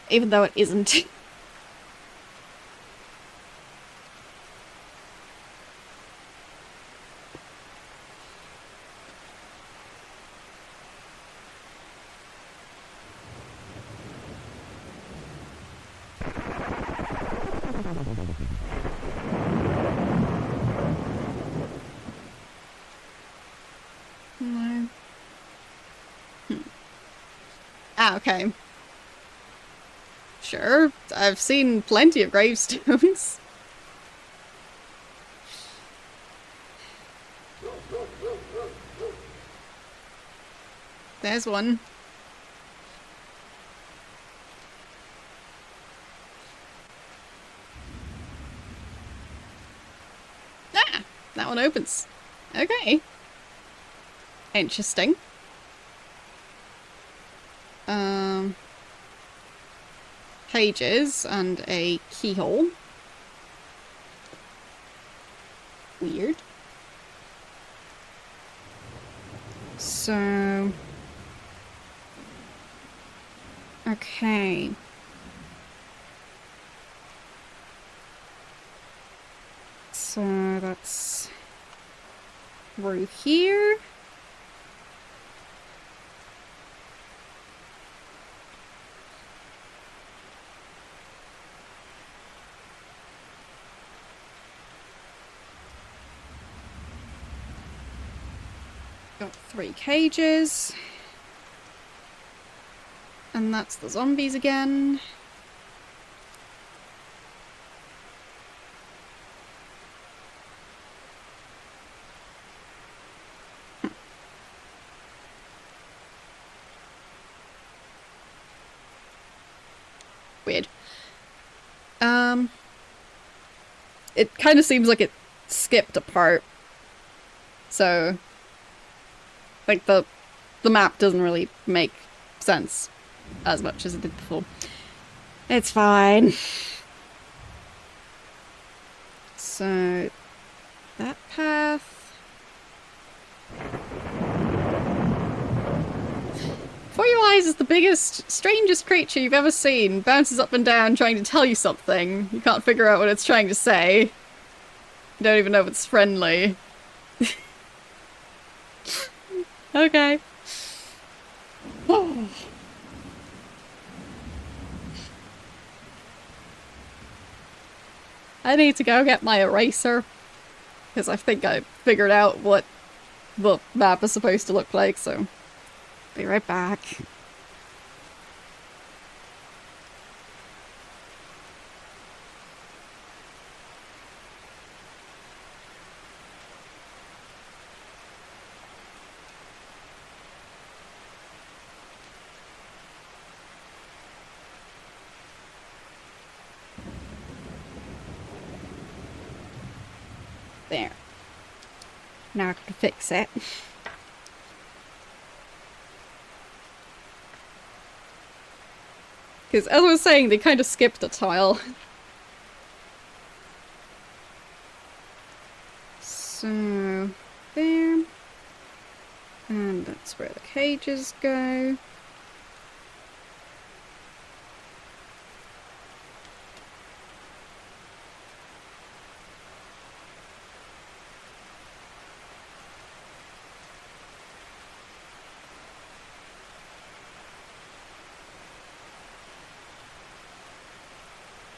Even though it isn't. No. Ah, okay. Sure, I've seen plenty of gravestones. There's one. Ah! That one opens. Okay. Interesting. Pages and a keyhole. Weird. So... okay. So that's through here. Got 3 cages. And that's the zombies again. Weird. It kind of seems like it skipped a part. So, like, the map doesn't really make sense as much as it did before. It's fine. So, that path... Before your eyes is the biggest, strangest creature you've ever seen. Bounces up and down trying to tell you something. You can't figure out what it's trying to say. You don't even know if it's friendly. Okay. I need to go get my eraser, because I think I figured out what the map is supposed to look like, so be right back. There. Now I can fix it. Because as I was saying, they kind of skipped a tile. So, there. And that's where the cages go.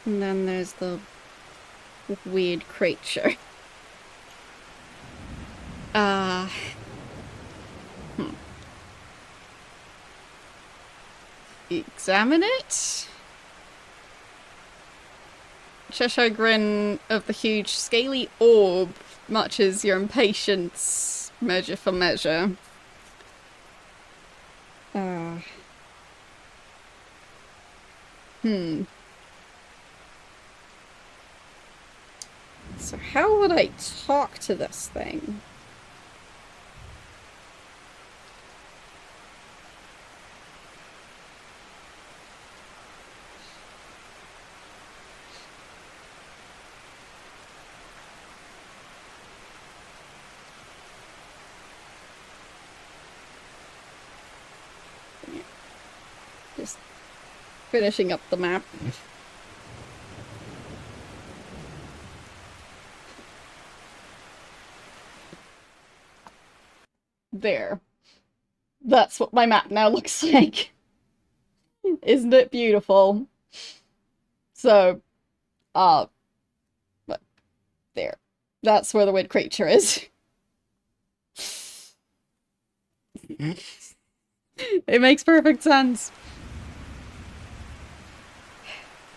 And then there's the weird creature. Examine it? Cheshire grin of the huge scaly orb matches your impatience measure for measure. So how would I talk to this thing? Just finishing up the map. There. That's what my map now looks like. Isn't it beautiful? So, but there. That's where the weird creature is. It makes perfect sense.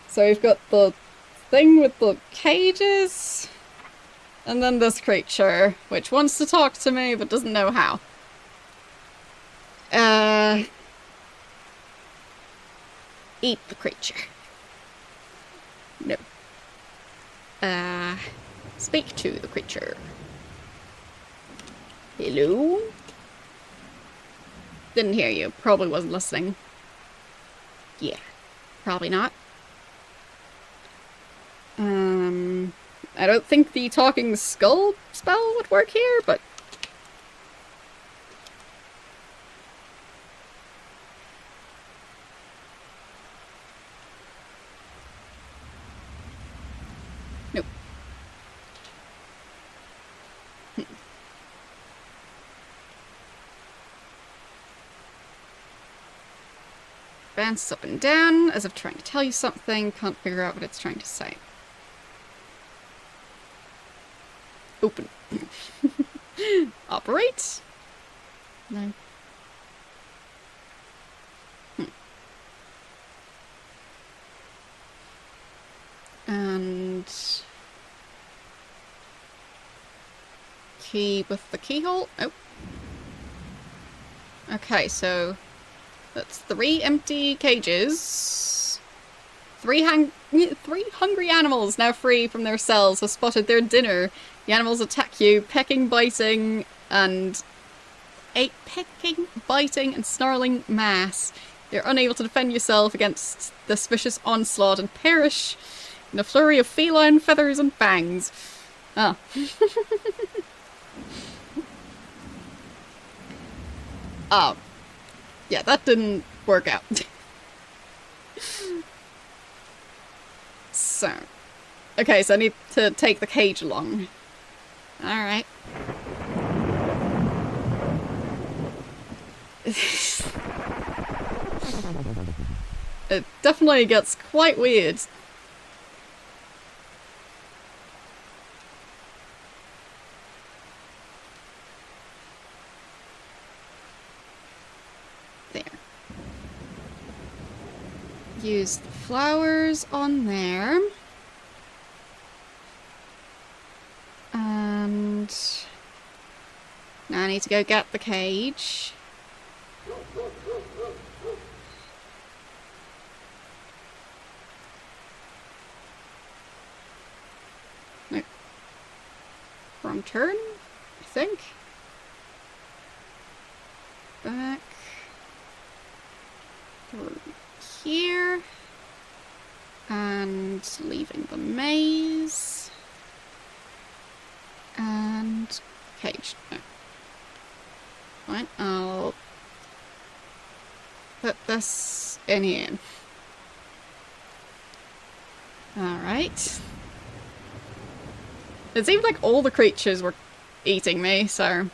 So we've got the thing with the cages, and then this creature, which wants to talk to me, but doesn't know how. Eat the creature. No. Speak to the creature. Hello? Didn't hear you. Probably wasn't listening. Yeah. Probably not. I don't think the talking skull spell would work here, but... Nope. Bounces up and down, as if trying to tell you something, can't figure out what it's trying to say. Open. Operate? No. And... key with the keyhole? Oh. Okay, so... that's 3 empty cages. 3 hungry animals now free from their cells have spotted their dinner. The animals attack you, pecking, biting, and snarling mass. You're unable to defend yourself against this vicious onslaught and perish in a flurry of feline feathers and fangs. Ah. Oh. Yeah, that didn't work out. So. Okay, so I need to take the cage along. Alright. It definitely gets quite weird. use the flowers on there. And now I need to go get the cage. Nope. Wrong turn, I think. Back. Through here. And leaving the maze. And cage. No. Right, I'll put this in here. Alright. It seemed like all the creatures were eating me, so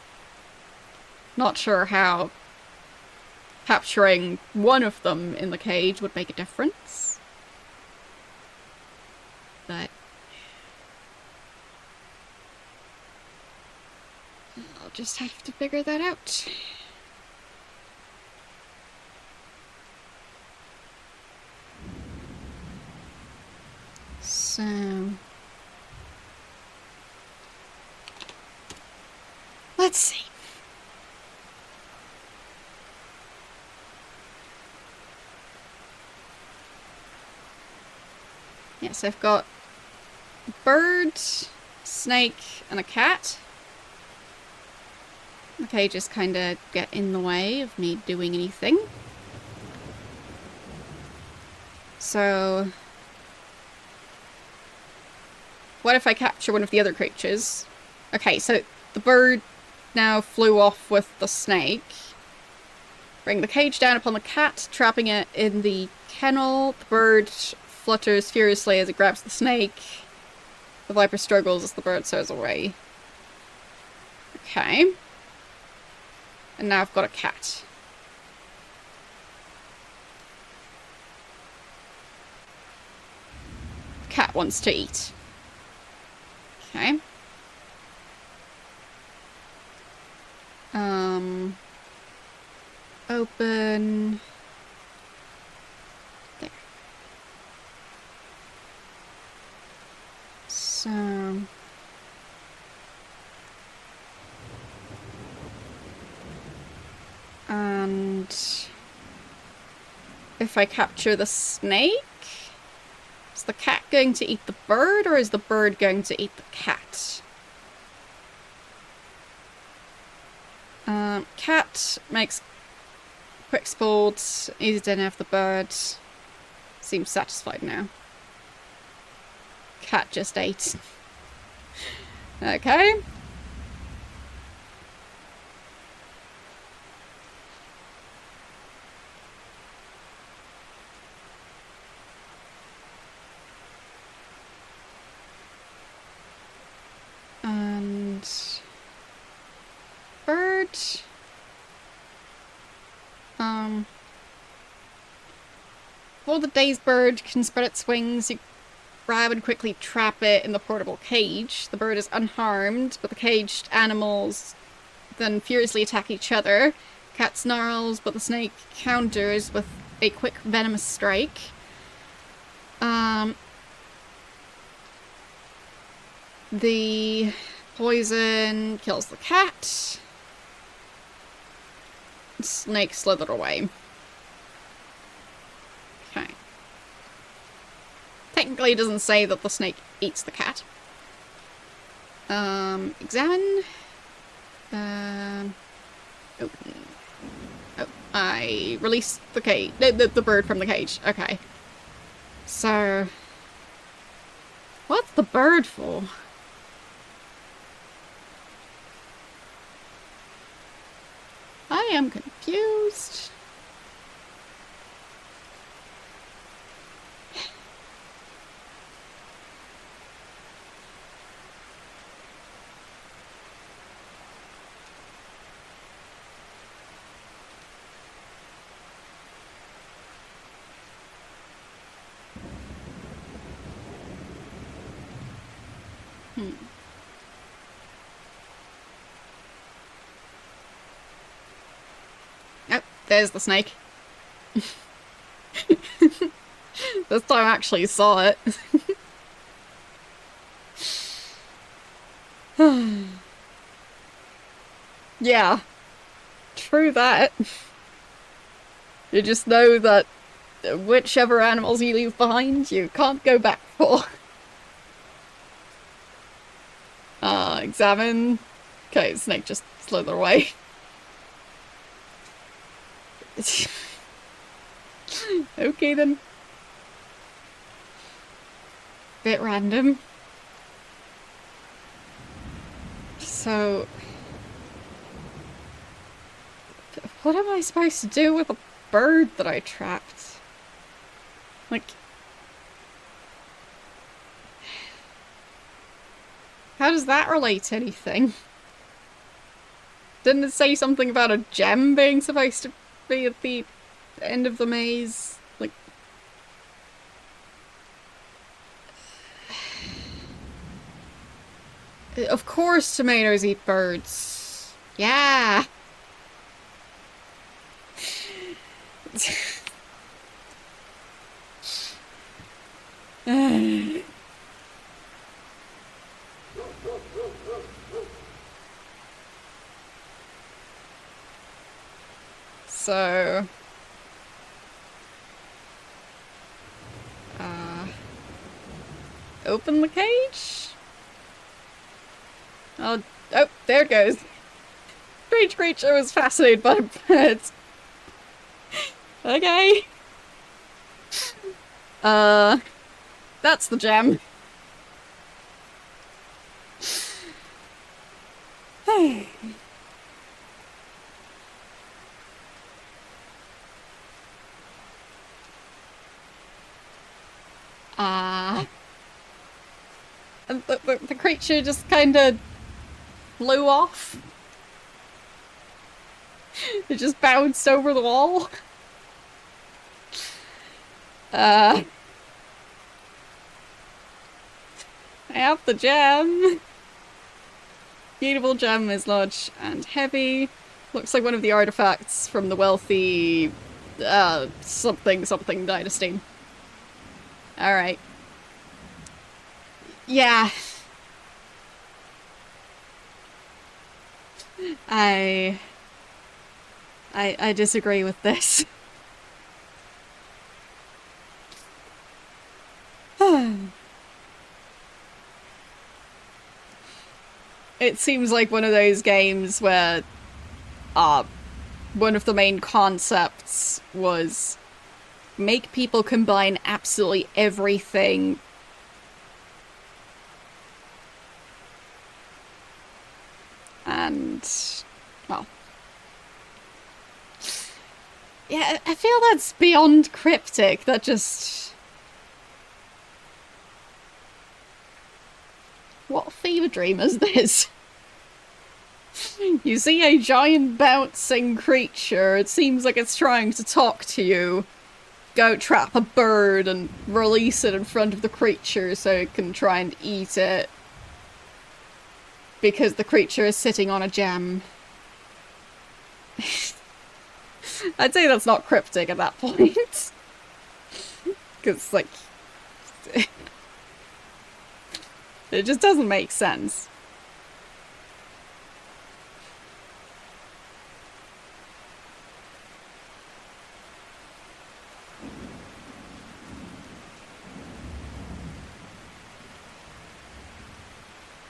not sure how capturing one of them in the cage would make a difference. But I'll just have to figure that out. So let's see. Yes, I've got a bird, snake, and a cat. The cages kind of get in the way of me doing anything. So what if I capture one of the other creatures? Okay, so the bird now flew off with the snake. Bring the cage down upon the cat, trapping it in the kennel. The bird flutters furiously as it grabs the snake. The viper struggles as the bird soars away. Okay. And now I've got a cat. Cat wants to eat. Okay. Open. There. So. And if I capture the snake, is the cat going to eat the bird, or is the bird going to eat the cat? Cat makes quick sport, easy dinner of the bird. Seems satisfied now. Cat just ate. Okay. And bird. Before the dazed bird can spread its wings, you grab and quickly trap it in the portable cage. The bird is unharmed, but the caged animals then furiously attack each other. Cat snarls, but the snake counters with a quick venomous strike. The poison kills the cat. The snake slithered away. Okay. Technically it doesn't say that the snake eats the cat. Examine. Open. Oh, I released the cage. The bird from the cage. Okay. So, what's the bird for? I am confused. Oh, there's the snake. This time I actually saw it. Yeah, true that. You just know that whichever animals you leave behind, you can't go back for. Examine. Okay, snake just slither away. Okay then. Bit random. So, what am I supposed to do with a bird that I trapped? Like, how does that relate to anything? Didn't it say something about a gem being supposed to be at the end of the maze? Like, of course tomatoes eat birds. Yeah. So, open the cage? Oh, there it goes. Strange creature was fascinated by birds. Okay. That's the gem. And the creature just kind of flew off. It just bounced over the wall. I have the gem. Beautiful gem is large and heavy. Looks like one of the artifacts from the wealthy something dynasty. Alright. Yeah. I disagree with this. It seems like one of those games where one of the main concepts was make people combine absolutely everything. And, well, yeah, I feel that's beyond cryptic. That just... What fever dream is this? You see a giant bouncing creature. It seems like it's trying to talk to you. Go trap a bird and release it in front of the creature so it can try and eat it. Because the creature is sitting on a gem. I'd say that's not cryptic at that point. Because, like... it just doesn't make sense.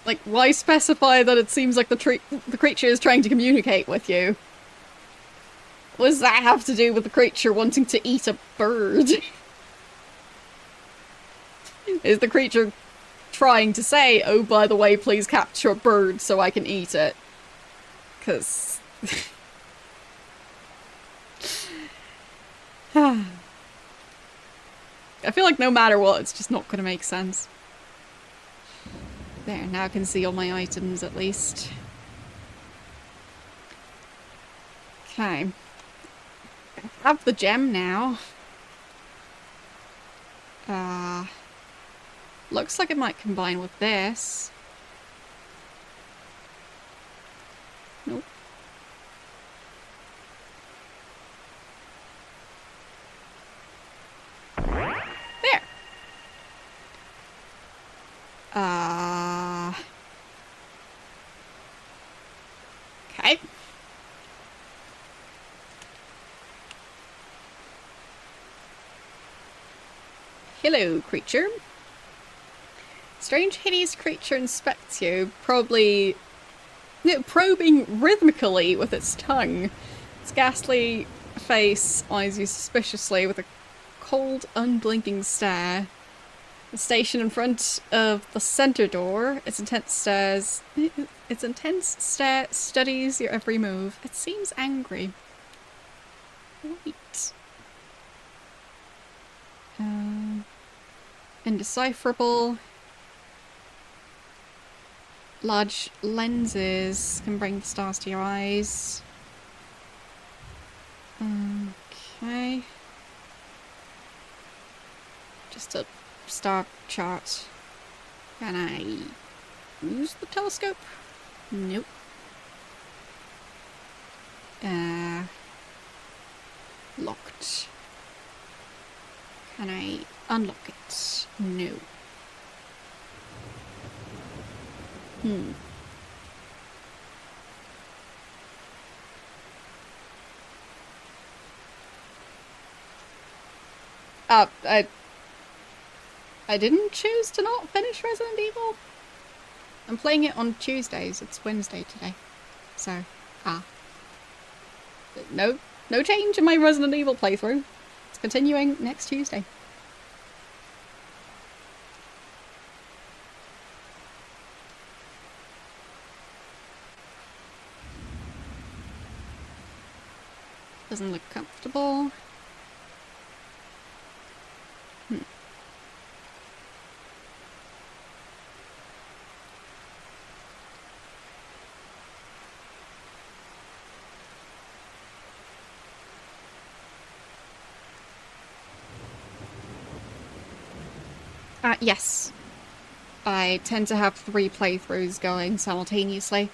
Like, why specify that it seems like the creature is trying to communicate with you? What does that have to do with the creature wanting to eat a bird? Is the creature trying to say, oh, by the way, please capture a bird so I can eat it? Because... I feel like no matter what, it's just not going to make sense. There, now I can see all my items at least. Okay. I have the gem now. Looks like it might combine with this. Nope. Okay. Hello, creature. Strange, hideous creature inspects you, probably probing rhythmically with its tongue. Its ghastly face eyes you suspiciously with a cold, unblinking stare. The station in front of the center door, its intense stare studies your every move. It seems angry. Wait. Indecipherable. Large lenses can bring the stars to your eyes. Okay. Just a star chart. Can I use the telescope? Nope. Locked. Can I unlock it? No. I didn't choose to not finish Resident Evil. I'm playing it on Tuesdays. It's Wednesday today. So, no change in my Resident Evil playthrough. It's continuing next Tuesday. Doesn't look comfortable. Yes. I tend to have 3 playthroughs going simultaneously.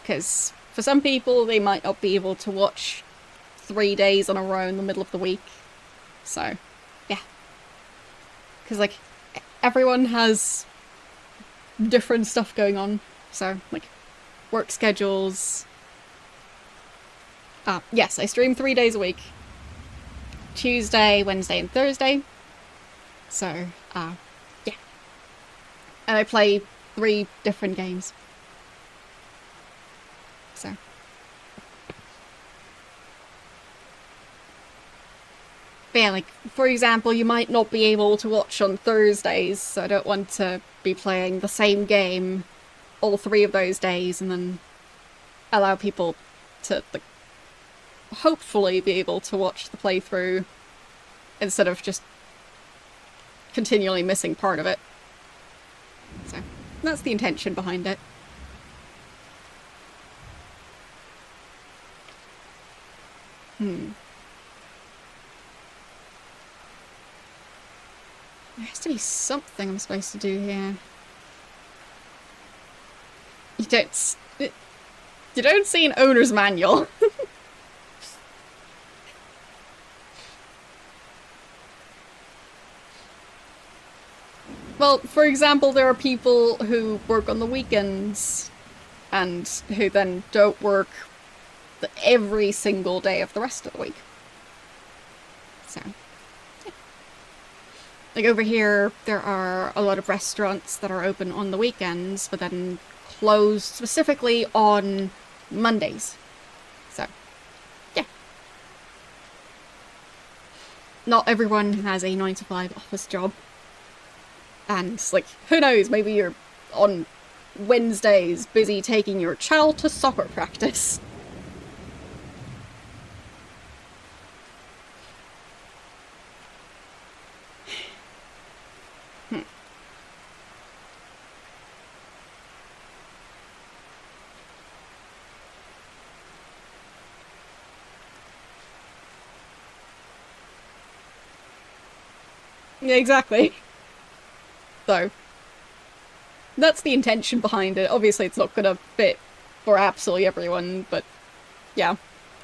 Because for some people, they might not be able to watch 3 days in a row in the middle of the week. So, yeah. Because, like, everyone has different stuff going on. So, like, work schedules. Yes, I stream 3 days a week. Tuesday, Wednesday, and Thursday. So, yeah. And I play 3 different games. So. But yeah, like, for example, you might not be able to watch on Thursdays, so I don't want to be playing the same game all 3 of those days and then allow people to, like, hopefully be able to watch the playthrough instead of just continually missing part of it. So, that's the intention behind it. There has to be something I'm supposed to do here. You don't see an owner's manual. Well, for example, there are people who work on the weekends and who then don't work every single day of the rest of the week. So, yeah. Like over here, there are a lot of restaurants that are open on the weekends, but then closed specifically on Mondays. So, yeah. Not everyone has a 9-to-5 office job. And, like, who knows, maybe you're on Wednesdays busy taking your child to soccer practice. Yeah, exactly. So, that's the intention behind it. Obviously, it's not gonna fit for absolutely everyone, but yeah.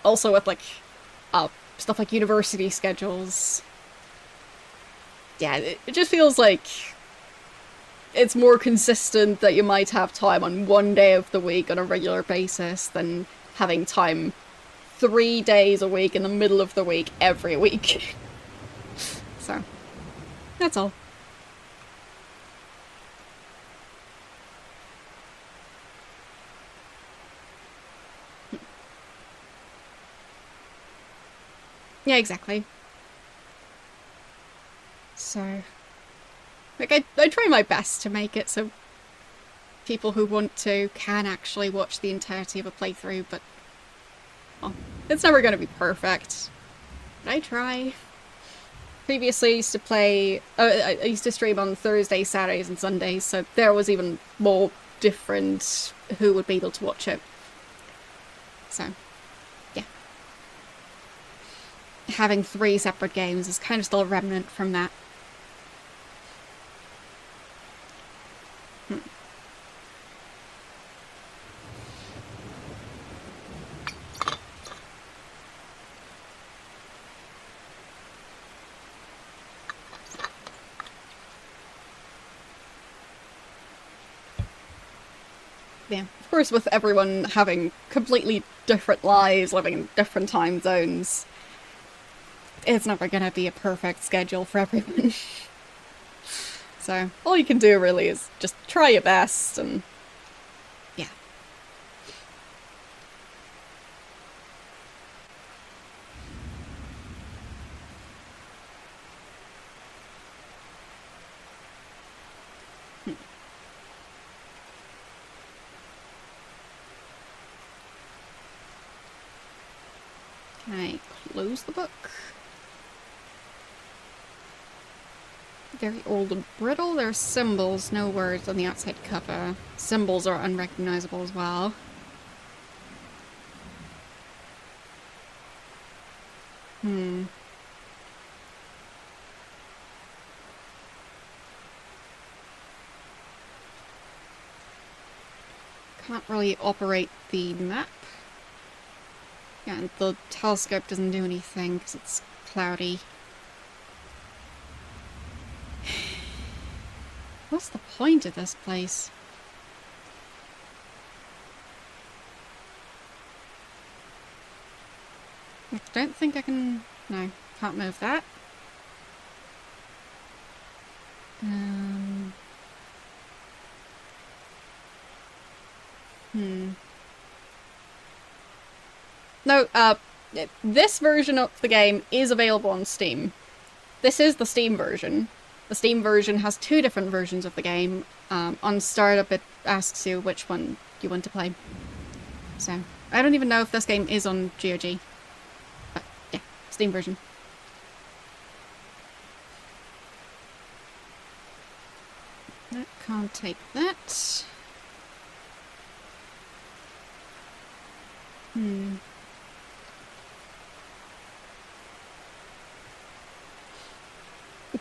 Also with, like, stuff like university schedules. Yeah, it just feels like it's more consistent that you might have time on one day of the week on a regular basis than having time 3 days a week in the middle of the week every week. So, that's all. Yeah, exactly. So, like, I try my best to make it so people who want to can actually watch the entirety of a playthrough, but well, it's never going to be perfect. But I try. Previously, I used to play. I used to stream on Thursdays, Saturdays, and Sundays, so there was even more different who would be able to watch it. So, yeah. Having 3 separate games is kind of still a remnant from that. Yeah, of course, with everyone having completely different lives, living in different time zones, it's never gonna be a perfect schedule for everyone. So, all you can do really is just try your best, and yeah. Can I close the book? Very old and brittle. There are symbols, no words on the outside cover. Symbols are unrecognizable as well. Can't really operate the map. Yeah, and the telescope doesn't do anything because it's cloudy. What's the point of this place? I don't think I can... No, can't move that. No, this version of the game is available on Steam. This is the Steam version. The Steam version has 2 different versions of the game. On startup, it asks you which one you want to play. So, I don't even know if this game is on GOG. But, yeah, Steam version. That can't take that.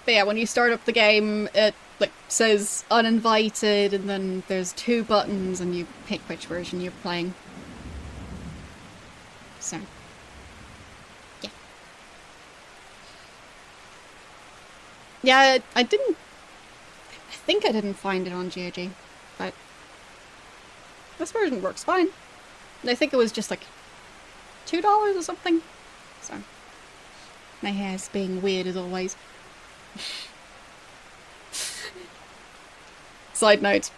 But yeah, when you start up the game, it like says uninvited, and then there's 2 buttons, and you pick which version you're playing. So, yeah. Yeah, I didn't... I think I didn't find it on GOG, but this version works fine. I think it was just like $2 or something. So, my hair's being weird as always. Side note,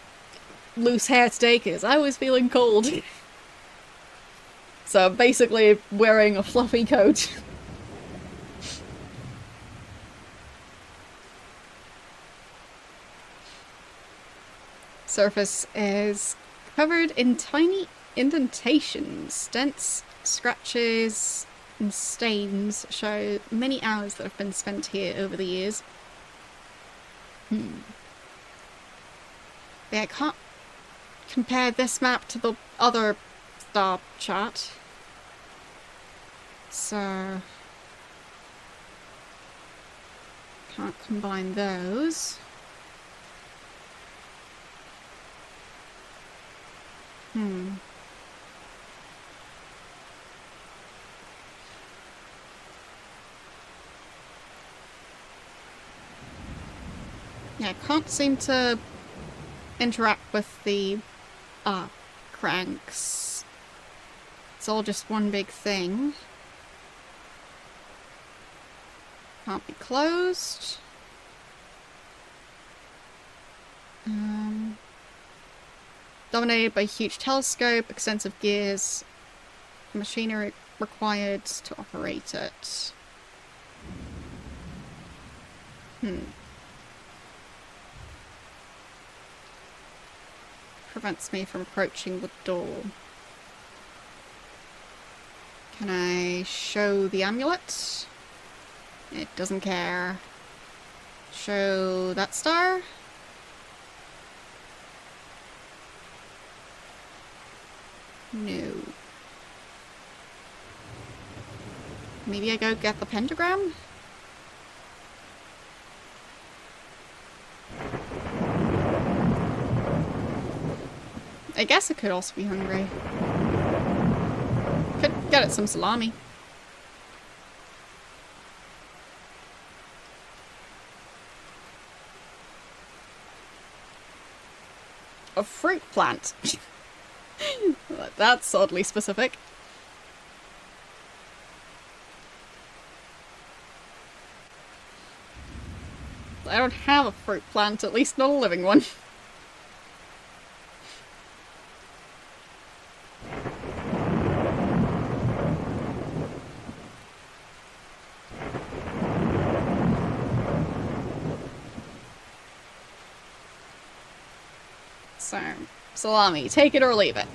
loose hair today because I was feeling cold. So I'm basically wearing a fluffy coat. Surface is covered in tiny indentations. Dents, scratches, and stains show many hours that have been spent here over the years. Yeah, I can't compare this map to the other star chart. So... can't combine those. Yeah, I can't seem to interact with the cranks. it's all just one big thing. Can't be closed. Dominated by a huge telescope, extensive gears, machinery required to operate it. Prevents me from approaching the door. Can I show the amulet? It doesn't care. Show that star? No. Maybe I go get the pentagram? I guess I could also be hungry. Could get it some salami. A fruit plant. That's oddly specific. I don't have a fruit plant, at least not a living one. So, salami, take it or leave it.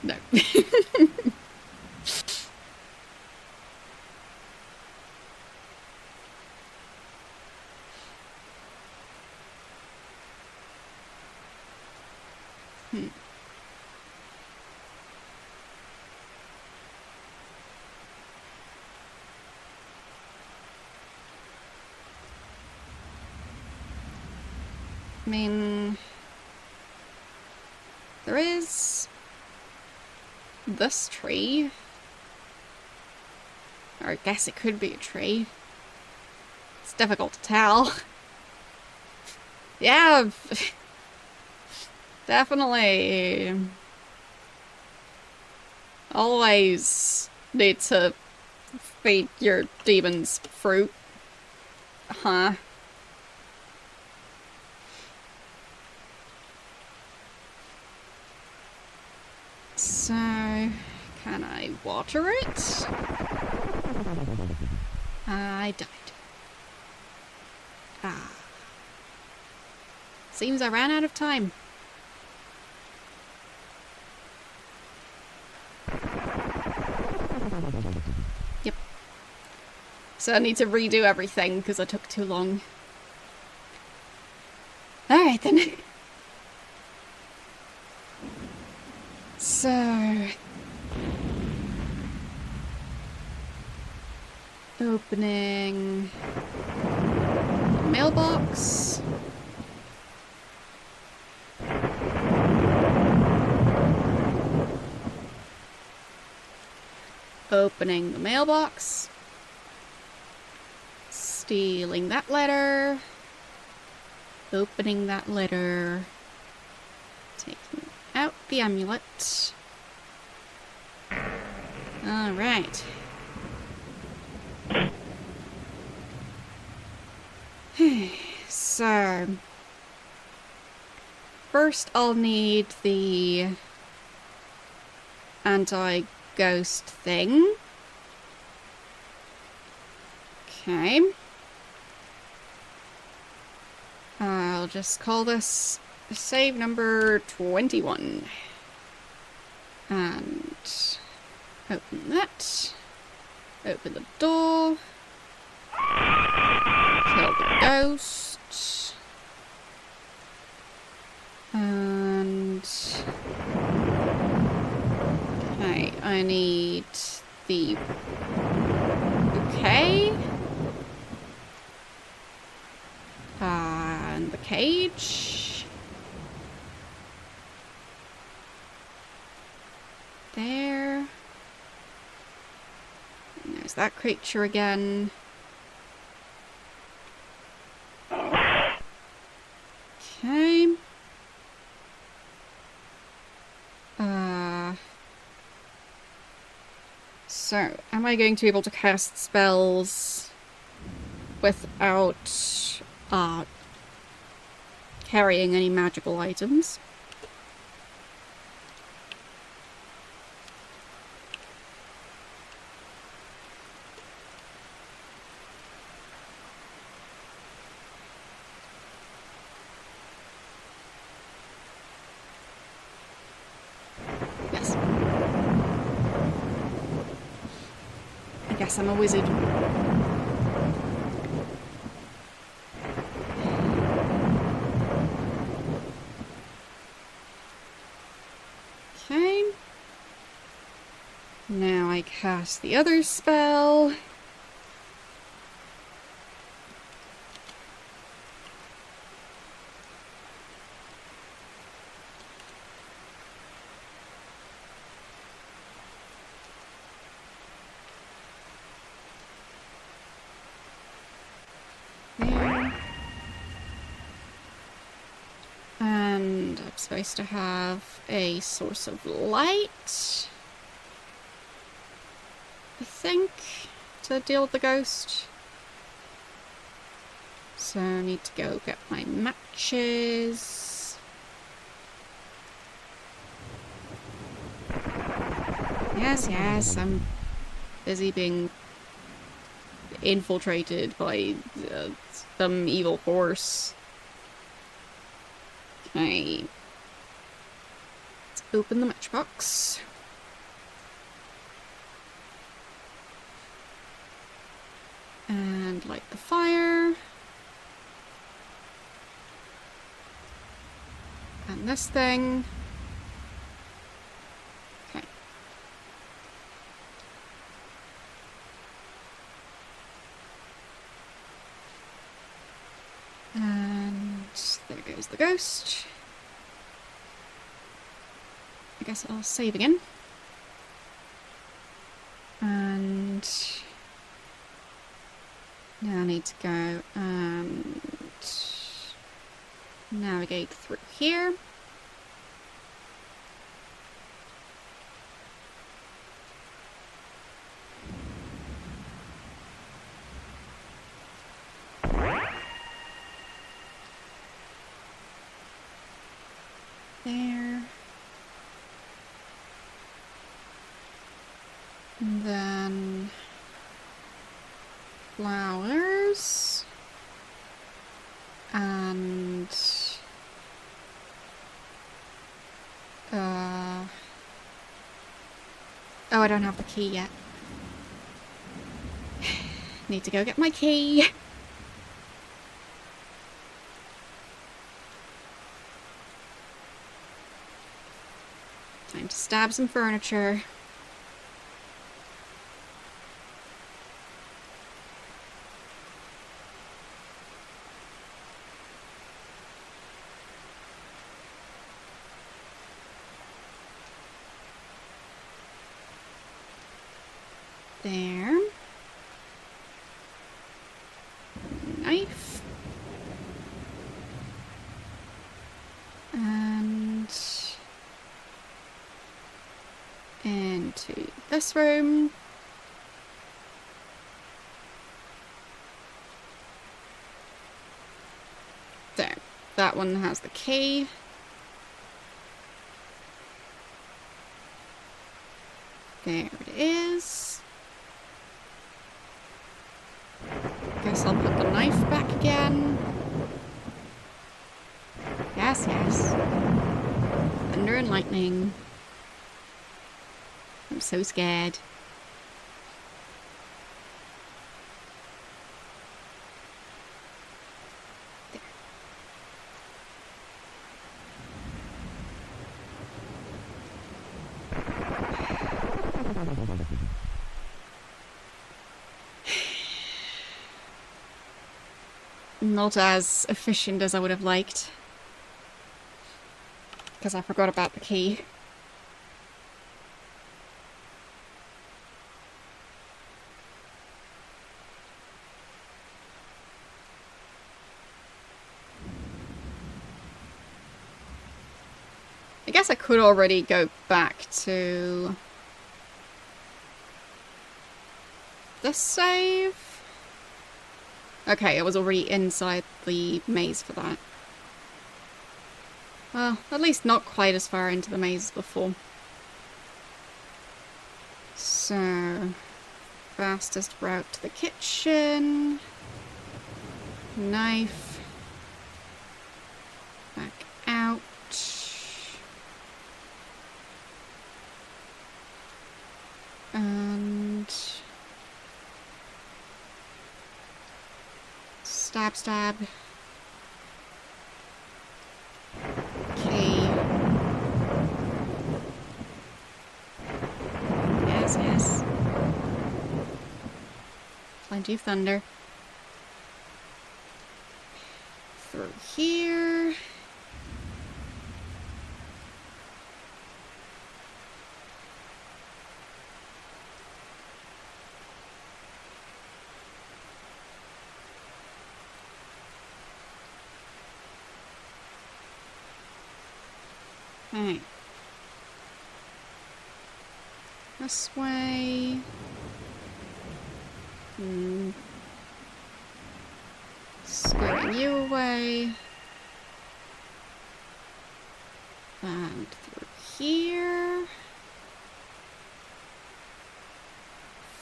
No. I mean, there is this tree. Or I guess it could be a tree. It's difficult to tell. Yeah, definitely. Always need to feed your demons fruit. Huh. So, can I water it? I died. Ah. Seems I ran out of time. Yep. So I need to redo everything because I took too long. Alright then. So... opening... mailbox. Opening the mailbox. Stealing that letter. Opening that letter. Taking out the amulet. Alright. So... first I'll need the anti-ghost thing. Okay. I'll just call this save number 21. And open that. Open the door. Kill the ghost. And... okay, I need the bouquet. And the cage. There. And there's that creature again. Okay. So, am I going to be able to cast spells without carrying any magical items? Yes. I guess I'm a wizard. Okay. Now I cast the other spell. There. And I'm supposed to have a source of light, I think, to deal with the ghost. So I need to go get my matches. Yes, I'm busy being infiltrated by some evil force. Okay. Let's open the matchbox. And light the fire. And this thing. Okay. And there goes the ghost. I guess I'll save again. And now I need to go and navigate through here. There. And then flowers. And oh, I don't have the key yet. Need to go get my key. Time to stab some furniture. There. Knife. And into this room. There. That one has the key. There it is. Guess I'll put the knife back again. Yes. Thunder and lightning. I'm so scared. There. Not as efficient as I would have liked. Because I forgot about the key. I guess I could already go back to this save? Okay, I was already inside the maze for that. Well, at least not quite as far into the maze as before. So, fastest route to the kitchen. Knife. Back out. And stab, stab. Okay. Yes, yes. Plenty of thunder. Through here. Okay. This way. Scaring you away. And through here.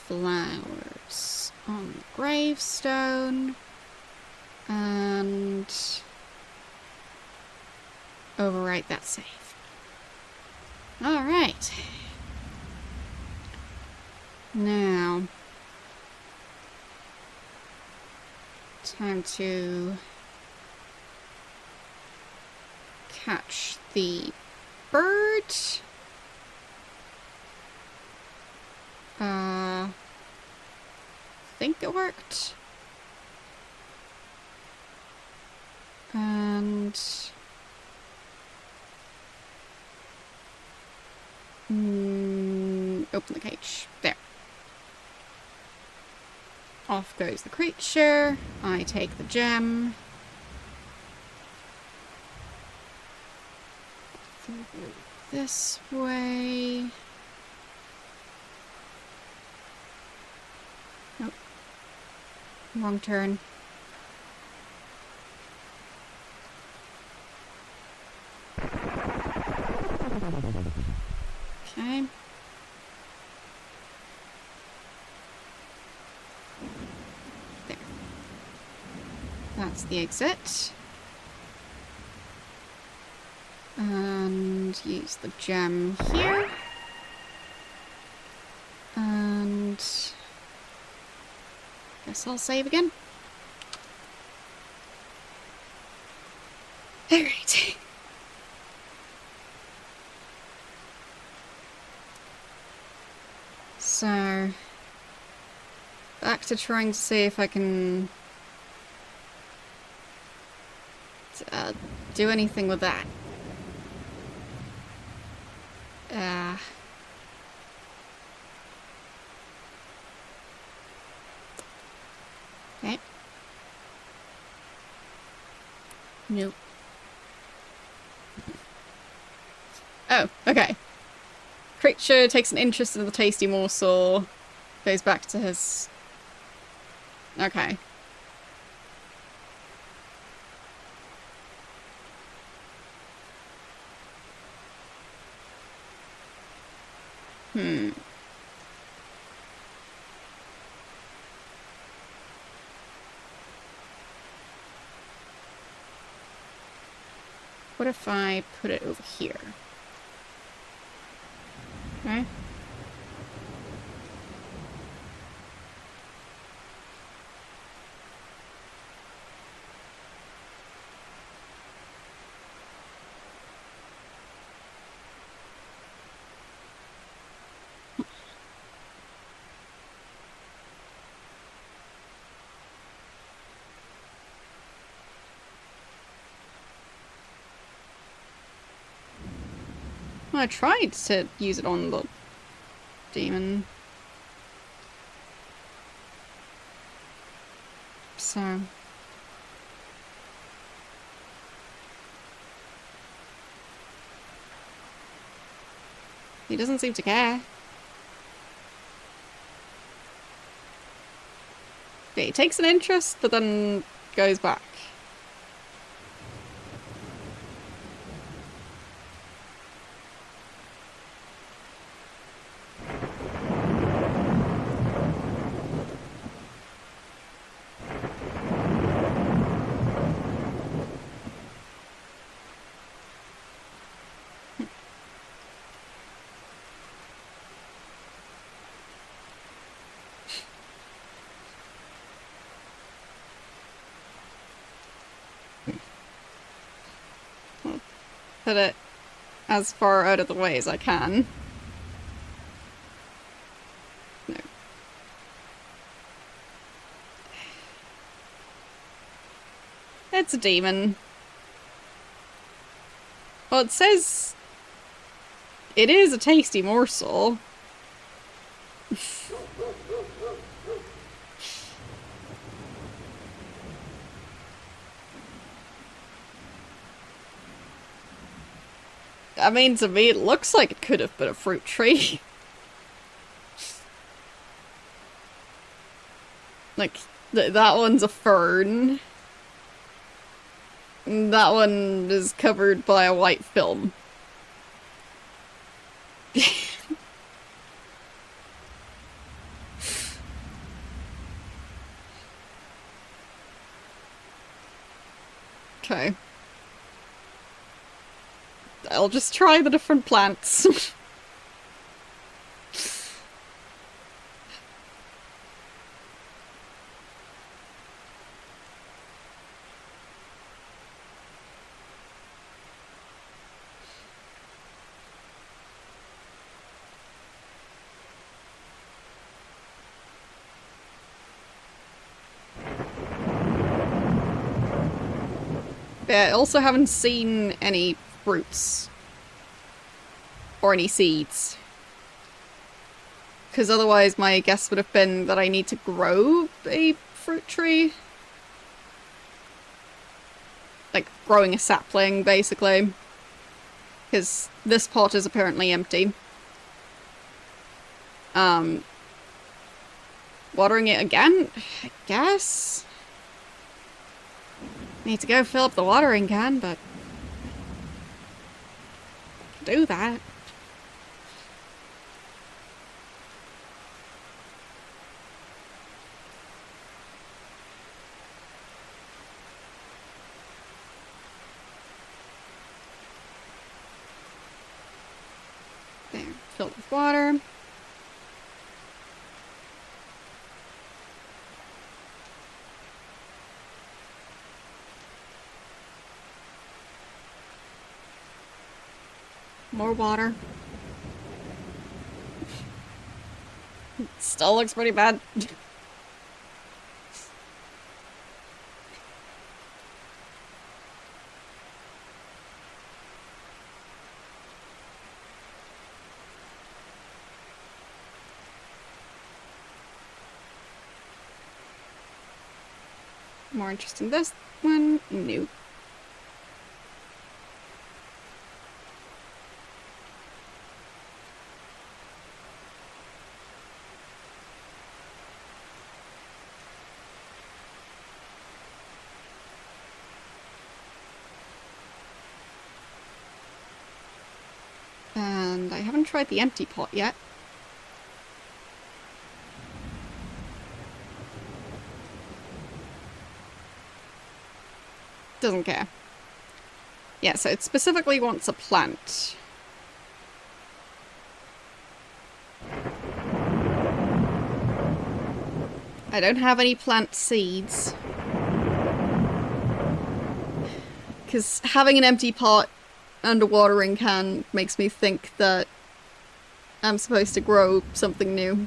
Flowers on the gravestone. And overwrite that save. Alright. Now, time to catch the bird. I think it worked. And open the cage. There. Off goes the creature. I take the gem. Through this way. Nope. Wrong turn. Okay. There. That's the exit. And use the gem here. And guess I'll save again. Alright. So, back to trying to see if I can do anything with that. Okay. Nope. Oh, okay. Creature takes an interest in the tasty morsel, goes back to his... Okay. What if I put it over here? Okay. Well, I tried to use it on the demon. So... he doesn't seem to care. Okay, he takes an interest, but then goes back. Put it as far out of the way as I can. No. It's a demon. Well, it says it is a tasty morsel. I mean, to me, it looks like it could have been a fruit tree. Like, that one's a fern. And that one is covered by a white film. Okay. I'll just try the different plants. Yeah, I also haven't seen any fruits. Or any seeds. Because otherwise my guess would have been that I need to grow a fruit tree. Like, growing a sapling, basically. Because this pot is apparently empty. Watering it again? I guess? Need to go fill up the watering can, but... do that. There, filled with water. More water. Still looks pretty bad. More interest in this one? Nope. And I haven't tried the empty pot yet. Doesn't care. Yeah, so it specifically wants a plant. I don't have any plant seeds. Because having an empty pot and a watering can makes me think that I'm supposed to grow something new.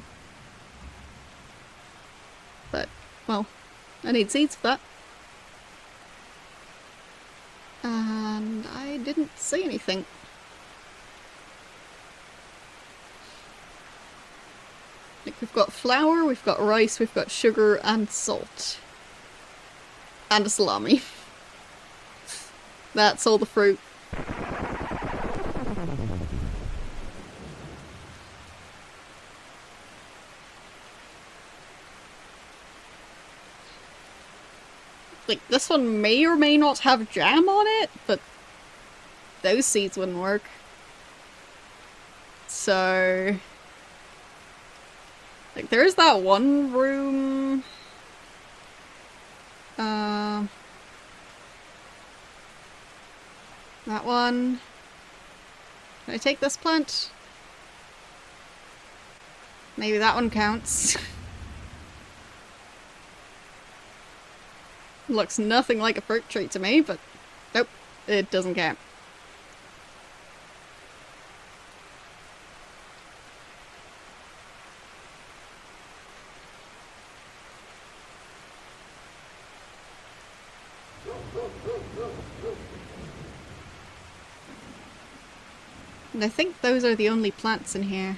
But, well, I need seeds for that. And I didn't see anything. Like, we've got flour, we've got rice, we've got sugar and salt. And a salami. That's all the fruit. Like, this one may or may not have jam on it, but those seeds wouldn't work. So... like, there is that one room... that one... Can I take this plant? Maybe that one counts. Looks nothing like a fruit tree to me, but nope, it doesn't count. And I think those are the only plants in here.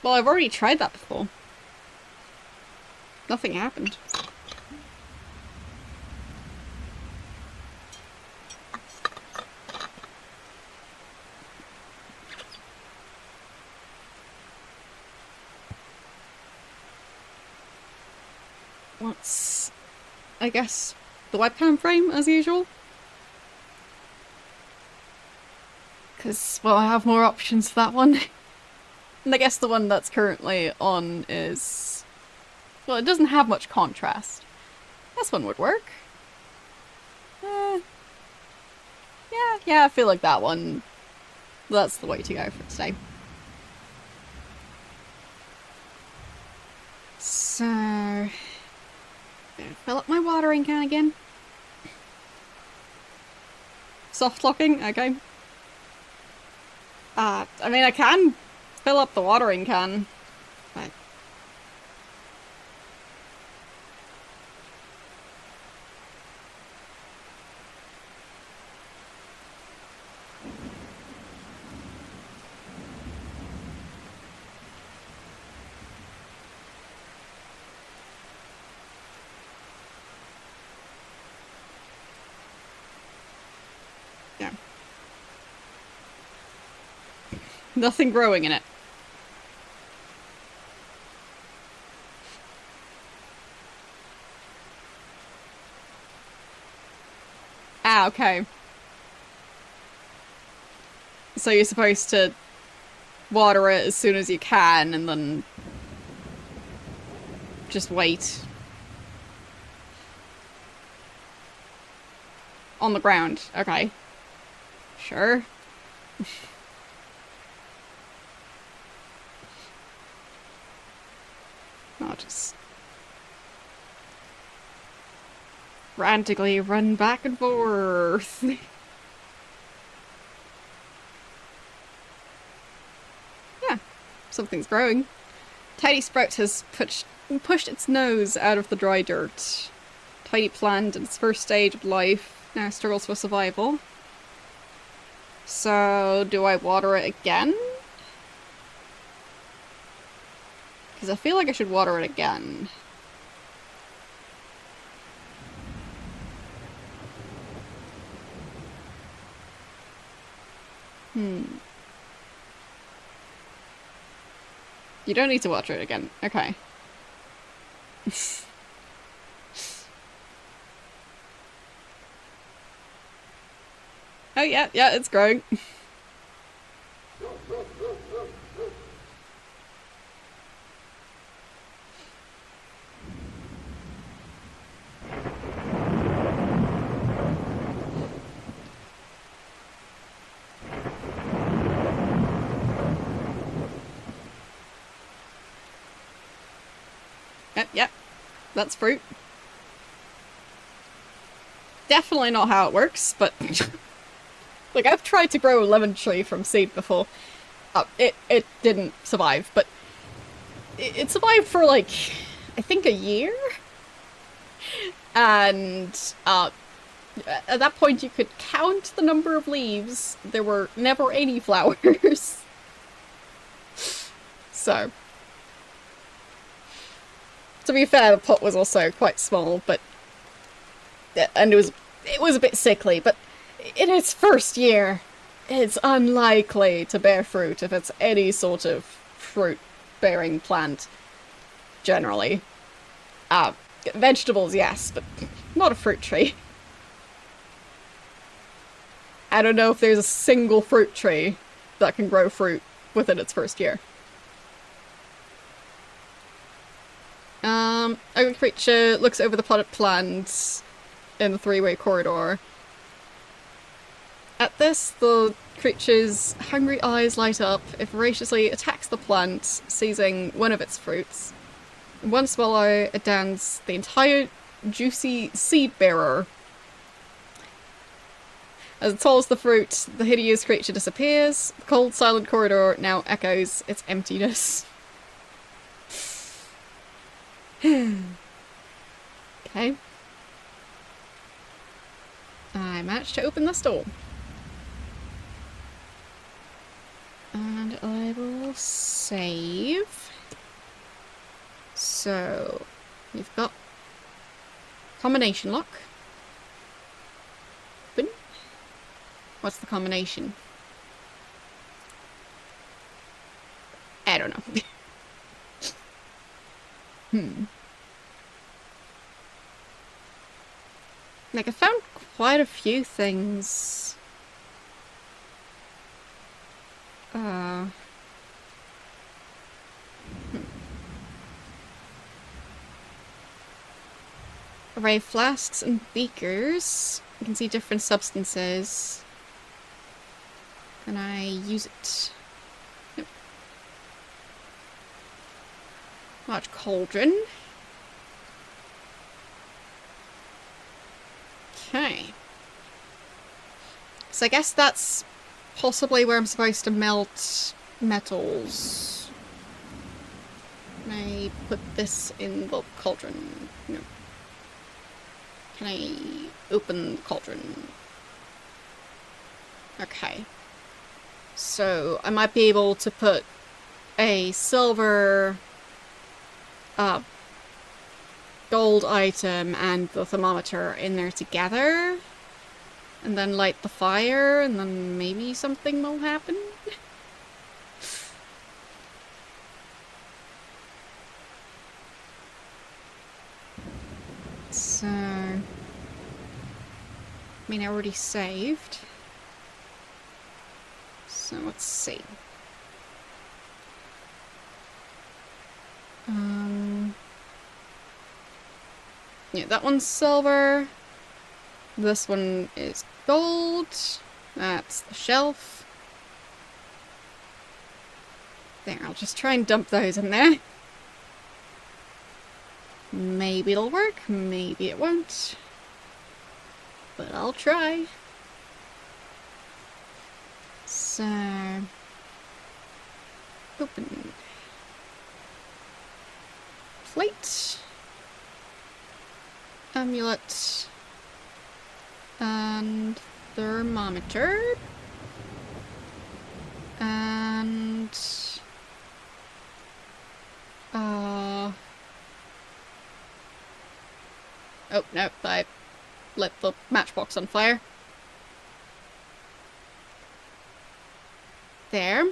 Well, I've already tried that before. Nothing happened. What's... I guess the webcam frame, as usual? Because, well, I have more options for that one. And I guess the one that's currently on is... well, it doesn't have much contrast. This one would work. Yeah, I feel like that one... that's the way to go for today. So... fill up my watering can again. Soft locking? Okay. I mean, I can fill up the watering can, but... yeah. Nothing growing in it. Ah, okay. So you're supposed to water it as soon as you can and then just wait. On the ground. Okay. Sure. I'll just frantically run back and forth. Yeah, something's growing. Tiny Sprout has pushed its nose out of the dry dirt. Tiny plant in its first stage of life now struggles for survival. So, do I water it again? Because I feel like I should water it again. You don't need to water it again. Okay. Oh yeah, it's growing. Yep, that's fruit. Definitely not how it works, but like I've tried to grow a lemon tree from seed before. It didn't survive, but it survived for like I think a year, and at that point you could count the number of leaves. There were never any flowers. So, to be fair, the pot was also quite small, but and it was a bit sickly, but in its first year, it's unlikely to bear fruit if it's any sort of fruit-bearing plant, generally. Vegetables, yes, but not a fruit tree. I don't know if there's a single fruit tree that can grow fruit within its first year. A creature looks over the potted plants in the three-way corridor. At this, the creature's hungry eyes light up. It voraciously attacks the plant, seizing one of its fruits. In one swallow, it downs the entire juicy seed bearer. As it swallows the fruit, the hideous creature disappears. The cold, silent corridor now echoes its emptiness. Okay. I managed to open this door. And I will save. So, we've got combination lock. Open. What's the combination? I don't know. Like, I found quite a few things. Array of flasks and beakers. You can see different substances. Can I use it? Nope. Large cauldron. Okay. So I guess that's possibly where I'm supposed to melt metals. Can I put this in the cauldron? No. Can I open the cauldron? Okay. So I might be able to put a silver gold item and the thermometer in there together, and then light the fire, and then maybe something will happen. So, I mean, I already saved. So let's see. Yeah, that one's silver. This one is gold. That's the shelf. There, I'll just try and dump those in there. Maybe it'll work, maybe it won't. But I'll try. So... open. Plate. Amulet. And thermometer. And... oh, no, I lit the matchbox on fire. There.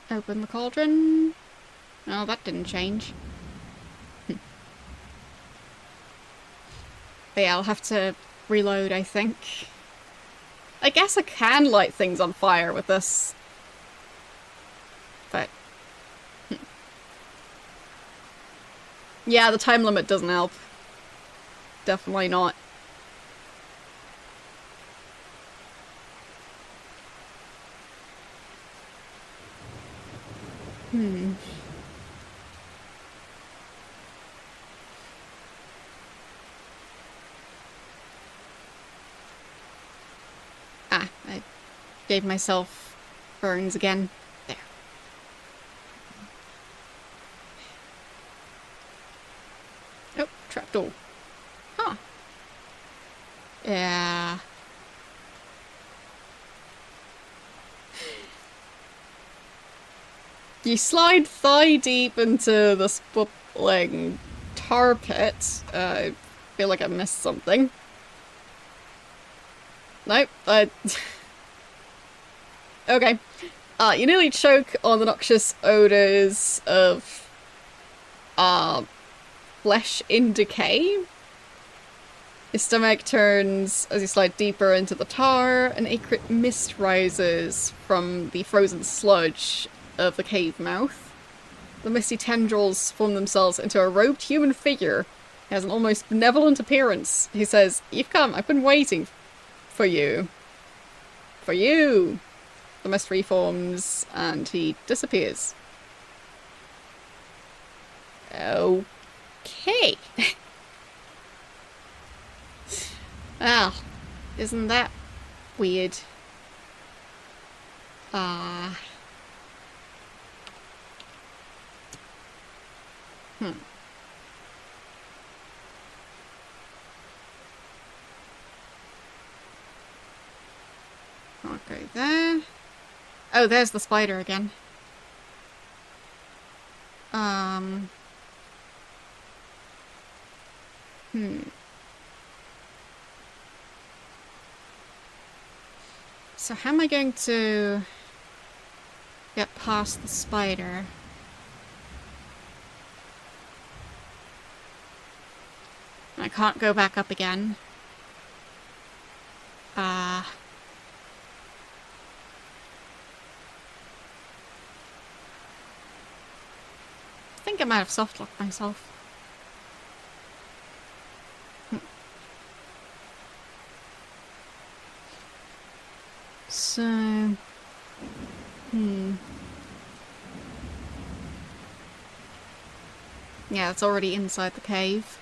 Open the cauldron. Oh, that didn't change. But yeah, I'll have to reload, I think. I guess I can light things on fire with this. But... yeah, the time limit doesn't help. Definitely not. Ah, I gave myself burns again. There. Oh, trapdoor. Huh. Yeah. You slide thigh deep into this bubbling tar pit. I feel like I missed something. Nope, okay. You nearly choke on the noxious odors of flesh in decay. Your stomach turns as you slide deeper into the tar. An acrid mist rises from the frozen sludge of the cave mouth. The misty tendrils form themselves into a robed human figure. He has an almost benevolent appearance. He says, "You've come. I've been waiting for you. For you." The mist reforms and he disappears. Okay. Well, isn't that weird? Okay, there. Oh, there's the spider again. So how am I going to get past the spider? I can't go back up again. I think I might have softlocked myself. So... Yeah, it's already inside the cave.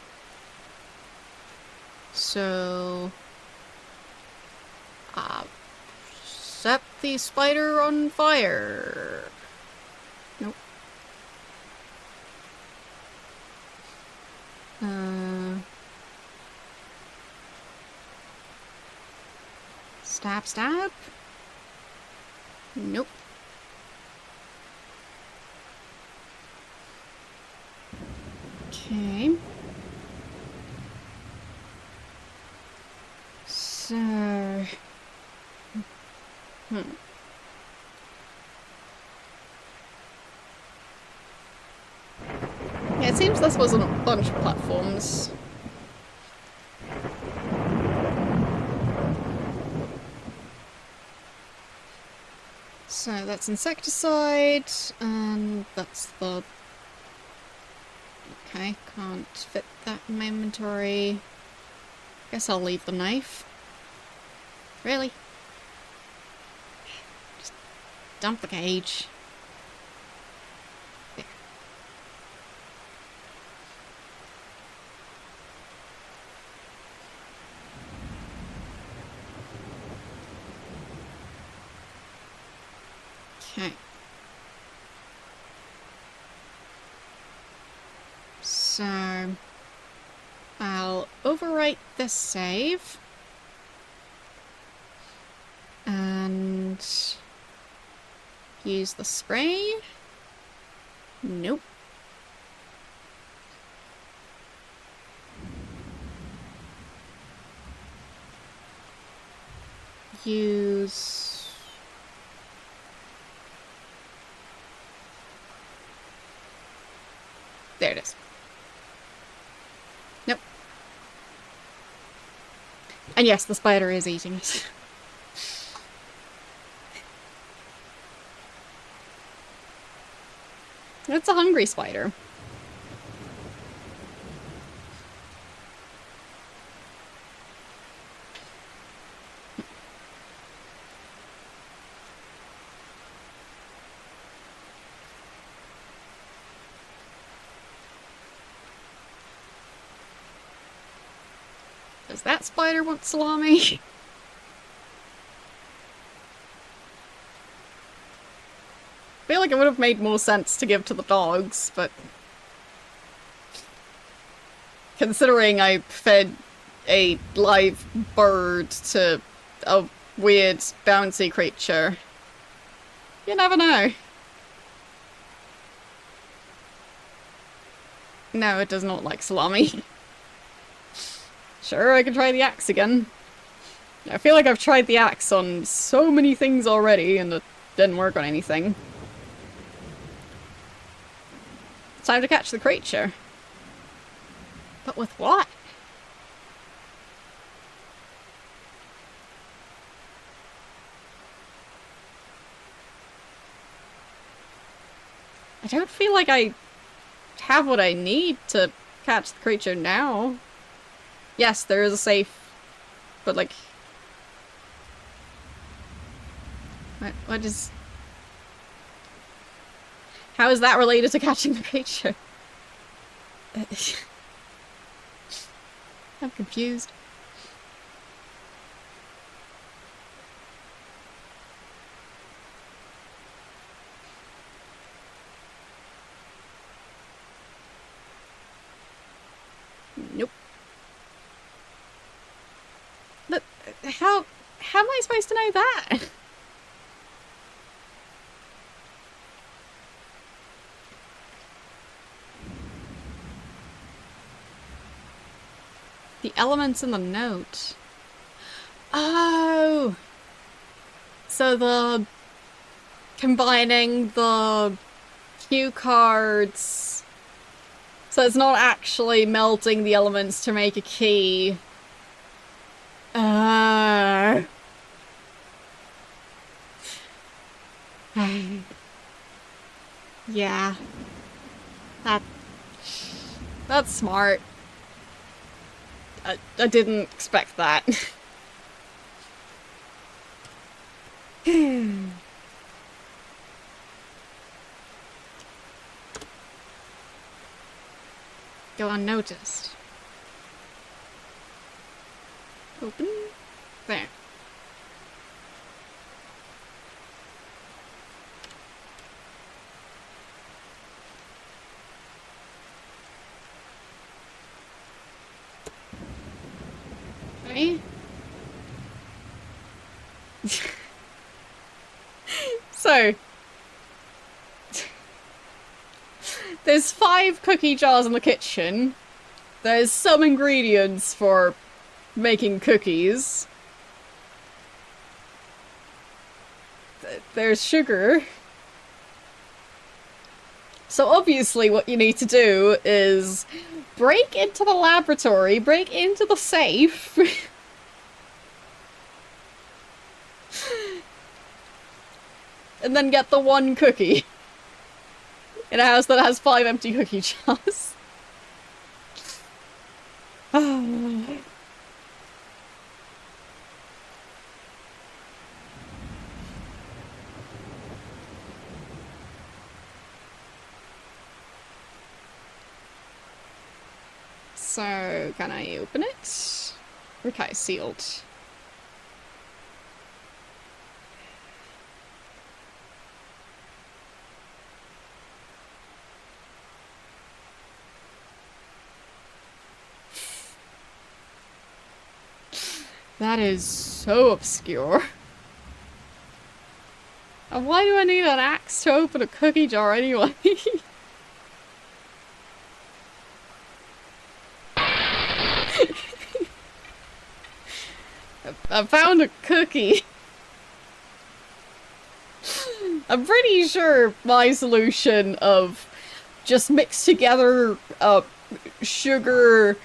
So... set the spider on fire. Nope. Stab, stab? Nope. Okay. So... Yeah, it seems this was on a bunch of platforms. So that's insecticide, and that's the... Okay, can't fit that in my inventory. Guess I'll leave the knife. Really? Just dump the cage. There. Okay. So... I'll overwrite this save. And... use the spray. Nope. Use... There it is. Nope. And yes, the spider is eating it. It's a hungry spider. Does that spider want salami? I feel like it would have made more sense to give to the dogs, but... Considering I fed a live bird to a weird bouncy creature, you never know. No, it does not like salami. Sure, I can try the axe again. I feel like I've tried the axe on so many things already and it didn't work on anything. It's time to catch the creature. But with what? I don't feel like I have what I need to catch the creature now. Yes, there is a safe, but like... What is... How is that related to catching the creature? I'm confused. Nope. But how am I supposed to know that? The elements in the note. Oh! So the... combining the cue cards... So it's not actually melting the elements to make a key. Yeah. That's smart. I didn't expect that. Go unnoticed. Open. There. Okay. So, there's 5 cookie jars in the kitchen. There's some ingredients for making cookies. There's sugar. So obviously what you need to do is break into the laboratory, break into the safe. And then get the 1 cookie. In a house that has 5 empty cookie jars. So, can I open it? Okay, sealed. That is so obscure. And why do I need an axe to open a cookie jar anyway? I found a cookie. I'm pretty sure my solution of just mix together sugar,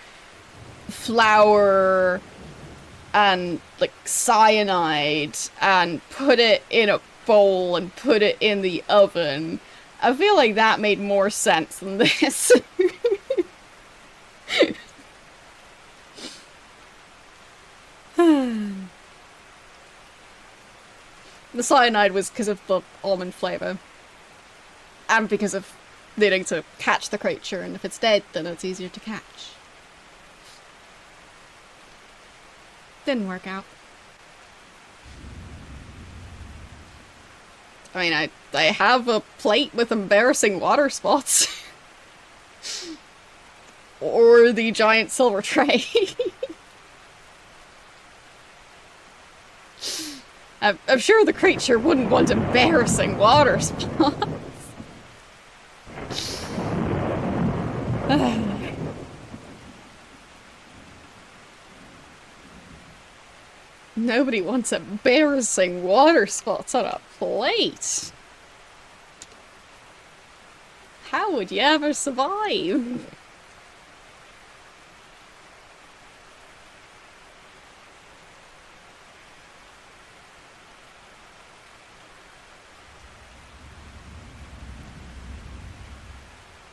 flour, and like cyanide and put it in a bowl and put it in the oven. I feel like that made more sense than this. The cyanide was because of the almond flavour. And because of needing to catch the creature, and if it's dead, then it's easier to catch. Didn't work out. I mean, I have a plate with embarrassing water spots. Or the giant silver tray. I'm sure the creature wouldn't want embarrassing water spots. Nobody wants embarrassing water spots on a plate. How would you ever survive?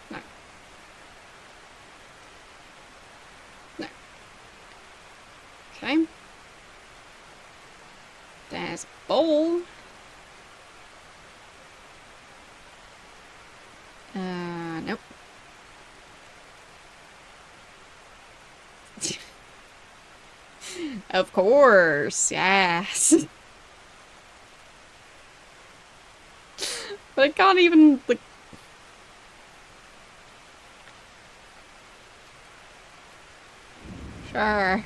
No. No. Okay. There's a bowl. Nope. Of course, yes. But I can't even, like... Sure.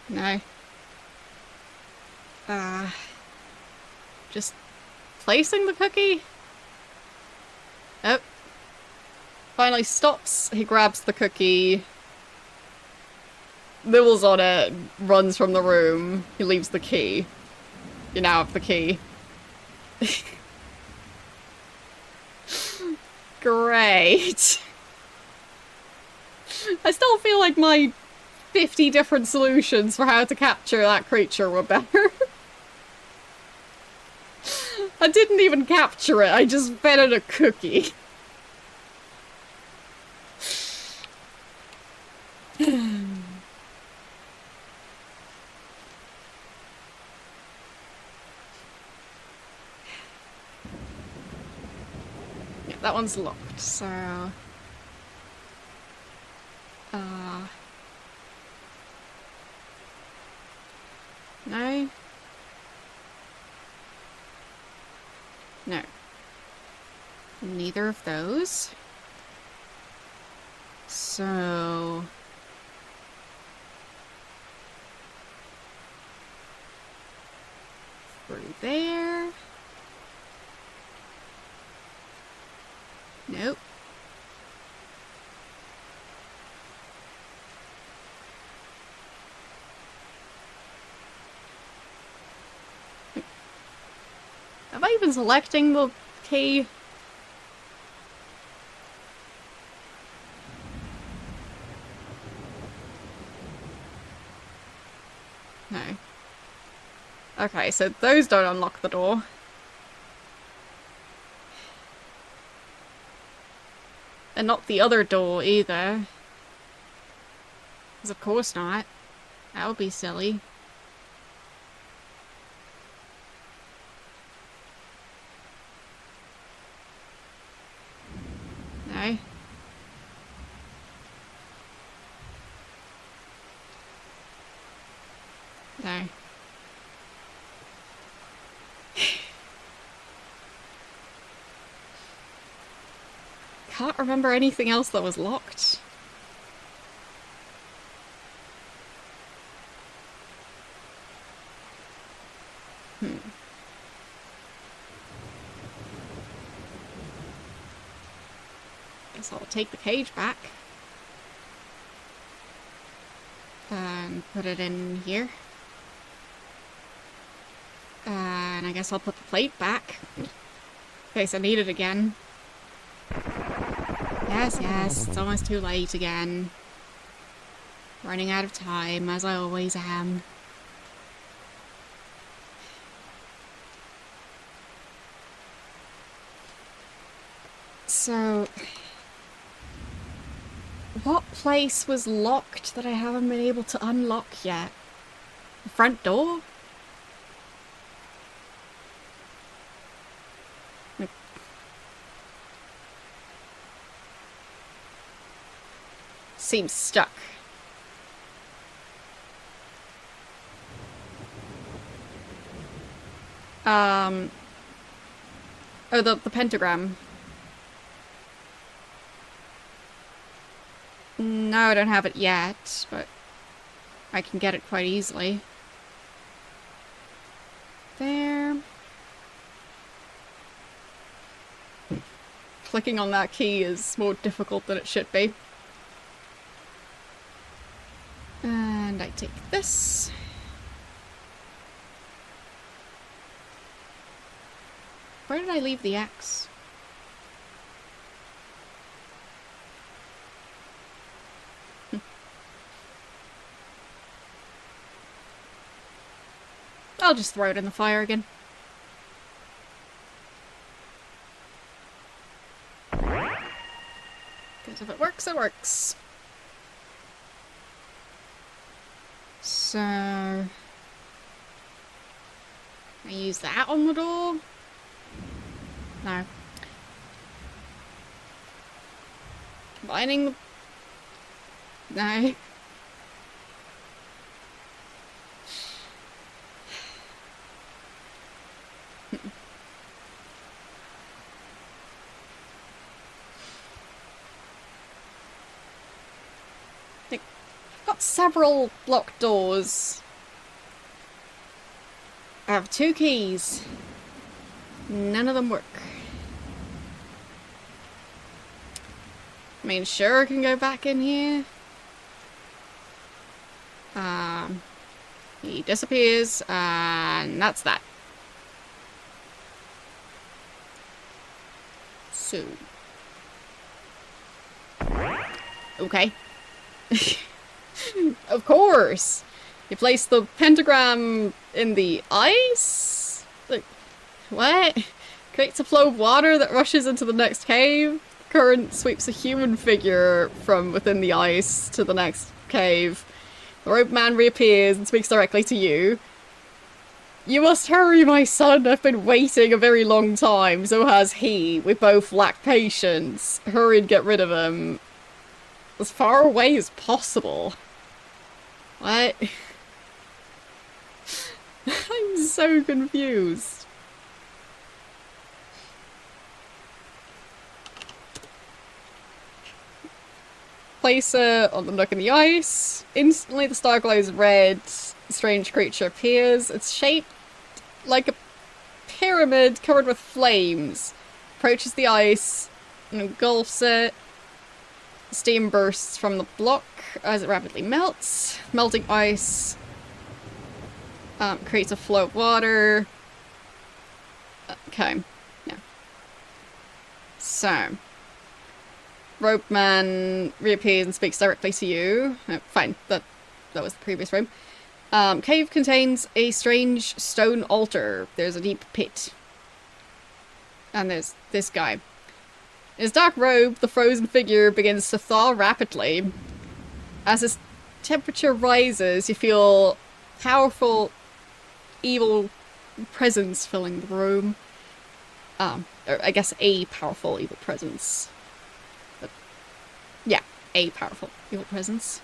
No. Just placing the cookie? Oh. Finally stops, he grabs the cookie, nibbles on it, runs from the room, he leaves the key. You now have the key. Great. I still feel like my 50 different solutions for how to capture that creature were better. I didn't even capture it, I just fed it a cookie. Yeah, that one's locked, so... No. No. Neither of those. So... Through there. Nope. Am I even selecting the key? No. Okay, so those don't unlock the door. And not the other door either. Because of course not. That would be silly. No. No. Can't remember anything else that was locked. Guess I'll take the cage back. And put it in here. And I guess I'll put the plate back. In case I need it again. Yes, yes, it's almost too late again. Running out of time, as I always am. So... what place was locked that I haven't been able to unlock yet? The front door? Seems stuck. Oh, the pentagram. No, I don't have it yet, but... I can get it quite easily. There. Clicking on that key is more difficult than it should be. And I take this. Where did I leave the axe? I'll just throw it in the fire again. Because if it works, it works. So... I use that on the door? No. Combining the... No. I've got several locked doors. I have 2 keys. None of them work. I mean, sure, I can go back in here. He disappears, and that's that. So. Okay. Of course! You place the pentagram in the ice? Like, what? Creates a flow of water that rushes into the next cave. Current sweeps a human figure from within the ice to the next cave. The rope man reappears and speaks directly to you. You must hurry, my son. I've been waiting a very long time. So has he. We both lack patience. Hurry and get rid of him. As far away as possible. What? I'm so confused. Place it on the nook in the ice. Instantly the star glows red. A strange creature appears. It's shaped like a pyramid covered with flames. Approaches the ice and engulfs it. Steam bursts from the block as it rapidly melts. Melting ice creates a flow of water. Okay, yeah. So, Rope Man reappears and speaks directly to you. Oh, fine, that was the previous room. Cave contains a strange stone altar. There's a deep pit. And there's this guy. In his dark robe, the frozen figure begins to thaw rapidly. As his temperature rises, you feel powerful, evil presence filling the room. Or I guess a powerful evil presence. But yeah, a powerful evil presence.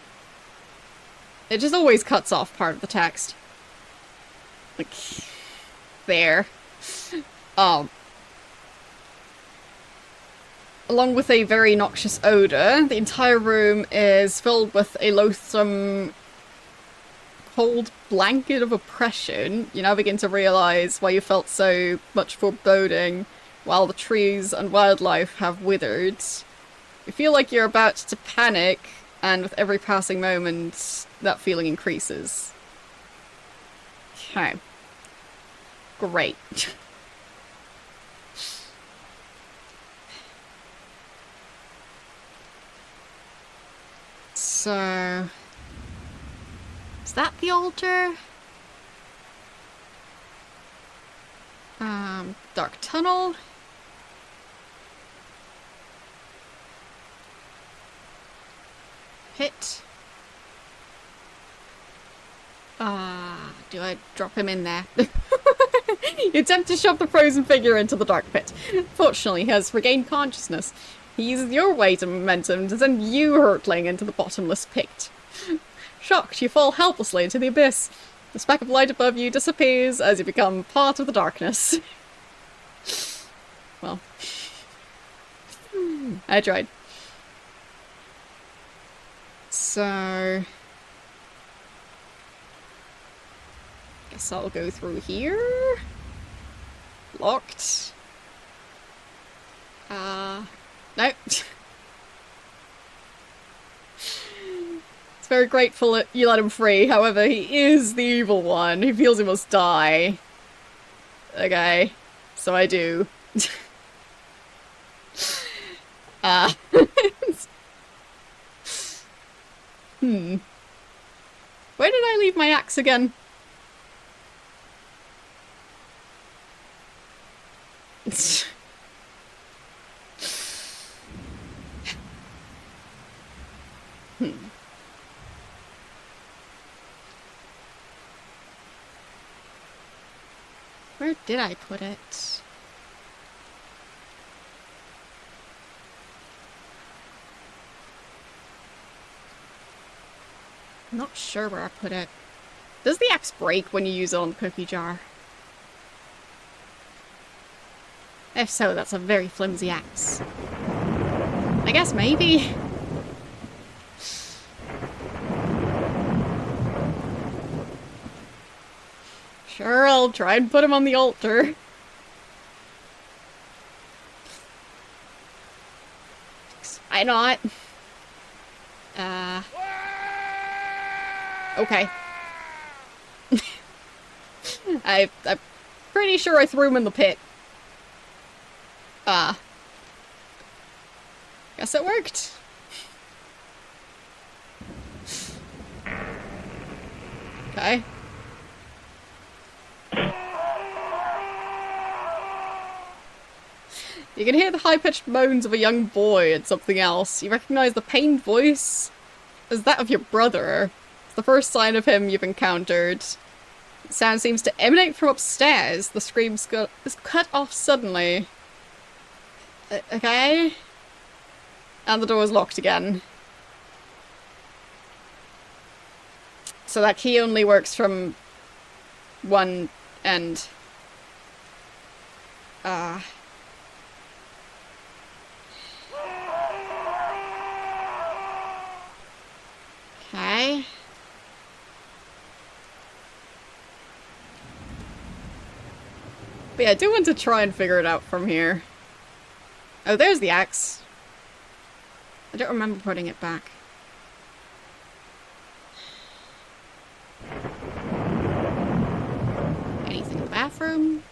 It just always cuts off part of the text. Like, there. Along with a very noxious odor, the entire room is filled with a loathsome cold blanket of oppression. You now begin to realize why you felt so much foreboding while the trees and wildlife have withered. You feel like you're about to panic, and with every passing moment, that feeling increases. Okay. Great. So... is that the altar? Dark tunnel. Pit. Do I drop him in there? You attempt to shove the frozen figure into the dark pit. Fortunately, he has regained consciousness. He uses your weight and momentum to send you hurtling into the bottomless pit. Shocked, you fall helplessly into the abyss. The speck of light above you disappears as you become part of the darkness. Well. I tried. So... Guess I'll go through here. Locked. No. It's very grateful that you let him free. However, he is the evil one. He feels he must die. Okay. So I do. Where did I leave my axe again? Where did I put it? I'm not sure where I put it. Does the axe break when you use it on the cookie jar? If so, that's a very flimsy axe. I guess maybe. Sure, I'll try and put him on the altar. Why not? Okay. I'm pretty sure I threw him in the pit. Guess it worked. Okay. You can hear the high-pitched moans of a young boy and something else. You recognize the pained voice as that of your brother. It's the first sign of him you've encountered. The sound seems to emanate from upstairs. The scream is cut off suddenly. Okay. And the door is locked again. So that key only works from one end. Okay. But yeah, I do want to try and figure it out from here. Oh, there's the axe. I don't remember putting it back. Anything in the bathroom?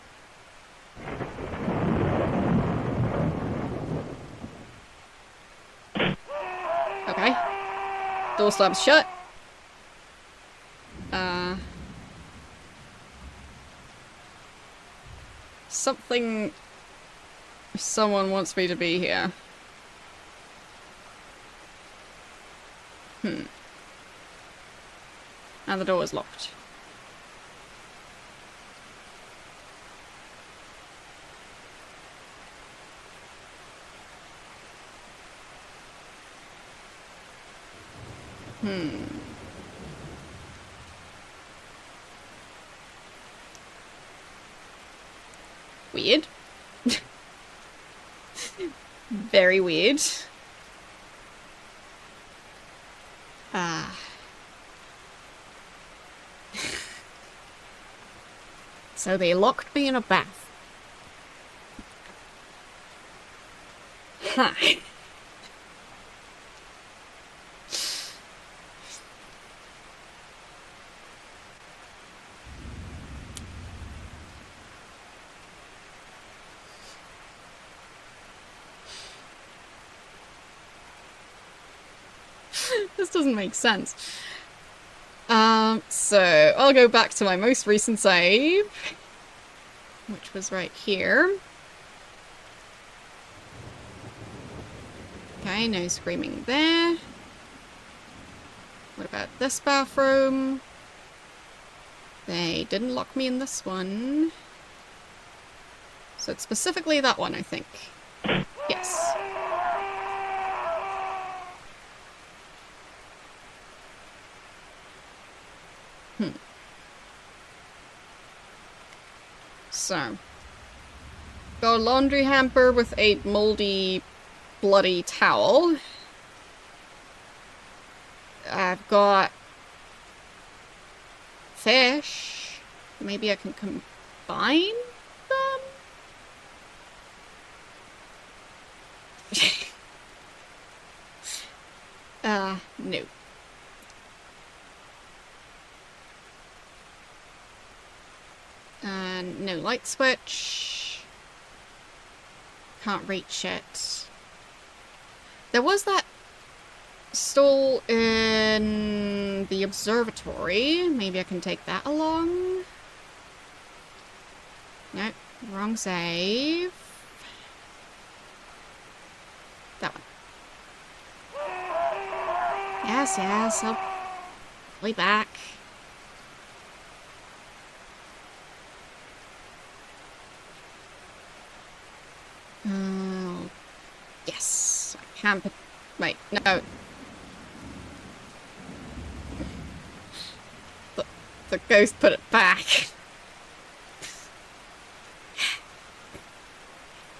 Okay. Door slams shut. Something... Someone wants me to be here. And the door is locked. Weird. Very weird. So they locked me in a bath. Huh. This doesn't make sense. So I'll go back to my most recent save, which was right here. Okay, no screaming there. What about this bathroom? They didn't lock me in this one. So it's specifically that one, I think. Yes. So, got a laundry hamper with a moldy, bloody towel. I've got fish, maybe I can combine them? No. No light switch. Can't reach it. There was that stall in the observatory. Maybe I can take that along. Nope, wrong save. That one. Yes, yes, I'll be back. Yes, I can put... Wait, no. The ghost put it back.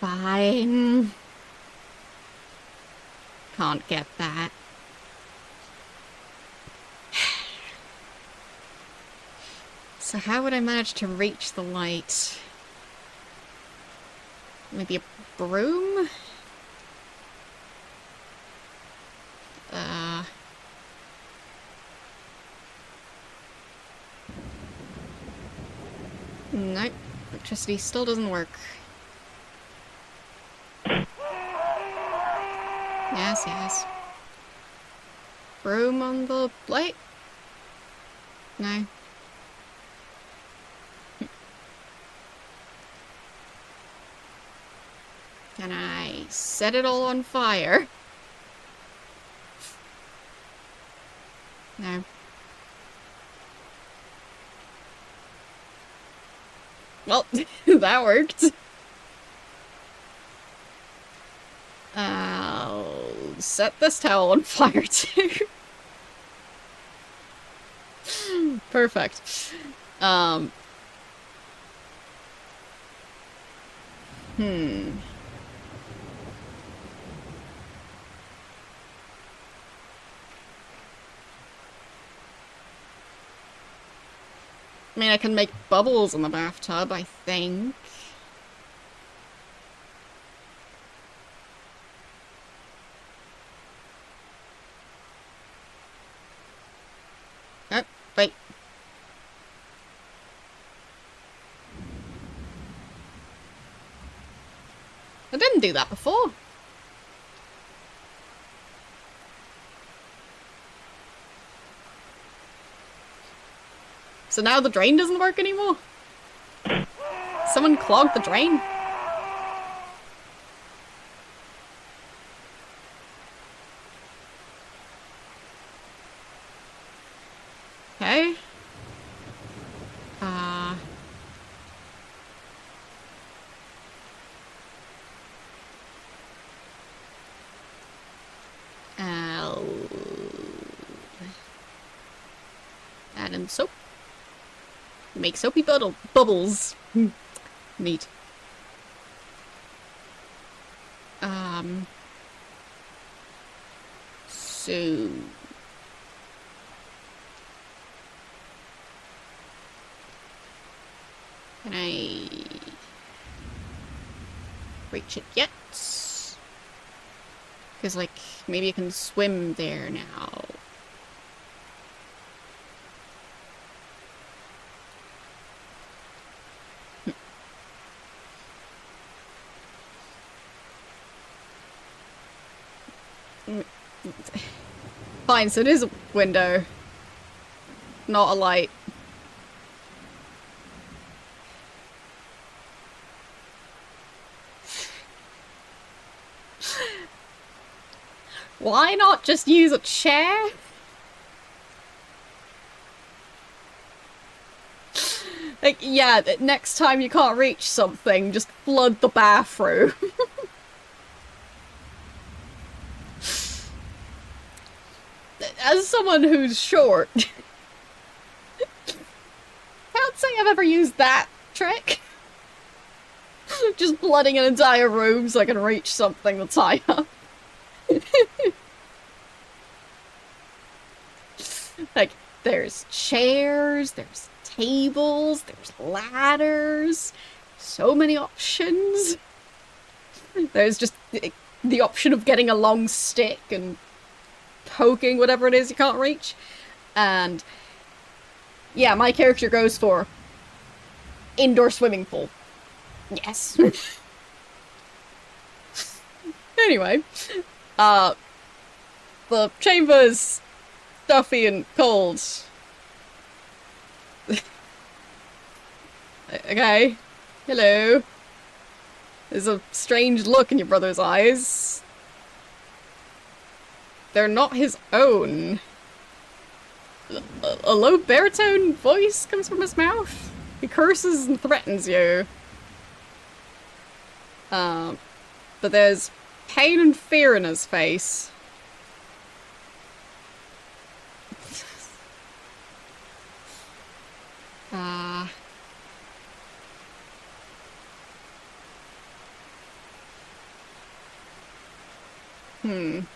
Fine. Can't get that. So how would I manage to reach the light? Maybe a broom? Nope. Electricity still doesn't work. Yes, yes. Broom on the light? No. Can I set it all on fire? No. Well, that worked. I'll set this towel on fire too. Perfect. I mean, I can make bubbles in the bathtub, I think. Oh, wait. I didn't do that before. So now the drain doesn't work anymore? Someone clogged the drain? Okay. I'll add in soap. Make soapy bubbles. Neat. So... Can I reach it yet? Because, like, maybe I can swim there now. Fine, so it is a window, not a light. Why not just use a chair? Like, yeah, next time you can't reach something, just flood the bathroom. As someone who's short, can't say I've ever used that trick. Just flooding an entire room so I can reach something that's high up. Like, there's chairs, there's tables, there's ladders, so many options. There's just the option of getting a long stick and poking whatever it is you can't reach. And yeah, my character goes for indoor swimming pool. Yes. Anyway, the chamber's stuffy and cold. Okay. Hello. There's a strange look in your brother's eyes. They're not his own. A low baritone voice comes from his mouth. He curses and threatens you. But there's pain and fear in his face. Can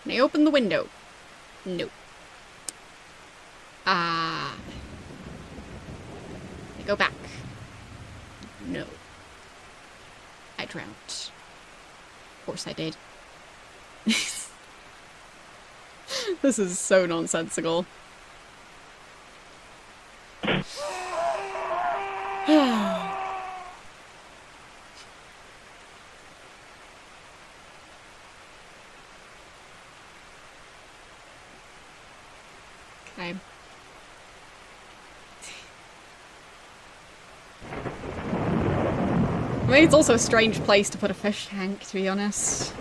I open the window? No. I go back. No. I drowned. Of course I did. This is so nonsensical. Okay. I mean, it's also a strange place to put a fish tank, to be honest.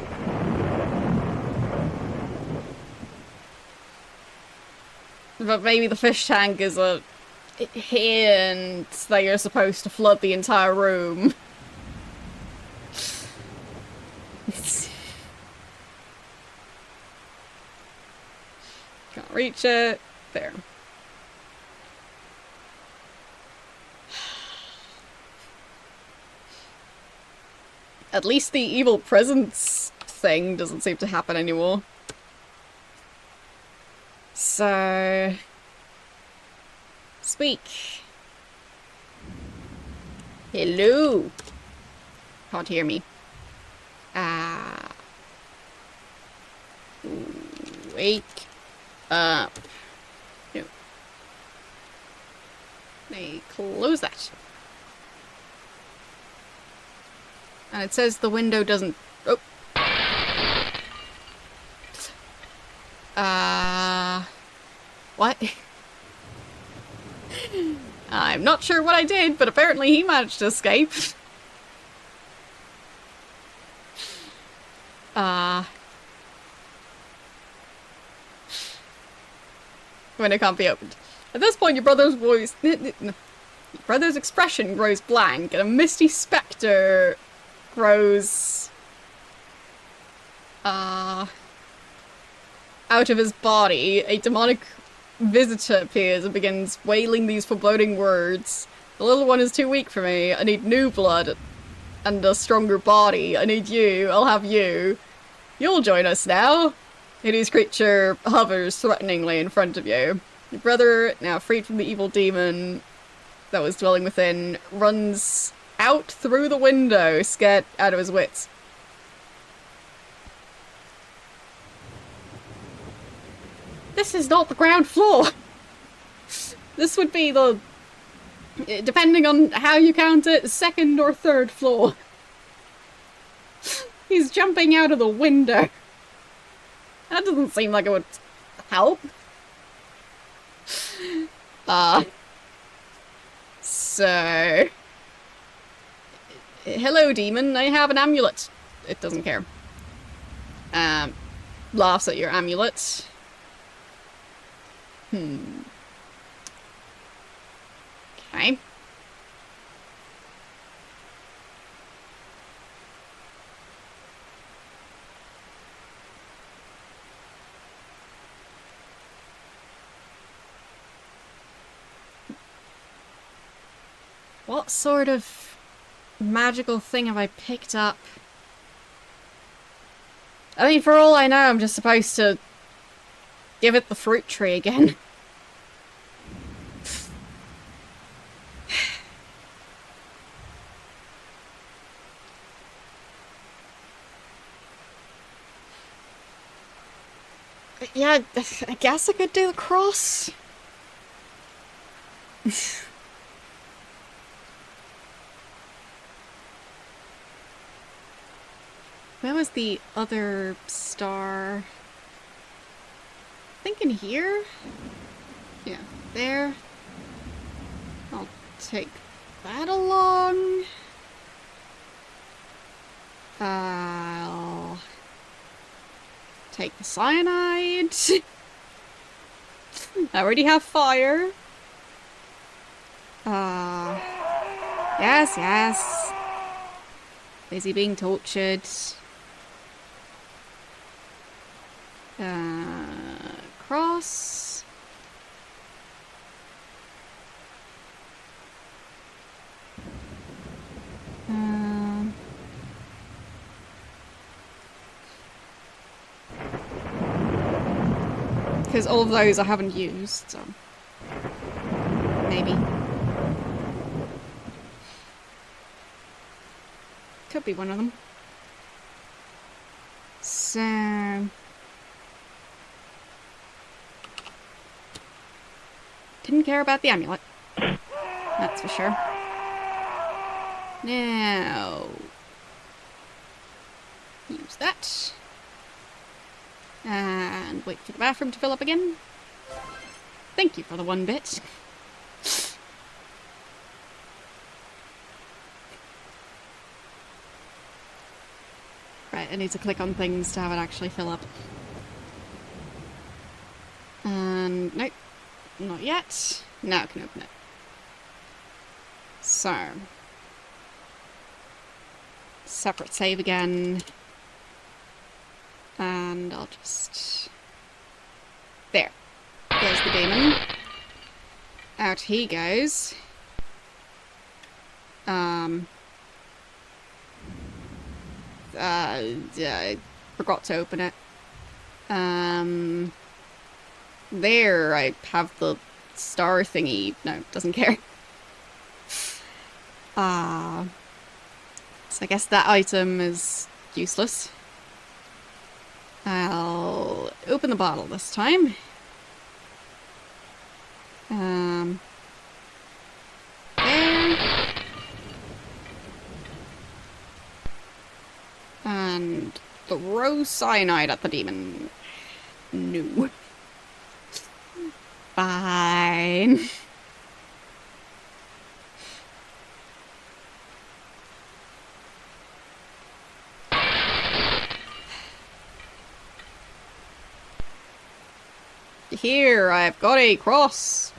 But maybe the fish tank is a hint that you're supposed to flood the entire room. Can't reach it. There. At least the evil presence thing doesn't seem to happen anymore. So... speak. Hello. Can't hear me. Wake up. No. They close that. And it says the window doesn't... oh. What? I'm not sure what I did, but apparently he managed to escape. Window can't be opened. At this point, your brother's voice... your brother's expression grows blank, and a misty spectre grows... out of his body. A demonic visitor appears and begins wailing these foreboding words. The little one is too weak for me. I need new blood and a stronger body. I need you. I'll have you. You'll join us now. Hades creature hovers threateningly in front of you. Your brother, now freed from the evil demon that was dwelling within, runs out through the window, scared out of his wits. This is not the ground floor! This would be the... depending on how you count it, second or third floor. He's jumping out of the window. That doesn't seem like it would help. So... hello, demon. I have an amulet. It doesn't care. Laughs at your amulet. Okay. What sort of magical thing have I picked up? I mean, for all I know, I'm just supposed to give it the fruit tree again. Yeah, I guess I could do the cross. Where was the other star? I think in here? Yeah, there. I'll take that along. I'll take the cyanide. I already have fire. Yes, yes. Busy being tortured. Cross. Because all of those I haven't used, so maybe. Could be one of them. So didn't care about the amulet. That's for sure. Now use that. And wait for the bathroom to fill up again. Thank you for the 1 bit. Right, I need to click on things to have it actually fill up. And nope, not yet. Now I can open it. So, separate save again. And I'll just... There. There's the demon. Out he goes. I forgot to open it. There, I have the star thingy. No, doesn't care. So I guess that item is useless. I'll open the bottle this time. There. And throw cyanide at the demon. No. Fine. Here, I've got a cross.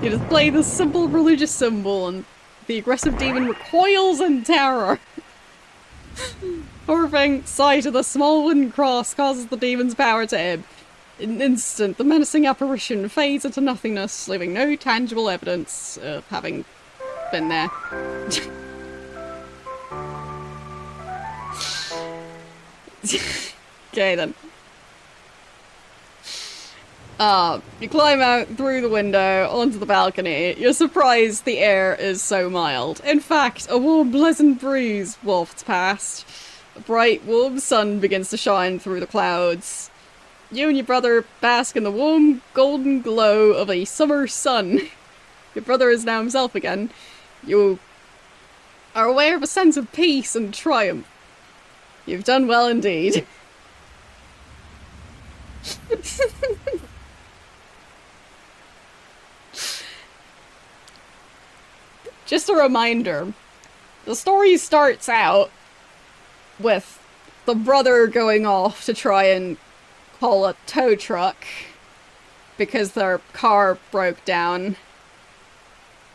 You just play this simple religious symbol and the aggressive demon recoils in terror. Horrifying sight of the small wooden cross causes the demon's power to ebb. In an instant, the menacing apparition fades into nothingness, leaving no tangible evidence of having been there. Okay then. You climb out through the window onto the balcony. You're surprised the air is so mild. In fact, a warm, pleasant breeze wafts past. A bright, warm sun begins to shine through the clouds. You and your brother bask in the warm, golden glow of a summer sun. Your brother is now himself again. You are aware of a sense of peace and triumph. You've done well indeed. Just a reminder, the story starts out with the brother going off to try and call a tow truck because their car broke down.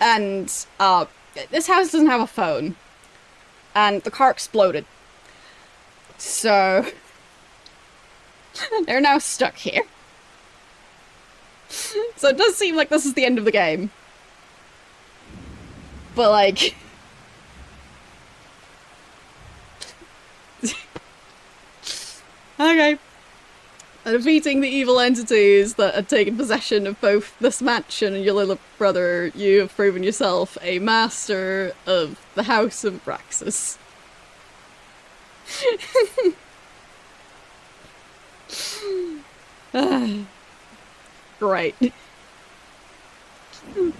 And this house doesn't have a phone. And the car exploded. So they're now stuck here. So it does seem like this is the end of the game. But like... Okay. Defeating the evil entities that had taken possession of both this mansion and your little brother, you have proven yourself a master of the House of Braxis. Great.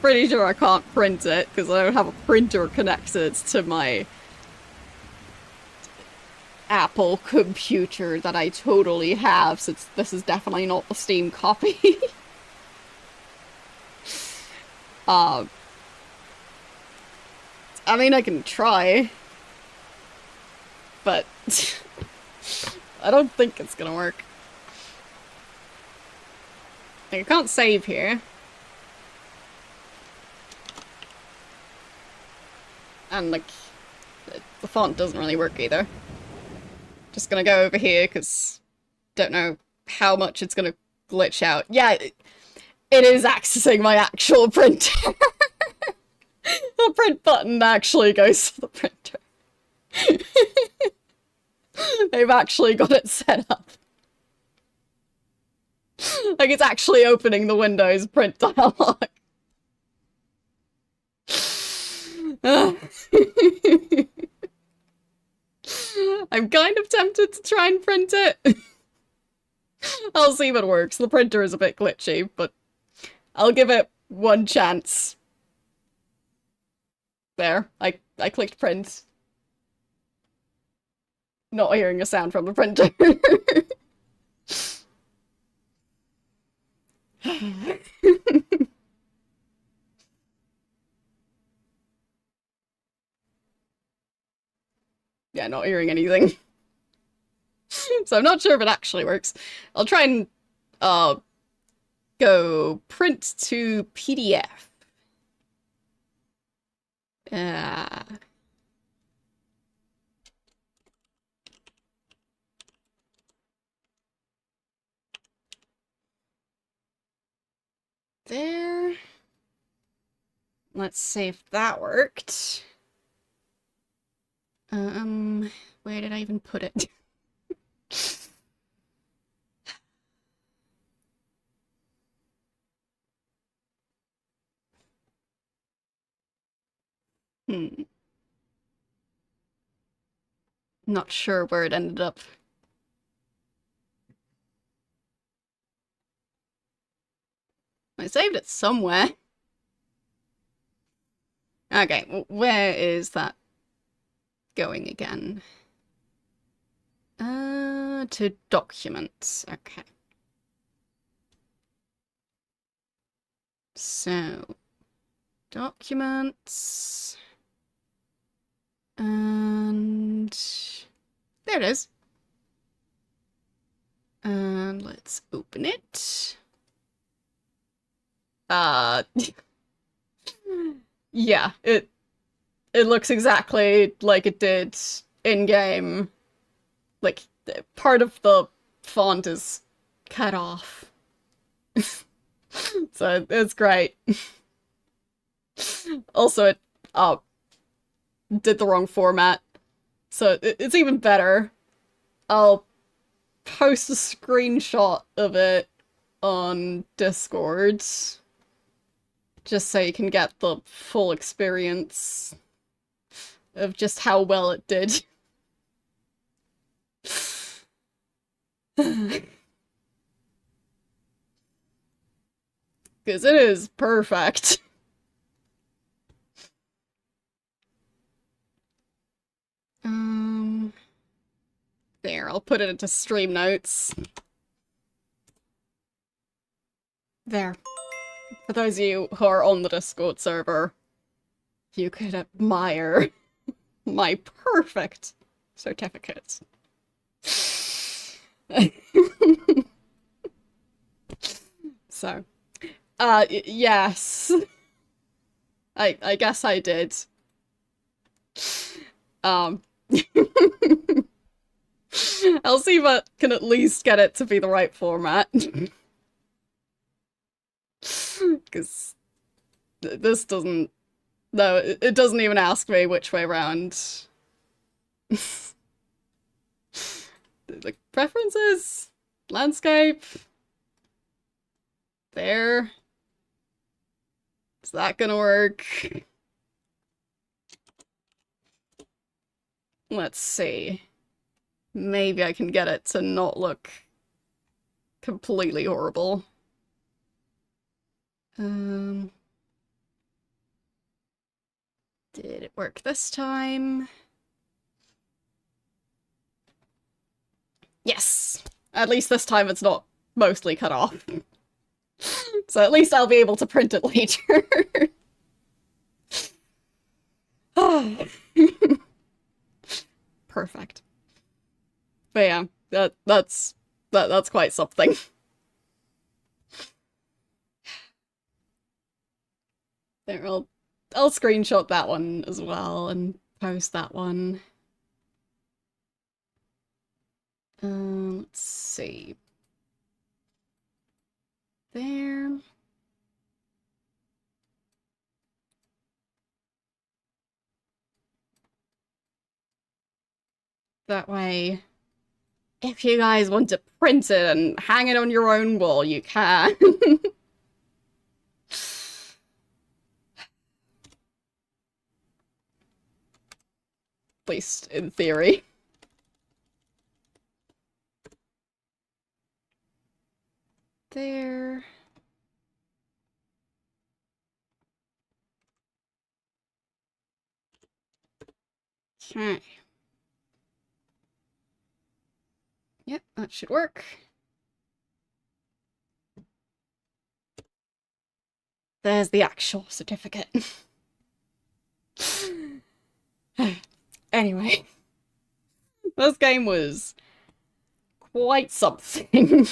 Pretty sure I can't print it because I don't have a printer connected to my Apple computer that I totally have, since this is definitely not the Steam copy. I mean, I can try, but I don't think it's gonna work. Like, I can't save here. And, like, the font doesn't really work either. Just gonna go over here, because don't know how much it's gonna glitch out. Yeah, it is accessing my actual printer. The print button actually goes to the printer. They've actually got it set up. Like, it's actually opening the Windows print dialog. I'm kind of tempted to try and print it. I'll see if it works. The printer is a bit glitchy, but I'll give it one chance. There, I clicked print. Not hearing a sound from the printer. Yeah, not hearing anything. So I'm not sure if it actually works. I'll try and go print to PDF. There. Let's see if that worked. Where did I even put it? Not sure where it ended up. I saved it somewhere. Okay, where is that going again? To documents. Okay. So, documents. And there it is. And let's open it. Yeah, it looks exactly like it did in-game. Like, part of the font is cut off. So, it's great. Also, it did the wrong format. So, it's even better. I'll post a screenshot of it on Discord. Just so you can get the full experience of just how well it did. Because it is perfect. There, I'll put it into stream notes. There. For those of you who are on the Discord server, you could admire my perfect certificate. So, yes. I guess I did. I'll see if I can at least get it to be the right format. Because this doesn't... No, it doesn't even ask me which way around. Like, preferences? Landscape. There. Is that gonna work? Let's see. Maybe I can get it to not look completely horrible. Did it work this time? Yes! At least this time it's not mostly cut off. So at least I'll be able to print it later. Perfect. But yeah, that's quite something. There, I'll screenshot that one as well and post that one. Let's see. There. That way, if you guys want to print it and hang it on your own wall, you can. At least in theory. There. Okay. Yep, that should work. There's the actual certificate. Anyway, this game was quite something.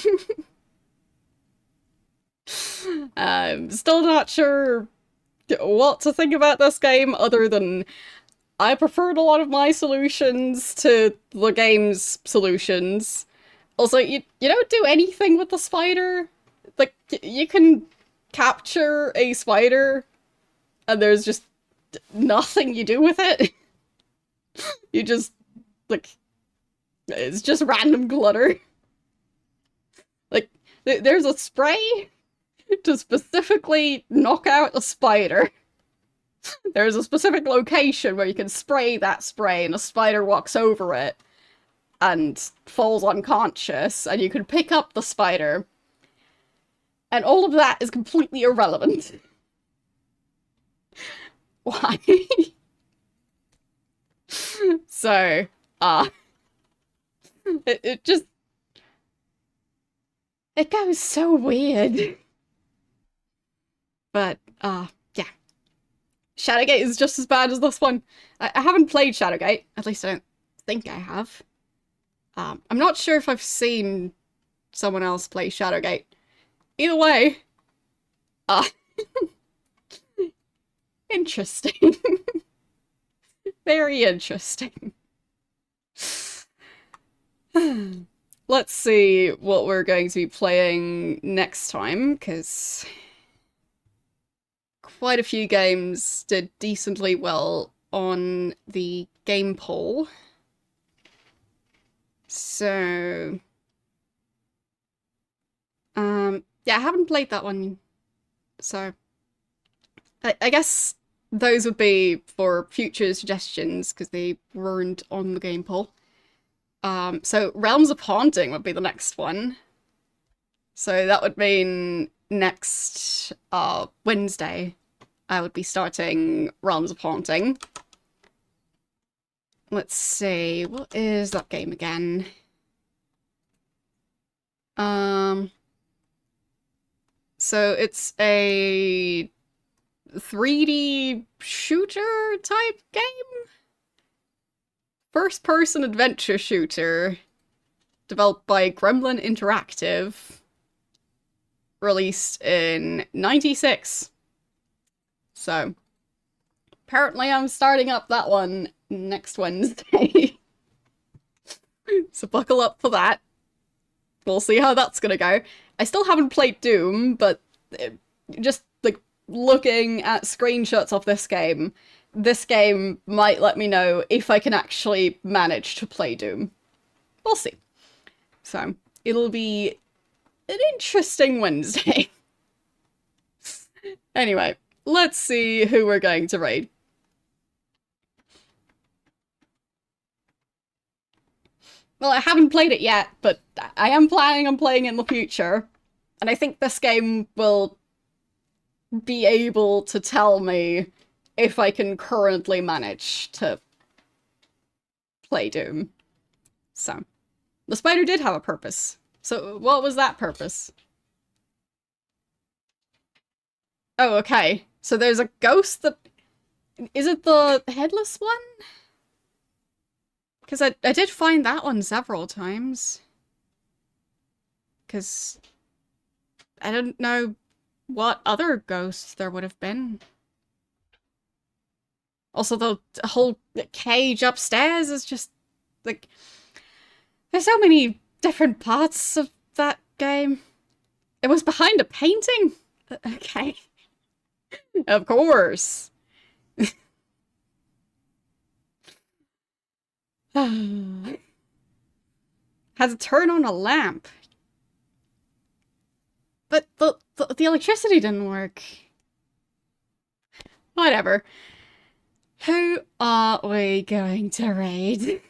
I'm still not sure what to think about this game other than I preferred a lot of my solutions to the game's solutions. Also, you don't do anything with the spider. Like, you can capture a spider and there's just nothing you do with it. You just, like, it's just random clutter. Like, there's a spray to specifically knock out a spider. There's a specific location where you can spray that spray and a spider walks over it and falls unconscious, and you can pick up the spider. And all of that is completely irrelevant. Why? So, it just... It goes so weird. But, yeah. Shadowgate is just as bad as this one. I haven't played Shadowgate. At least I don't think I have. I'm not sure if I've seen someone else play Shadowgate. Either way, interesting. Very interesting. Let's see what we're going to be playing next time, because quite a few games did decently well on the game poll. So, yeah, I haven't played that one, so I guess those would be for future suggestions, because they weren't on the game poll. So Realms of Haunting would be the next one. So that would mean next Wednesday I would be starting Realms of Haunting. Let's see, what is that game again? So it's a 3D shooter type game? First-person adventure shooter developed by Gremlin Interactive, released in '96. So, apparently I'm starting up that one next Wednesday. So buckle up for that. We'll see how that's gonna go. I still haven't played Doom, but just, like, looking at screenshots of this game might let me know if I can actually manage to play Doom. We'll see. So, it'll be an interesting Wednesday. Anyway, let's see who we're going to raid. Well, I haven't played it yet, but I am planning on playing it in the future. And I think this game will be able to tell me if I can currently manage to play Doom. So, the spider did have a purpose. So, what was that purpose? Oh, okay. So there's a ghost that... Is it the headless one? Because I did find that one several times. Because I don't know what other ghosts there would have been. Also, the whole cage upstairs is just, like... There's so many different parts of that game. It was behind a painting? Okay. Of course. Had to turn on a lamp. But the electricity didn't work. Whatever. Who are we going to raid?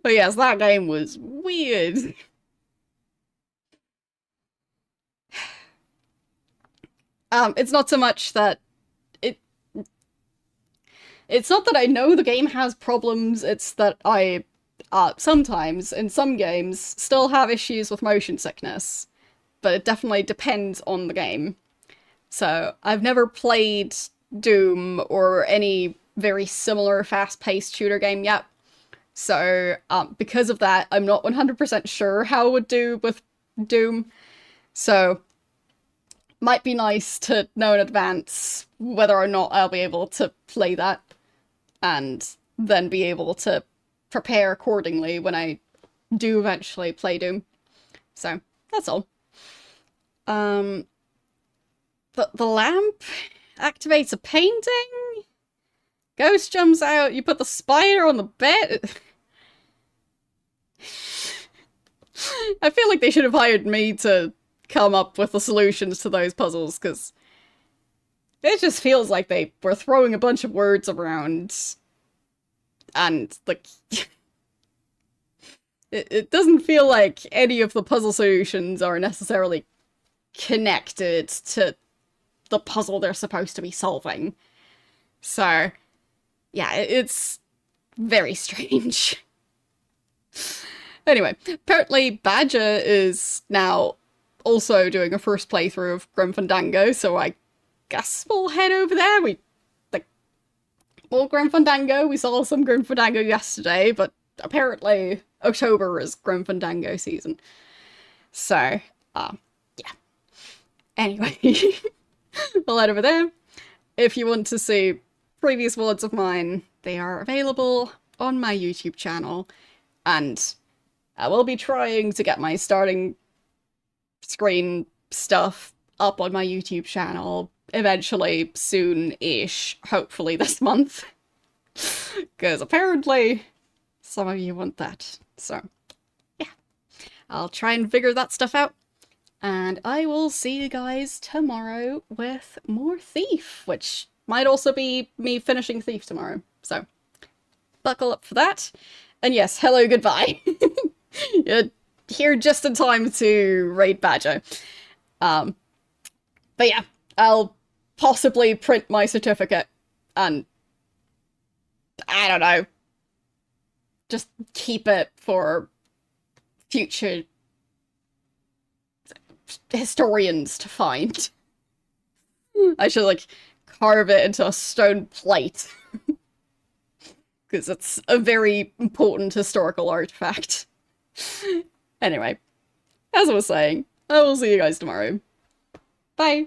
But yes, that game was weird. It's not so much that it's not that I know the game has problems, it's that I, sometimes, in some games, still have issues with motion sickness. But it definitely depends on the game. So, I've never played Doom or any very similar fast-paced shooter game yet. So, because of that, I'm not 100% sure how it would do with Doom. So, might be nice to know in advance whether or not I'll be able to play that. And then be able to prepare accordingly when I do eventually play Doom. So, that's all. The lamp activates a painting? Ghost jumps out, you put the spider on the bed? I feel like they should have hired me to come up with the solutions to those puzzles, because it just feels like they were throwing a bunch of words around, and, like, it doesn't feel like any of the puzzle solutions are necessarily connected to the puzzle they're supposed to be solving. So, yeah, it's very strange. Anyway, apparently Badger is now also doing a first playthrough of Grim Fandango, so I guess we'll head over there. Well, Grim Fandango, we saw some Grim Fandango yesterday, but apparently October is Grim Fandango season. So, yeah. Anyway, we'll head over there. If you want to see previous VODs of mine, they are available on my YouTube channel, and I will be trying to get my starting screen stuff up on my YouTube channel eventually, soon-ish, hopefully this month. Because apparently some of you want that. So, yeah. I'll try and figure that stuff out. And I will see you guys tomorrow with more Thief, which might also be me finishing Thief tomorrow. So, buckle up for that. And yes, hello, goodbye. You're here just in time to raid Badger. But yeah, I'll possibly print my certificate and, I don't know, just keep it for future historians to find. I should, like, carve it into a stone plate. Because it's a very important historical artifact. Anyway, as I was saying, I will see you guys tomorrow. Bye!